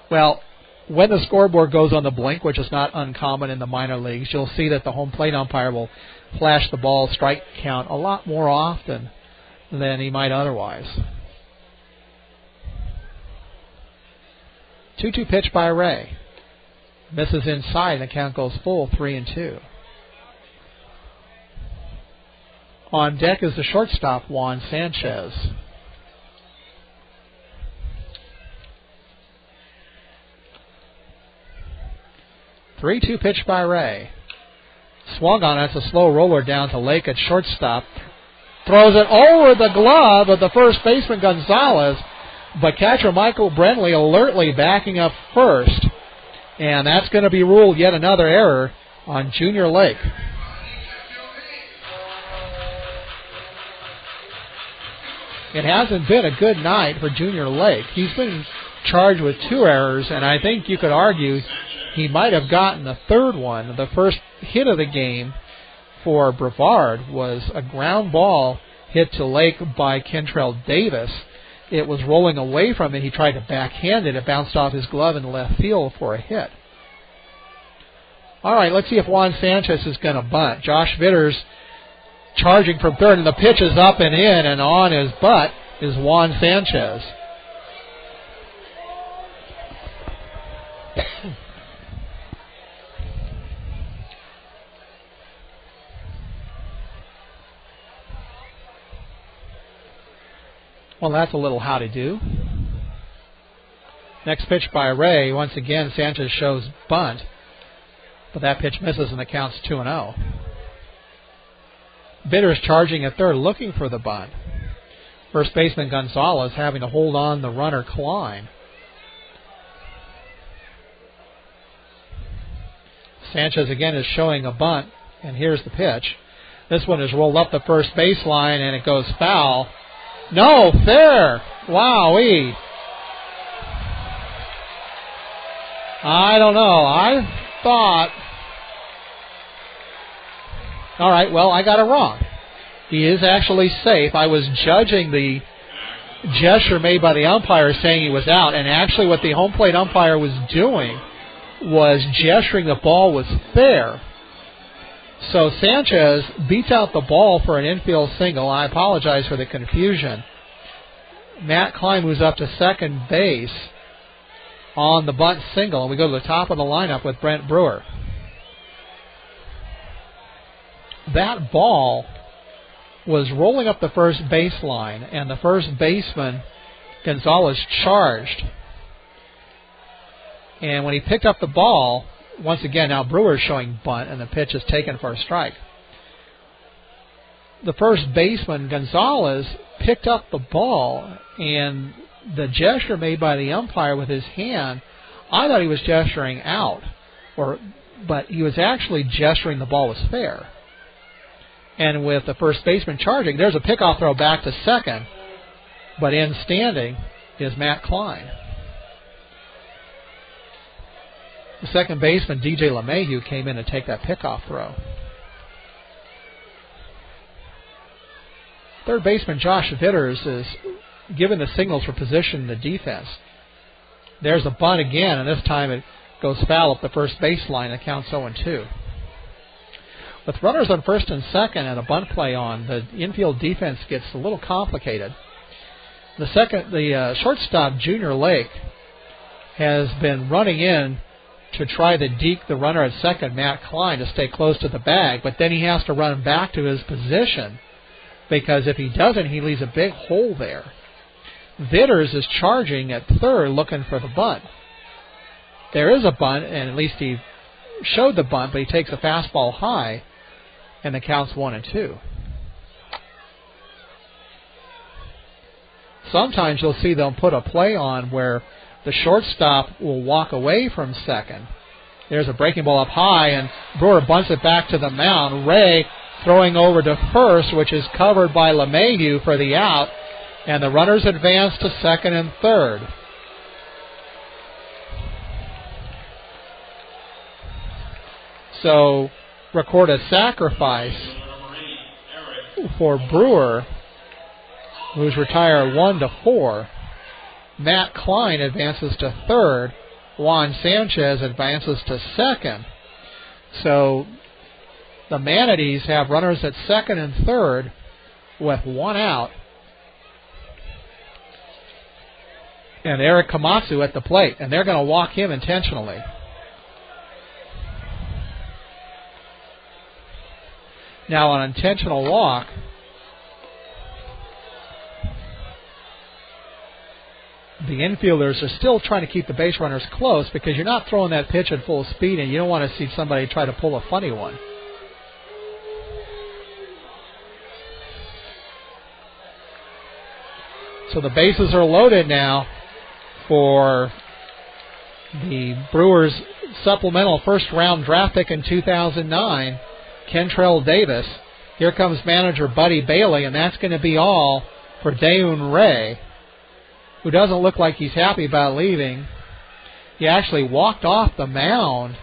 Well, when the scoreboard goes on the blink, which is not uncommon in the minor leagues, you'll see that the home plate umpire will flash the ball strike count a lot more often than he might otherwise. 2-2 pitch by Ray. Misses inside, and the count goes full, 3-2. On deck is the shortstop, Juan Sanchez. Three-two pitch by Ray. Swung on it. It's a slow roller down to Lake at shortstop. Throws it over the glove of the first baseman, Gonzalez, but catcher Michael Brentley alertly backing up first. And that's going to be ruled yet another error on Junior Lake. It hasn't been a good night for Junior Lake. He's been charged with 2 errors, and I think you could argue he might have gotten the 3rd one. The first hit of the game for Brevard was a ground ball hit to Lake by Kentrell Davis. It was rolling away from him. He tried to backhand it. It bounced off his glove in left field for a hit. All right, let's see if Juan Sanchez is going to bunt. Josh Vitters charging from third, and the pitch is up and in, and on his butt is Juan Sanchez. Well, that's a little howdy-do. Next pitch by Ray. Once again, Sanchez shows bunt, but that pitch misses and the count's 2-0. Bitters charging at third, looking for the bunt. First baseman Gonzalez having to hold on the runner Klein. Sanchez again is showing a bunt, and here's the pitch. This one is rolled up the first baseline, and it goes foul. No, fair. Wowee. I don't know. I thought... All right, well, I got it wrong. He is actually safe. I was judging the gesture made by the umpire saying he was out, and actually what the home plate umpire was doing was gesturing the ball was fair. So Sanchez beats out the ball for an infield single. I apologize for the confusion. Matt Klein moves up to second base on the bunt single, and we go to the top of the lineup with Brent Brewer. That ball was rolling up the first baseline, and the first baseman, Gonzalez, charged. And when he picked up the ball, once again, now Brewer's showing bunt, and the pitch is taken for a strike. The first baseman, Gonzalez, picked up the ball, and the gesture made by the umpire with his hand, I thought he was gesturing out, but he was actually gesturing the ball was fair. And with the first baseman charging, there's a pickoff throw back to second, but in standing is Matt Klein. The second baseman, DJ LeMahieu, came in to take that pickoff throw. Third baseman Josh Vitters is given the signals for position in the defense. There's a bunt again, and this time it goes foul up the first baseline. It counts 0-2. With runners on first and second and a bunt play on, the infield defense gets a little complicated. The shortstop, Junior Lake, has been running in to try to deke the runner at second, Matt Klein, to stay close to the bag, but then he has to run back to his position because if he doesn't, he leaves a big hole there. Vitters is charging at third looking for the bunt. There is a bunt, and at least he showed the bunt, but he takes a fastball high, and the count's 1-2. Sometimes you'll see them put a play on where the shortstop will walk away from second. There's a breaking ball up high, and Brewer bunts it back to the mound. Ray throwing over to first, which is covered by LeMahieu for the out, and the runners advance to second and third. So, record a sacrifice for Brewer, who's retired 1-4. Matt Klein advances to third. Juan Sanchez advances to second. So the Manatees have runners at second and third with one out. And Eric Komatsu at the plate. And they're going to walk him intentionally. Now an intentional walk. The infielders are still trying to keep the base runners close because you're not throwing that pitch at full speed and you don't want to see somebody try to pull a funny one. So the bases are loaded now for the Brewers' supplemental first-round draft pick in 2009, Kentrell Davis. Here comes manager Buddy Bailey, and that's going to be all for Daeun Ray, who doesn't look like he's happy about leaving. He actually walked off the mound.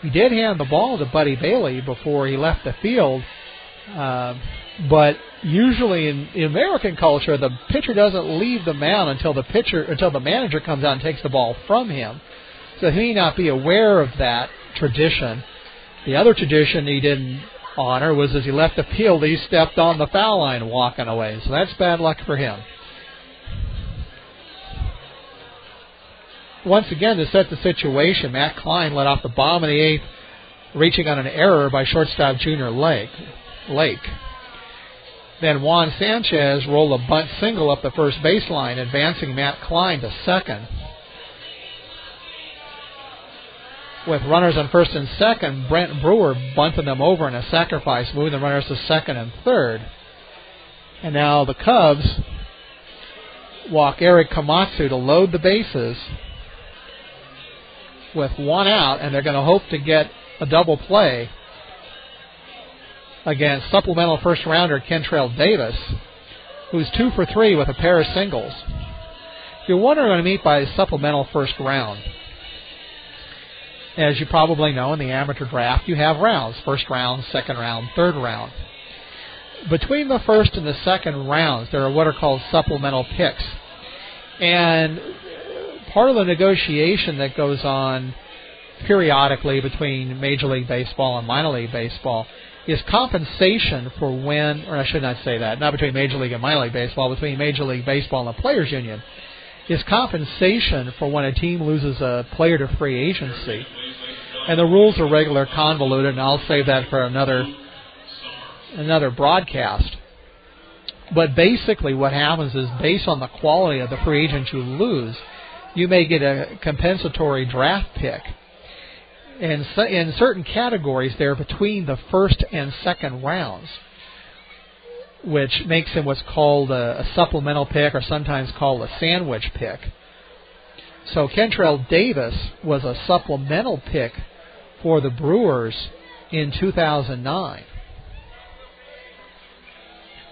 He did hand the ball to Buddy Bailey before he left the field, but usually in American culture, the pitcher doesn't leave the mound until the manager comes out and takes the ball from him. So he may not be aware of that tradition. The other tradition he didn't honor was as he left the field, he stepped on the foul line walking away. So that's bad luck for him. Once again, to set the situation, Matt Klein led off the bottom of the eighth, reaching on an error by shortstop Junior Lake. Then Juan Sanchez rolled a bunt single up the first baseline, advancing Matt Klein to second. With runners on first and second, Brent Brewer bunting them over in a sacrifice, moving the runners to second and third. And now the Cubs walk Eric Komatsu to load the bases with one out, and they're going to hope to get a double play against supplemental first-rounder Kentrell Davis, who's 2 for 3 with a pair of singles. If you're wondering what I mean by supplemental first round, as you probably know, in the amateur draft, you have rounds: first round, second round, third round. Between the first and the second rounds, there are what are called supplemental picks. And part of the negotiation that goes on periodically between Major League Baseball and minor league baseball is compensation for when, or I should not say that, not between Major League and minor league baseball, between Major League Baseball and the Players Union, is compensation for when a team loses a player to free agency. And the rules are regular convoluted, and I'll save that for another broadcast. But basically what happens is, based on the quality of the free agent you lose, you may get a compensatory draft pick. And so in certain categories, they're between the first and second rounds, which makes him what's called a supplemental pick, or sometimes called a sandwich pick. So Kentrell Davis was a supplemental pick for the Brewers in 2009.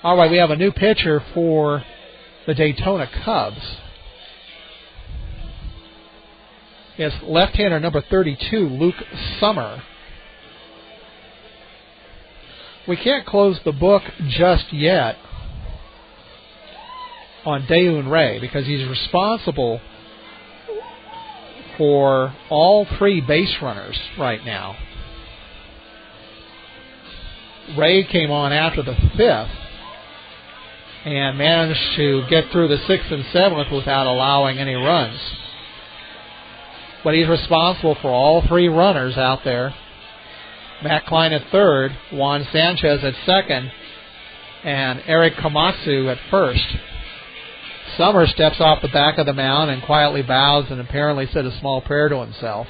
All right, we have a new pitcher for the Daytona Cubs. It's left-hander number 32, Luke Summer. We can't close the book just yet on Daeun Ray because he's responsible for all 3 base runners right now. Ray came on after the 5th. and managed to get through the 6th and 7th without allowing any runs. But he's responsible for all 3 runners out there. Matt Klein at third, Juan Sanchez at second, and Eric Komatsu at first. Summer steps off the back of the mound and quietly bows and apparently said a small prayer to himself.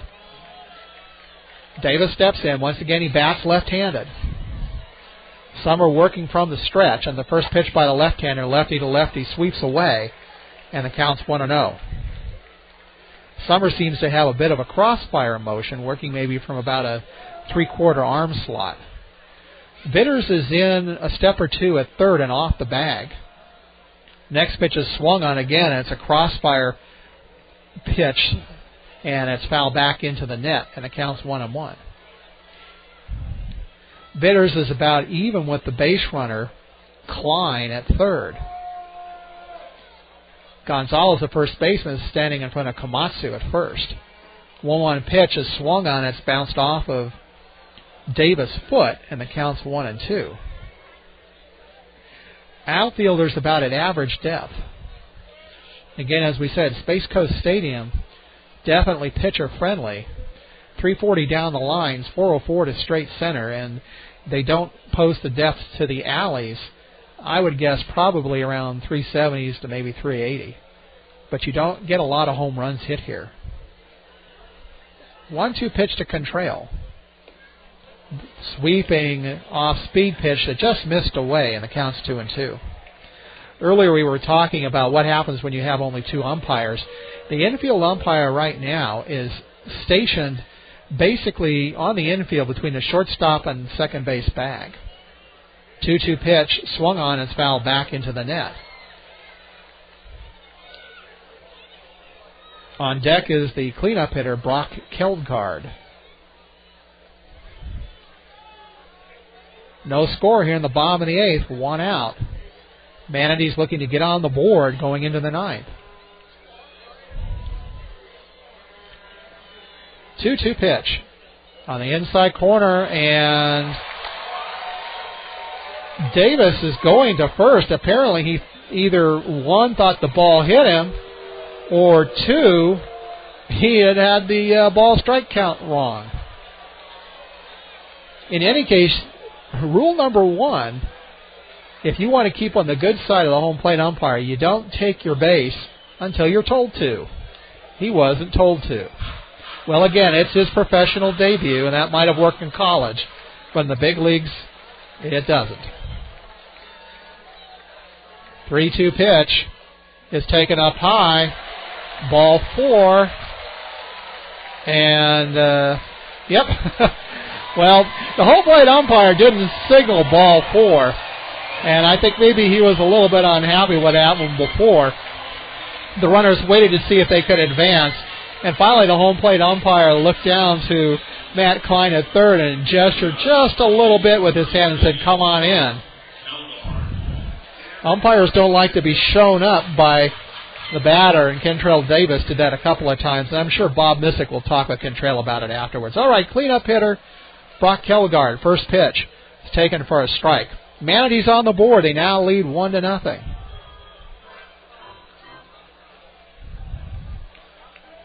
Davis steps in. Once again, he bats left-handed. Summer working from the stretch, and the first pitch by the left-hander, lefty to lefty, sweeps away, and the count's 1-0. Summer seems to have a bit of a crossfire motion, working maybe from about a 3/4 arm slot. Bitters is in a step or two at third and off the bag. Next pitch is swung on again, and it's a crossfire pitch, and it's fouled back into the net, and it counts 1-1. Bitters is about even with the base runner, Klein, at third. Gonzalez, the first baseman, is standing in front of Komatsu at first. 1-1 pitch is swung on, it's bounced off of Davis' foot, and the count's 1-2. Outfielders about at average depth. Again, as we said, Space Coast Stadium, definitely pitcher friendly. 340 down the lines, 404 to straight center, and they don't post the depth to the alleys. I would guess probably around 370s to maybe 380. But you don't get a lot of home runs hit here. 1-2 pitch to Contrail. Sweeping off-speed pitch that just missed away, and the count's 2-2. Earlier we were talking about what happens when you have only 2 umpires. The infield umpire right now is stationed basically on the infield between the shortstop and second base bag. 2-2 pitch, swung on, and fouled back into the net. On deck is the cleanup hitter, Brock Keldgaard. No score here in the bottom of the 8th, 1 out. Manatees looking to get on the board going into the 9th. 2-2 pitch on the inside corner, and Davis is going to first. Apparently he either, 1, thought the ball hit him, or 2, he had the ball strike count wrong. In any case, rule number 1, if you want to keep on the good side of the home plate umpire, you don't take your base until you're told to. He wasn't told to. Well, again, it's his professional debut, and that might have worked in college, but in the big leagues, it doesn't. 3-2 pitch is taken up high. Ball 4. And, yep. Well, the home plate umpire didn't signal ball 4. And I think maybe he was a little bit unhappy what happened before. The runners waited to see if they could advance. And finally, the home plate umpire looked down to Matt Klein at third and gestured just a little bit with his hand and said, "Come on in." Umpires don't like to be shown up by the batter, and Kentrell Davis did that a couple of times, and I'm sure Bob Missick will talk with Kentrell about it afterwards. All right, cleanup hitter, Brock Keldgaard, first pitch. Is taken for a strike. Manatees on the board. They now lead 1-0.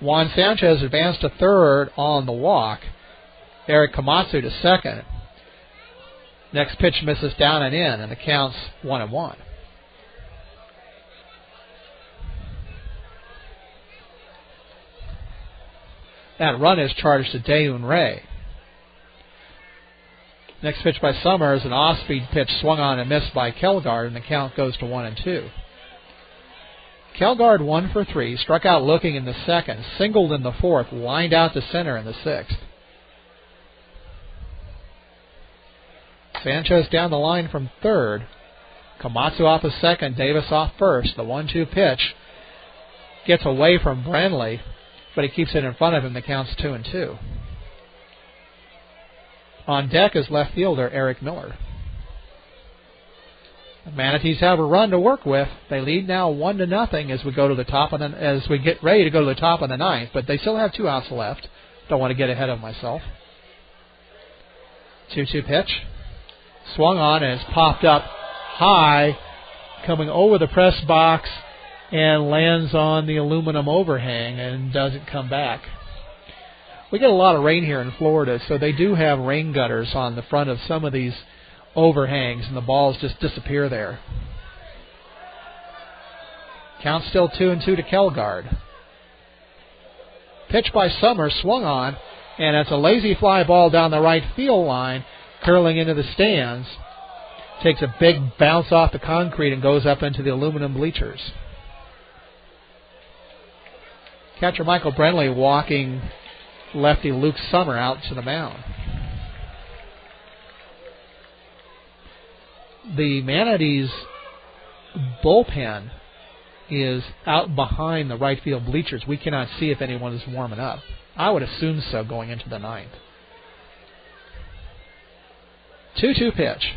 Juan Sanchez advanced to third on the walk. Eric Komatsu to second. Next pitch misses down and in, and the count's 1-1. That run is charged to Daeun Ray. Next pitch by Summer is an off-speed pitch swung on and missed by Keldgaard, and the count goes to 1-2. Keldgaard 1 for 3, struck out looking in the second, singled in the fourth, lined out to center in the sixth. Sanchez down the line from third. Komatsu off a second, Davis off first. The 1-2 pitch gets away from Brenly, but he keeps it in front of him. The count's 2-2. On deck is left fielder Eric Miller. The Manatees have a run to work with. They lead now 1-0 as we go to the top of as we get ready to go to the top of the ninth, but they still have 2 outs left. Don't want to get ahead of myself. 2-2 pitch. Swung on and it's popped up high coming over the press box and lands on the aluminum overhang and doesn't come back. We get a lot of rain here in Florida, so they do have rain gutters on the front of some of these overhangs, and the balls just disappear there. Count still 2-2 to Kelgard. Pitch by Summer, swung on, and it's a lazy fly ball down the right field line, curling into the stands. Takes a big bounce off the concrete and goes up into the aluminum bleachers. Catcher Michael Brenly walking lefty Luke Summer out to the mound. The Manatees bullpen is out behind the right field bleachers. We cannot see if anyone is warming up. I would assume so going into the ninth. 2-2 pitch.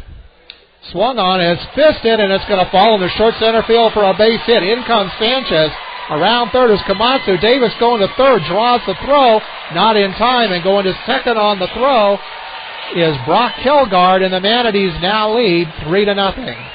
Swung on, it's fisted, and it's going to fall in the short center field for a base hit. In comes Sanchez. Around third is Komatsu. Davis going to third, draws the throw, not in time, and going to second on the throw is Brock Kelgard, and the Manatees now lead 3-0.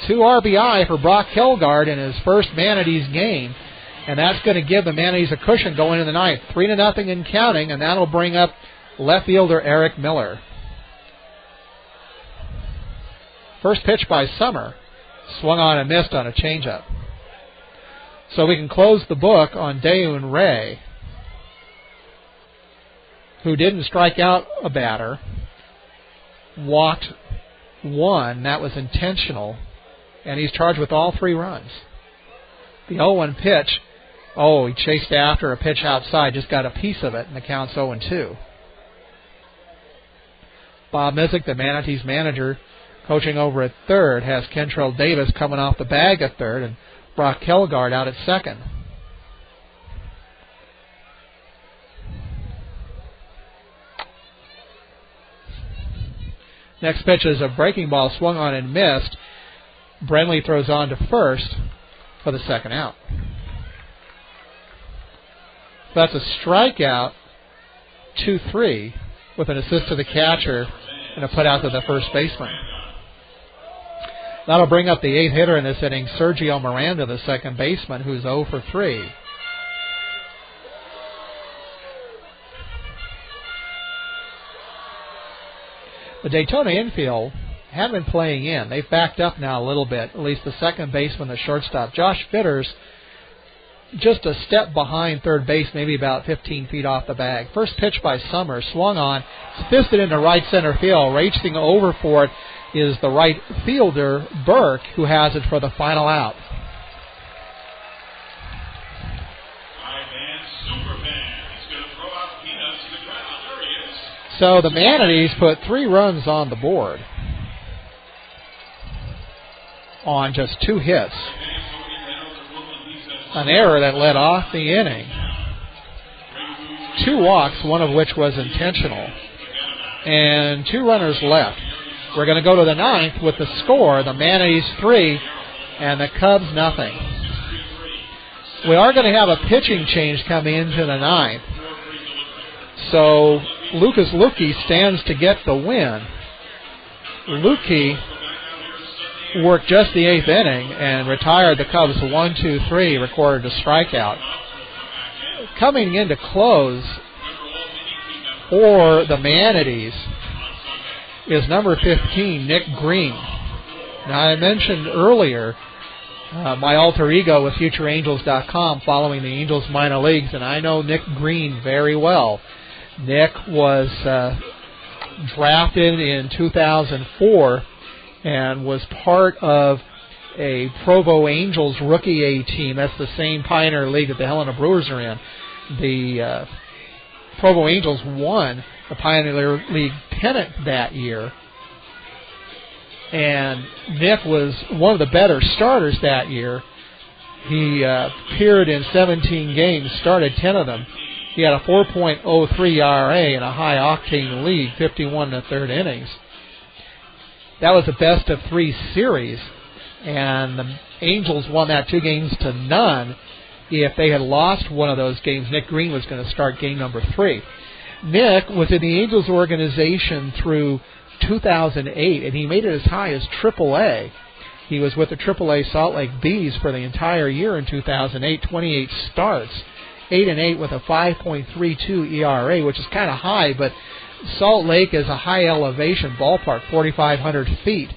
Two RBI for Brock Kelgard in his first Manatees game, and that's going to give the Manatees a cushion going into the ninth. 3-0 and counting, and that'll bring up left fielder Eric Miller. First pitch by Summer, swung on and missed on a changeup. So we can close the book on Daeun Ray, who didn't strike out a batter, walked one, that was intentional, and he's charged with all 3 runs. The 0-1 pitch, he chased after a pitch outside, just got a piece of it, and the count's 0-2. Bob Mizik, the Manatees manager, coaching over at third, has Kentrell Davis coming off the bag at third, and Brock Kelgard out at second. Next pitch is a breaking ball, swung on and missed. Brenly throws on to first for the second out. That's a strikeout, 2-3, with an assist to the catcher and a put out to the first baseman. That'll bring up the 8th hitter in this inning, Sergio Miranda, the second baseman, who's 0 for 3. The Daytona infield haven't been playing in. They've backed up now a little bit, at least the second baseman, the shortstop. Josh Fitters just a step behind third base, maybe about 15 feet off the bag. First pitch by Summer, swung on, fisted into right center field. Racing over for it is the right fielder, Burke, who has it for the final out. So the Manatees put 3 runs on the board on just 2 hits. An error that led off the inning. 2 walks, one of which was intentional. And 2 runners left. We're going to go to the ninth with the score, the Manatees 3 and the Cubs nothing. We are going to have a pitching change coming into the ninth. So Lucas Luque stands to get the win. Luque worked just the 8th inning and retired the Cubs 1-2-3, recorded a strikeout. Coming into close for the Manatees is number 15, Nick Green. Now, I mentioned earlier my alter ego with FutureAngels.com following the Angels minor leagues, and I know Nick Green very well. Nick was drafted in 2004 and was part of a Provo Angels rookie A team. That's the same Pioneer League that the Helena Brewers are in. The Provo Angels won the Pioneer League pennant that year, and Nick was one of the better starters that year. He appeared in 17 games, started 10 of them. He had a 4.03 ERA in a high-octane league, 51 in the third innings. That was a best-of-3 series, and the Angels won that 2-0. If they had lost one of those games, Nick Green was going to start game number 3. Nick was in the Angels organization through 2008, and he made it as high as AAA. He was with the AAA Salt Lake Bees for the entire year in 2008, 28 starts, 8-8 with a 5.32 ERA, which is kind of high, but Salt Lake is a high elevation ballpark, 4,500 feet.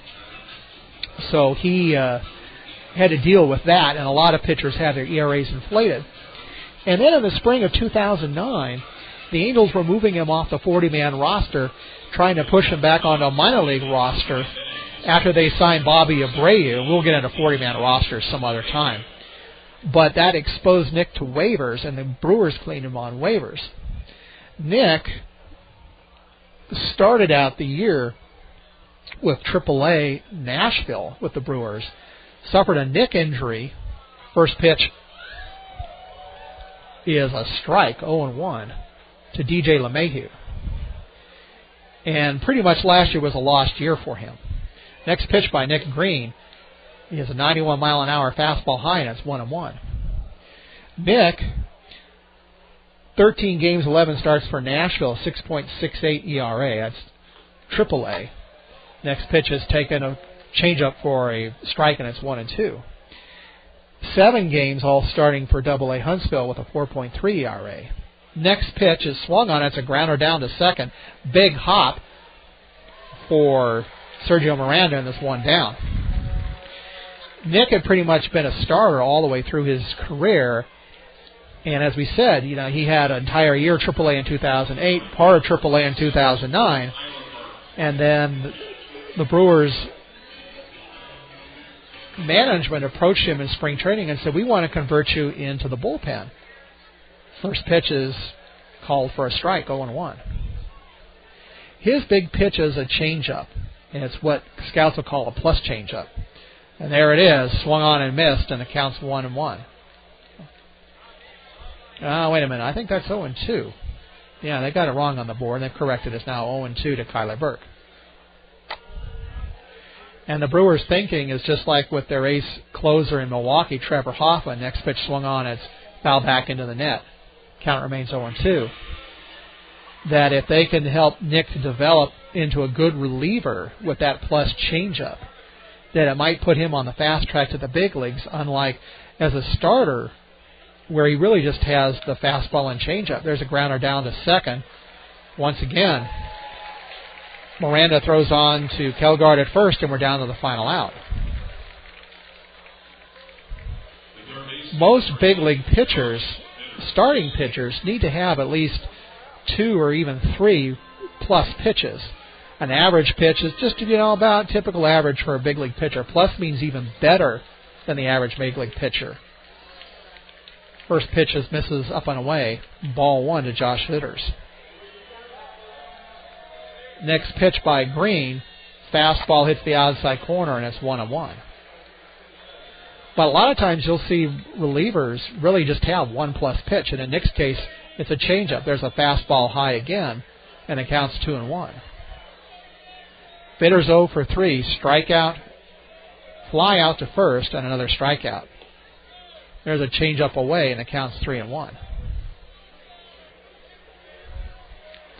So he had to deal with that, and a lot of pitchers had their ERAs inflated. And then in the spring of 2009, the Angels were moving him off the 40-man roster, trying to push him back onto a minor league roster after they signed Bobby Abreu. We'll get into 40-man rosters some other time. But that exposed Nick to waivers, and the Brewers cleaned him on waivers. Nick started out the year with AAA Nashville with the Brewers, suffered a Nick injury. First pitch is a strike, 0-1, to DJ LeMahieu. And pretty much last year was a lost year for him. Next pitch by Nick Green is a 91-mile-an-hour fastball high, and it's 1-1. Nick, 13 games, 11 starts for Nashville, 6.68 ERA. That's AAA. Next pitch is taken a changeup for a strike, and it's 1-2. 7 games, all starting for AA Huntsville with a 4.3 ERA. Next pitch is swung on. It's a grounder down to second. Big hop for Sergio Miranda, and this one down. Nick had pretty much been a starter all the way through his career. And as we said, he had an entire year AAA in 2008, part of AAA in 2009. And then the Brewers management approached him in spring training and said, we want to convert you into the bullpen. First pitch is called for a strike, 0-1. His big pitch is a changeup, and it's what scouts will call a plus changeup. And there it is, swung on and missed, and the count's 1-1. Wait a minute, I think that's 0-2. Yeah, they got it wrong on the board, and they've corrected it. It's now 0-2 to Kyler Burke. And the Brewers' thinking is just like with their ace closer in Milwaukee, Trevor Hoffman. Next pitch swung on, it's fouled back into the net. Count remains 0-2. That if they can help Nick develop into a good reliever with that plus changeup, that it might put him on the fast track to the big leagues, unlike as a starter where he really just has the fastball and changeup. There's a grounder down to second. Once again, Miranda throws on to Kelgard at first, and we're down to the final out. Most big league pitchers, starting pitchers, need to have at least 2 or even 3 plus pitches. An average pitch is just, about typical average for a big league pitcher. Plus means even better than the average big league pitcher. First pitch is misses up and away. Ball 1 to Josh Vitters. Next pitch by Green. Fastball hits the outside corner, and it's 1-1. But a lot of times you'll see relievers really just have 1 plus pitch. And in Nick's case, it's a changeup. There's a fastball high again, and it counts 2-1. Vitters 0 for 3. Strikeout, fly out to first, and another strikeout. There's a changeup away, and it counts 3-1.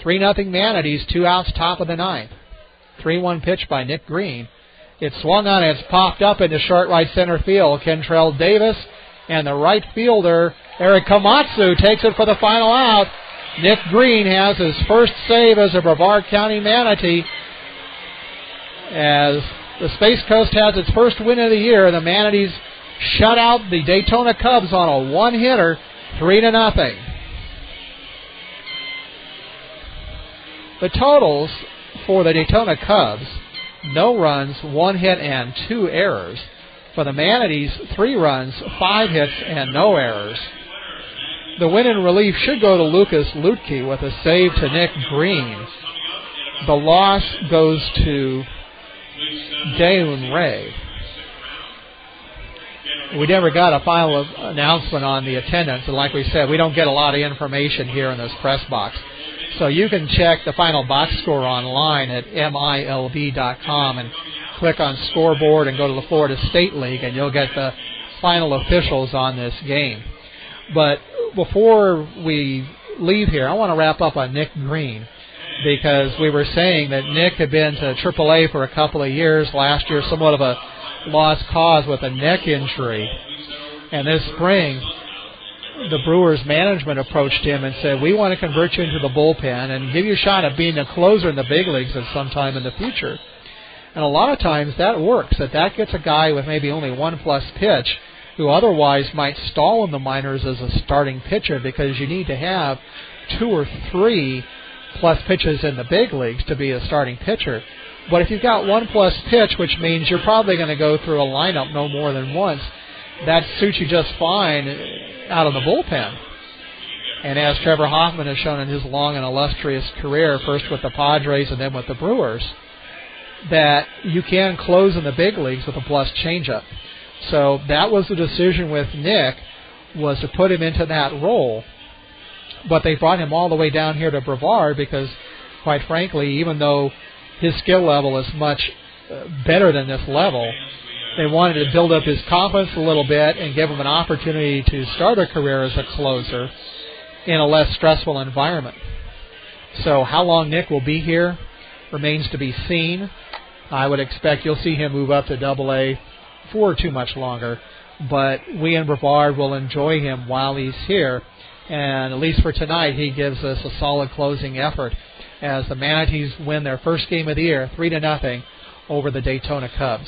3-0 Manatees, 2 outs, top of the 9th. 3-1 pitch by Nick Green. It's swung on, and it's popped up into short right center field. Kentrell Davis and the right fielder, Eric Komatsu, takes it for the final out. Nick Green has his first save as a Brevard County Manatee. As the Space Coast has its first win of the year, the Manatees shut out the Daytona Cubs on a one-hitter, 3-0. The totals for the Daytona Cubs, no runs, 1 hit, and 2 errors. For the Manatees, 3 runs, 5 hits, and no errors. The win in relief should go to Lucas Lutke with a save to Nick Green. The loss goes to Daeun Ray. We never got a final announcement on the attendance, and like we said, we don't get a lot of information here in this press box. So you can check the final box score online at milb.com, and click on scoreboard and go to the Florida State League, and you'll get the final officials on this game. But before we leave here, I want to wrap up on Nick Green, because we were saying that Nick had been to AAA for a couple of years. Last year, somewhat of a lost cause with a neck injury. And this spring, the Brewers management approached him and said, we want to convert you into the bullpen and give you a shot at being a closer in the big leagues at some time in the future. And a lot of times that works, that gets a guy with maybe only 1+ pitch who otherwise might stall in the minors as a starting pitcher, because you need to have 2 or 3+ pitches in the big leagues to be a starting pitcher. But if you've got 1+ pitch, which means you're probably going to go through a lineup no more than once, that suits you just fine out of the bullpen. And as Trevor Hoffman has shown in his long and illustrious career, first with the Padres and then with the Brewers, that you can close in the big leagues with a plus changeup. So that was the decision with Nick, was to put him into that role. But they brought him all the way down here to Brevard because, quite frankly, even though his skill level is much better than this level, they wanted to build up his confidence a little bit and give him an opportunity to start a career as a closer in a less stressful environment. So how long Nick will be here remains to be seen. I would expect you'll see him move up to AA for too much longer, but we in Brevard will enjoy him while he's here, and at least for tonight he gives us a solid closing effort as the Manatees win their first game of the year 3-0 over the Daytona Cubs.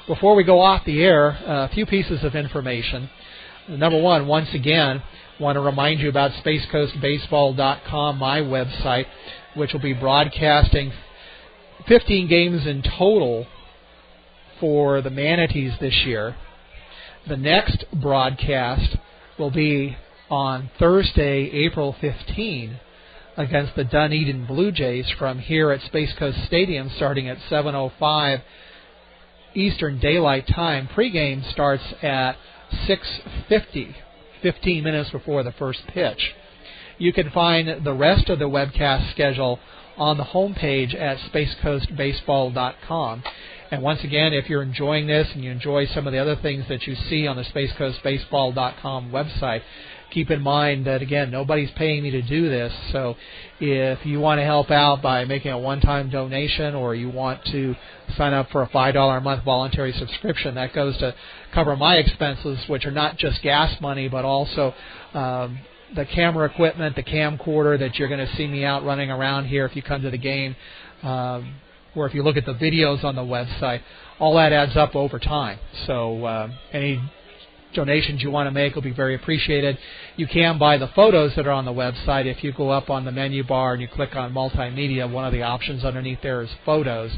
Before we go off the air, a few pieces of information. Number one, once again, want to remind you about SpaceCoastBaseball.com, my website, which will be broadcasting 15 games in total for the Manatees this year. The next broadcast will be on Thursday, April 15, against the Dunedin Blue Jays from here at Space Coast Stadium, starting at 7:05 Eastern Daylight Time. Pre-game starts at 6:50, 15 minutes before the first pitch. You can find the rest of the webcast schedule on the homepage at SpaceCoastBaseball.com. And once again, if you're enjoying this and you enjoy some of the other things that you see on the SpaceCoastBaseball.com website, keep in mind that, again, nobody's paying me to do this. So if you want to help out by making a one-time donation, or you want to sign up for a $5 a month voluntary subscription, that goes to cover my expenses, which are not just gas money, but also the camera equipment, the camcorder that you're going to see me out running around here if you come to the game, or if you look at the videos on the website. All that adds up over time. So any donations you want to make will be very appreciated. You can buy the photos that are on the website. If you go up on the menu bar and you click on multimedia, one of the options underneath there is photos.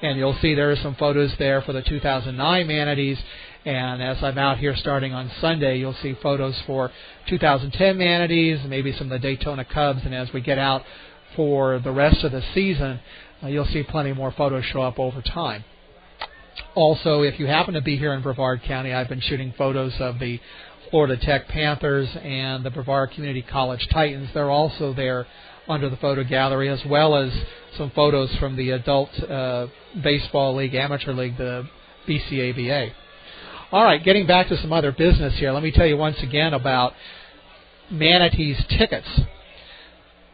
And you'll see there are some photos there for the 2009 Manatees. And as I'm out here starting on Sunday, you'll see photos for 2010 Manatees, maybe some of the Daytona Cubs. And as we get out for the rest of the season, you'll see plenty more photos show up over time. Also, if you happen to be here in Brevard County, I've been shooting photos of the Florida Tech Panthers and the Brevard Community College Titans. They're also there under the photo gallery, as well as some photos from the Adult Baseball League, Amateur League, the BCABA. All right, getting back to some other business here, let me tell you once again about Manatees tickets.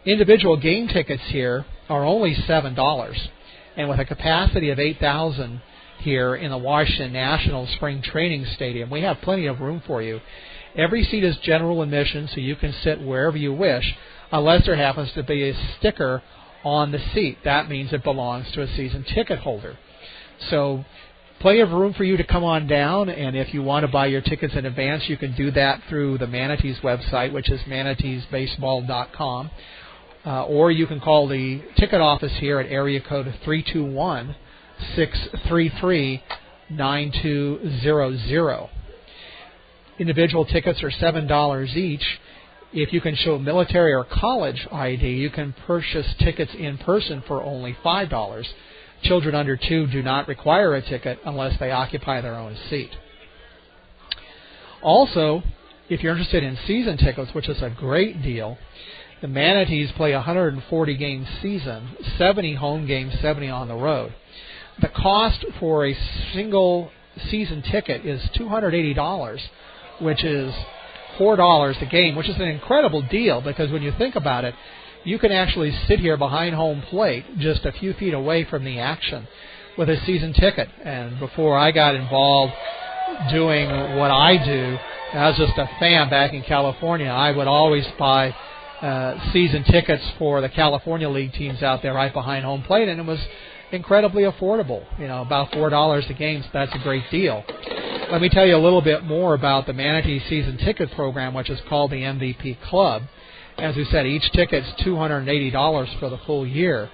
Individual game tickets here are only $7, and with a capacity of 8,000 here in the Washington National Spring Training Stadium, we have plenty of room for you. Every seat is general admission, so you can sit wherever you wish, unless there happens to be a sticker on the seat. That means it belongs to a season ticket holder. So plenty of room for you to come on down, and if you want to buy your tickets in advance, you can do that through the Manatees website, which is manateesbaseball.com. Or you can call the ticket office here at area code 321-633-9200. Individual tickets are $7 each. If you can show military or college ID, you can purchase tickets in person for only $5. Children under 2 do not require a ticket unless they occupy their own seat. Also, if you're interested in season tickets, which is a great deal, the Manatees play a 140-game season, 70 home games, 70 on the road. the cost for a single season ticket is $280, which is $4 a game, which is an incredible deal because when you think about it, you can actually sit here behind home plate just a few feet away from the action with a season ticket. And before I got involved doing what I do, I was just a fan back in California. I would always buy season tickets for the California League teams out there right behind home plate, and it was incredibly affordable, about $4 a game, so that's a great deal. Let me tell you a little bit more about the Manatees season ticket program, which is called the MVP Club. As we said, each ticket's $280 for the full year.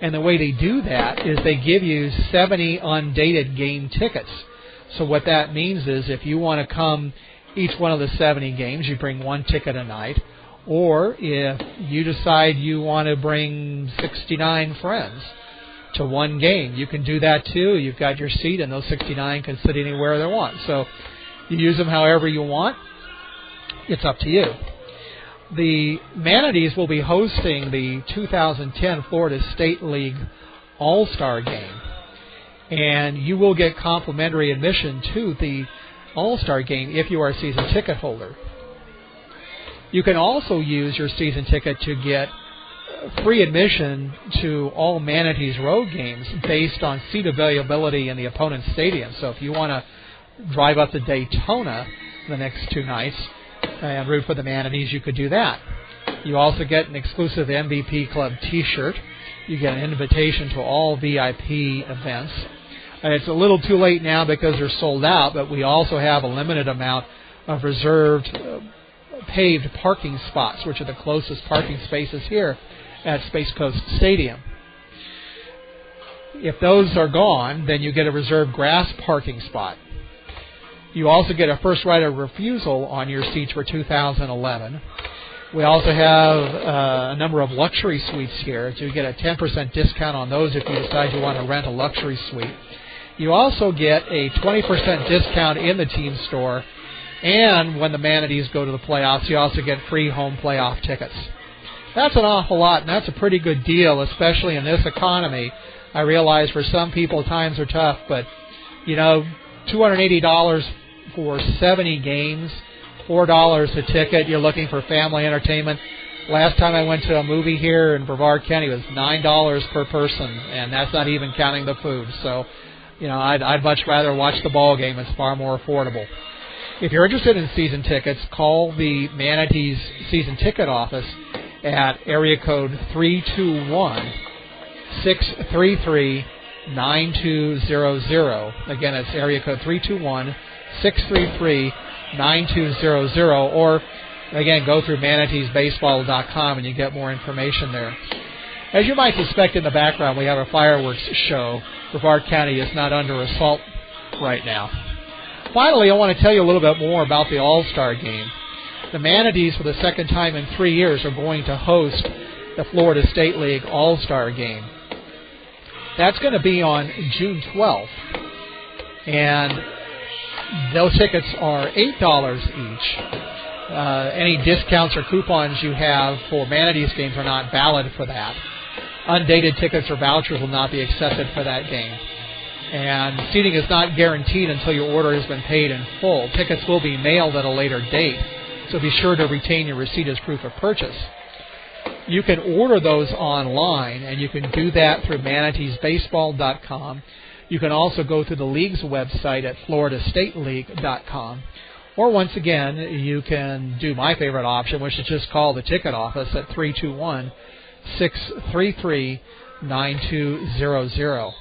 And the way they do that is they give you 70 undated game tickets. So what that means is if you want to come each one of the 70 games, you bring one ticket a night. Or if you decide you want to bring 69 friends to one game, you can do that too. You've got your seat, and those 69 can sit anywhere they want. So you use them however you want. It's up to you. The Manatees will be hosting the 2010 Florida State League All-Star Game, and you will get complimentary admission to the All-Star Game if you are a season ticket holder. You can also use your season ticket to get free admission to all Manatees road games based on seat availability in the opponent's stadium. So if you want to drive up to Daytona the next two nights and root for the Manatees, you could do that. You also get an exclusive MVP Club T-shirt. You get an invitation to all VIP events. It's a little too late now because they're sold out, but we also have a limited amount of reserved paved parking spots, which are the closest parking spaces here at Space Coast Stadium. If those are gone, then you get a reserved grass parking spot. You also get a first right of refusal on your seats for 2011. We also have a number of luxury suites here, so you get a 10% discount on those if you decide you want to rent a luxury suite. You also get a 20% discount in the team store, and when the Manatees go to the playoffs, you also get free home playoff tickets. That's an awful lot, and that's a pretty good deal, especially in this economy. I realize for some people times are tough, but, $280 for 70 games, $4 a ticket. You're looking for family entertainment. Last time I went to a movie here in Brevard County, it was $9 per person, and that's not even counting the food. So, I'd much rather watch the ball game. It's far more affordable. If you're interested in season tickets, call the Manatees season ticket office at area code 321-633-9200. Again, it's area code 321-633-9200. Or, again, go through manateesbaseball.com and you get more information there. As you might suspect in the background, we have a fireworks show. Brevard County is not under assault right now. Finally, I want to tell you a little bit more about the All-Star Game. The Manatees, for the second time in 3 years, are going to host the Florida State League All-Star Game. That's going to be on June 12th, and those tickets are $8 each. Any discounts or coupons you have for Manatees games are not valid for that. Undated tickets or vouchers will not be accepted for that game. And seating is not guaranteed until your order has been paid in full. Tickets will be mailed at a later date, so be sure to retain your receipt as proof of purchase. You can order those online, and you can do that through manateesbaseball.com. You can also go to the league's website at floridastateleague.com. Or once again, you can do my favorite option, which is just call the ticket office at 321-633-9200.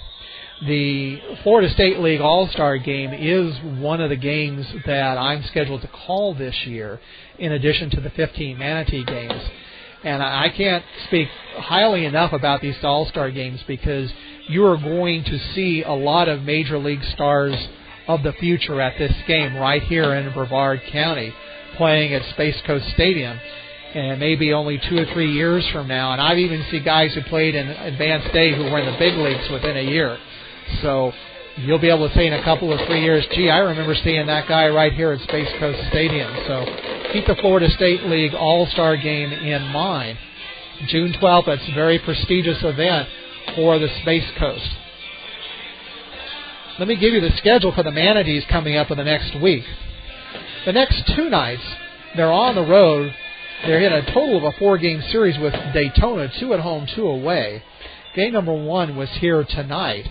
The Florida State League All-Star Game is one of the games that I'm scheduled to call this year, in addition to the 15 Manatee games. And I can't speak highly enough about these All-Star Games because you are going to see a lot of Major League stars of the future at this game right here in Brevard County, playing at Space Coast Stadium. And maybe only 2 or 3 years from now. And I've even seen guys who played in Advanced A who were in the big leagues within a year. So you'll be able to say in a couple of 3 years, gee, I remember seeing that guy right here at Space Coast Stadium. So keep the Florida State League All-Star Game in mind. June 12th, that's a very prestigious event for the Space Coast. let me give you the schedule for the Manatees coming up in the next week. The next 2 nights, they're on the road. They're in a total of a 4-game series with Daytona, 2 at home, 2 away. Game number 1 was here tonight.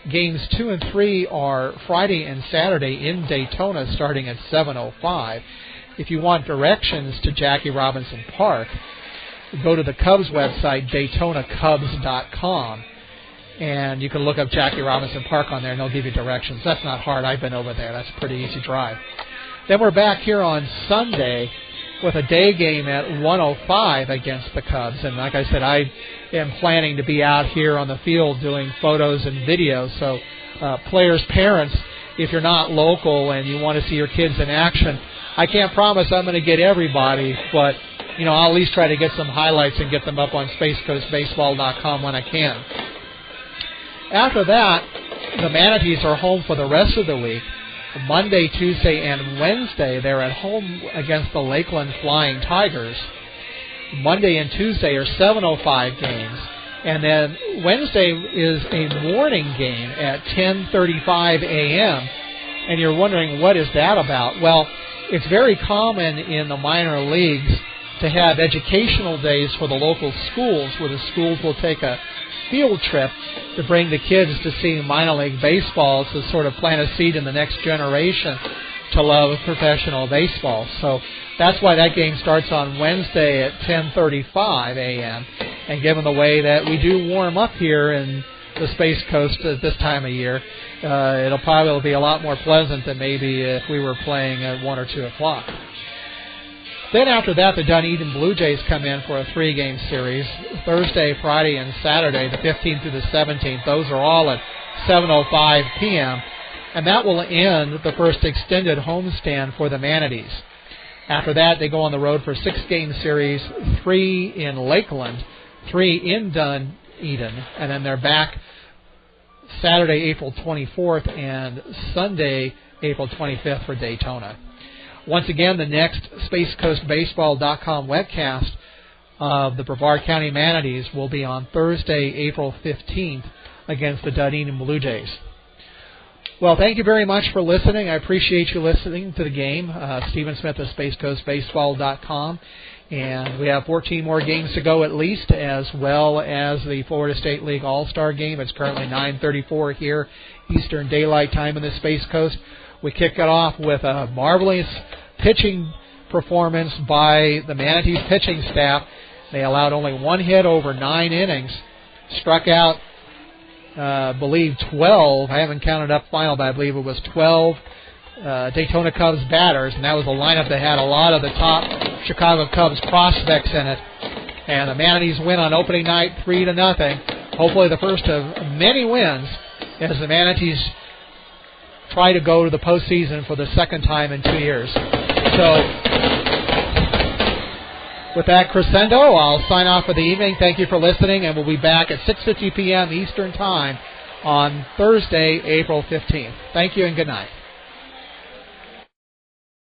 Games 2 and 3 are Friday and Saturday in Daytona starting at 7:05. If you want directions to Jackie Robinson Park, go to the Cubs website, DaytonaCubs.com, and you can look up Jackie Robinson Park on there, and they'll give you directions. That's not hard. I've been over there. That's a pretty easy drive. Then we're back here on Sunday with a day game at 1:05 against the Cubs. And like I said, I am planning to be out here on the field doing photos and videos. So players, parents, if you're not local and you want to see your kids in action, I can't promise I'm going to get everybody, but I'll at least try to get some highlights and get them up on SpaceCoastBaseball.com when I can. After that, the Manatees are home for the rest of the week. Monday, Tuesday, and Wednesday, they're at home against the Lakeland Flying Tigers. Monday and Tuesday are 7:05 games. And then Wednesday is a morning game at 10:35 a.m. And you're wondering, what is that about? Well, it's very common in the minor leagues to have educational days for the local schools, where the schools will take a field trip to bring the kids to see minor league baseball to sort of plant a seed in the next generation to love professional baseball. So that's why that game starts on Wednesday at 10:35 a.m. And given the way that we do warm up here in the Space Coast at this time of year, it'll probably be a lot more pleasant than maybe if we were playing at 1 or 2 o'clock. Then after that, the Dunedin Blue Jays come in for a 3-game series. Thursday, Friday, and Saturday, the 15th through the 17th. Those are all at 7:05 p.m. And that will end the first extended homestand for the Manatees. After that, they go on the road for a 6-game series, 3 in Lakeland, 3 in Dunedin, and then they're back Saturday, April 24th, and Sunday, April 25th for Daytona. Once again, the next SpaceCoastBaseball.com webcast of the Brevard County Manatees will be on Thursday, April 15th against the Dunedin Blue Jays. Well, thank you very much for listening. I appreciate you listening to the game. Stephen Smith of SpaceCoastBaseball.com. And we have 14 more games to go at least, as well as the Florida State League All-Star game. It's currently 9:34 here, Eastern Daylight Time in the Space Coast. We kick it off with a marvelous pitching performance by the Manatees pitching staff. They allowed only 1 hit over 9 innings, struck out, I believe, 12. I haven't counted up final, but I believe it was 12 Daytona Cubs batters, and that was a lineup that had a lot of the top Chicago Cubs prospects in it. And the Manatees win on opening night 3-0. Hopefully the first of many wins as the Manatees try to go to the postseason for the second time in 2 years. So, with that crescendo, I'll sign off for the evening. Thank you for listening, and we'll be back at 6:50 p.m. Eastern Time on Thursday, April 15th. Thank you and good night.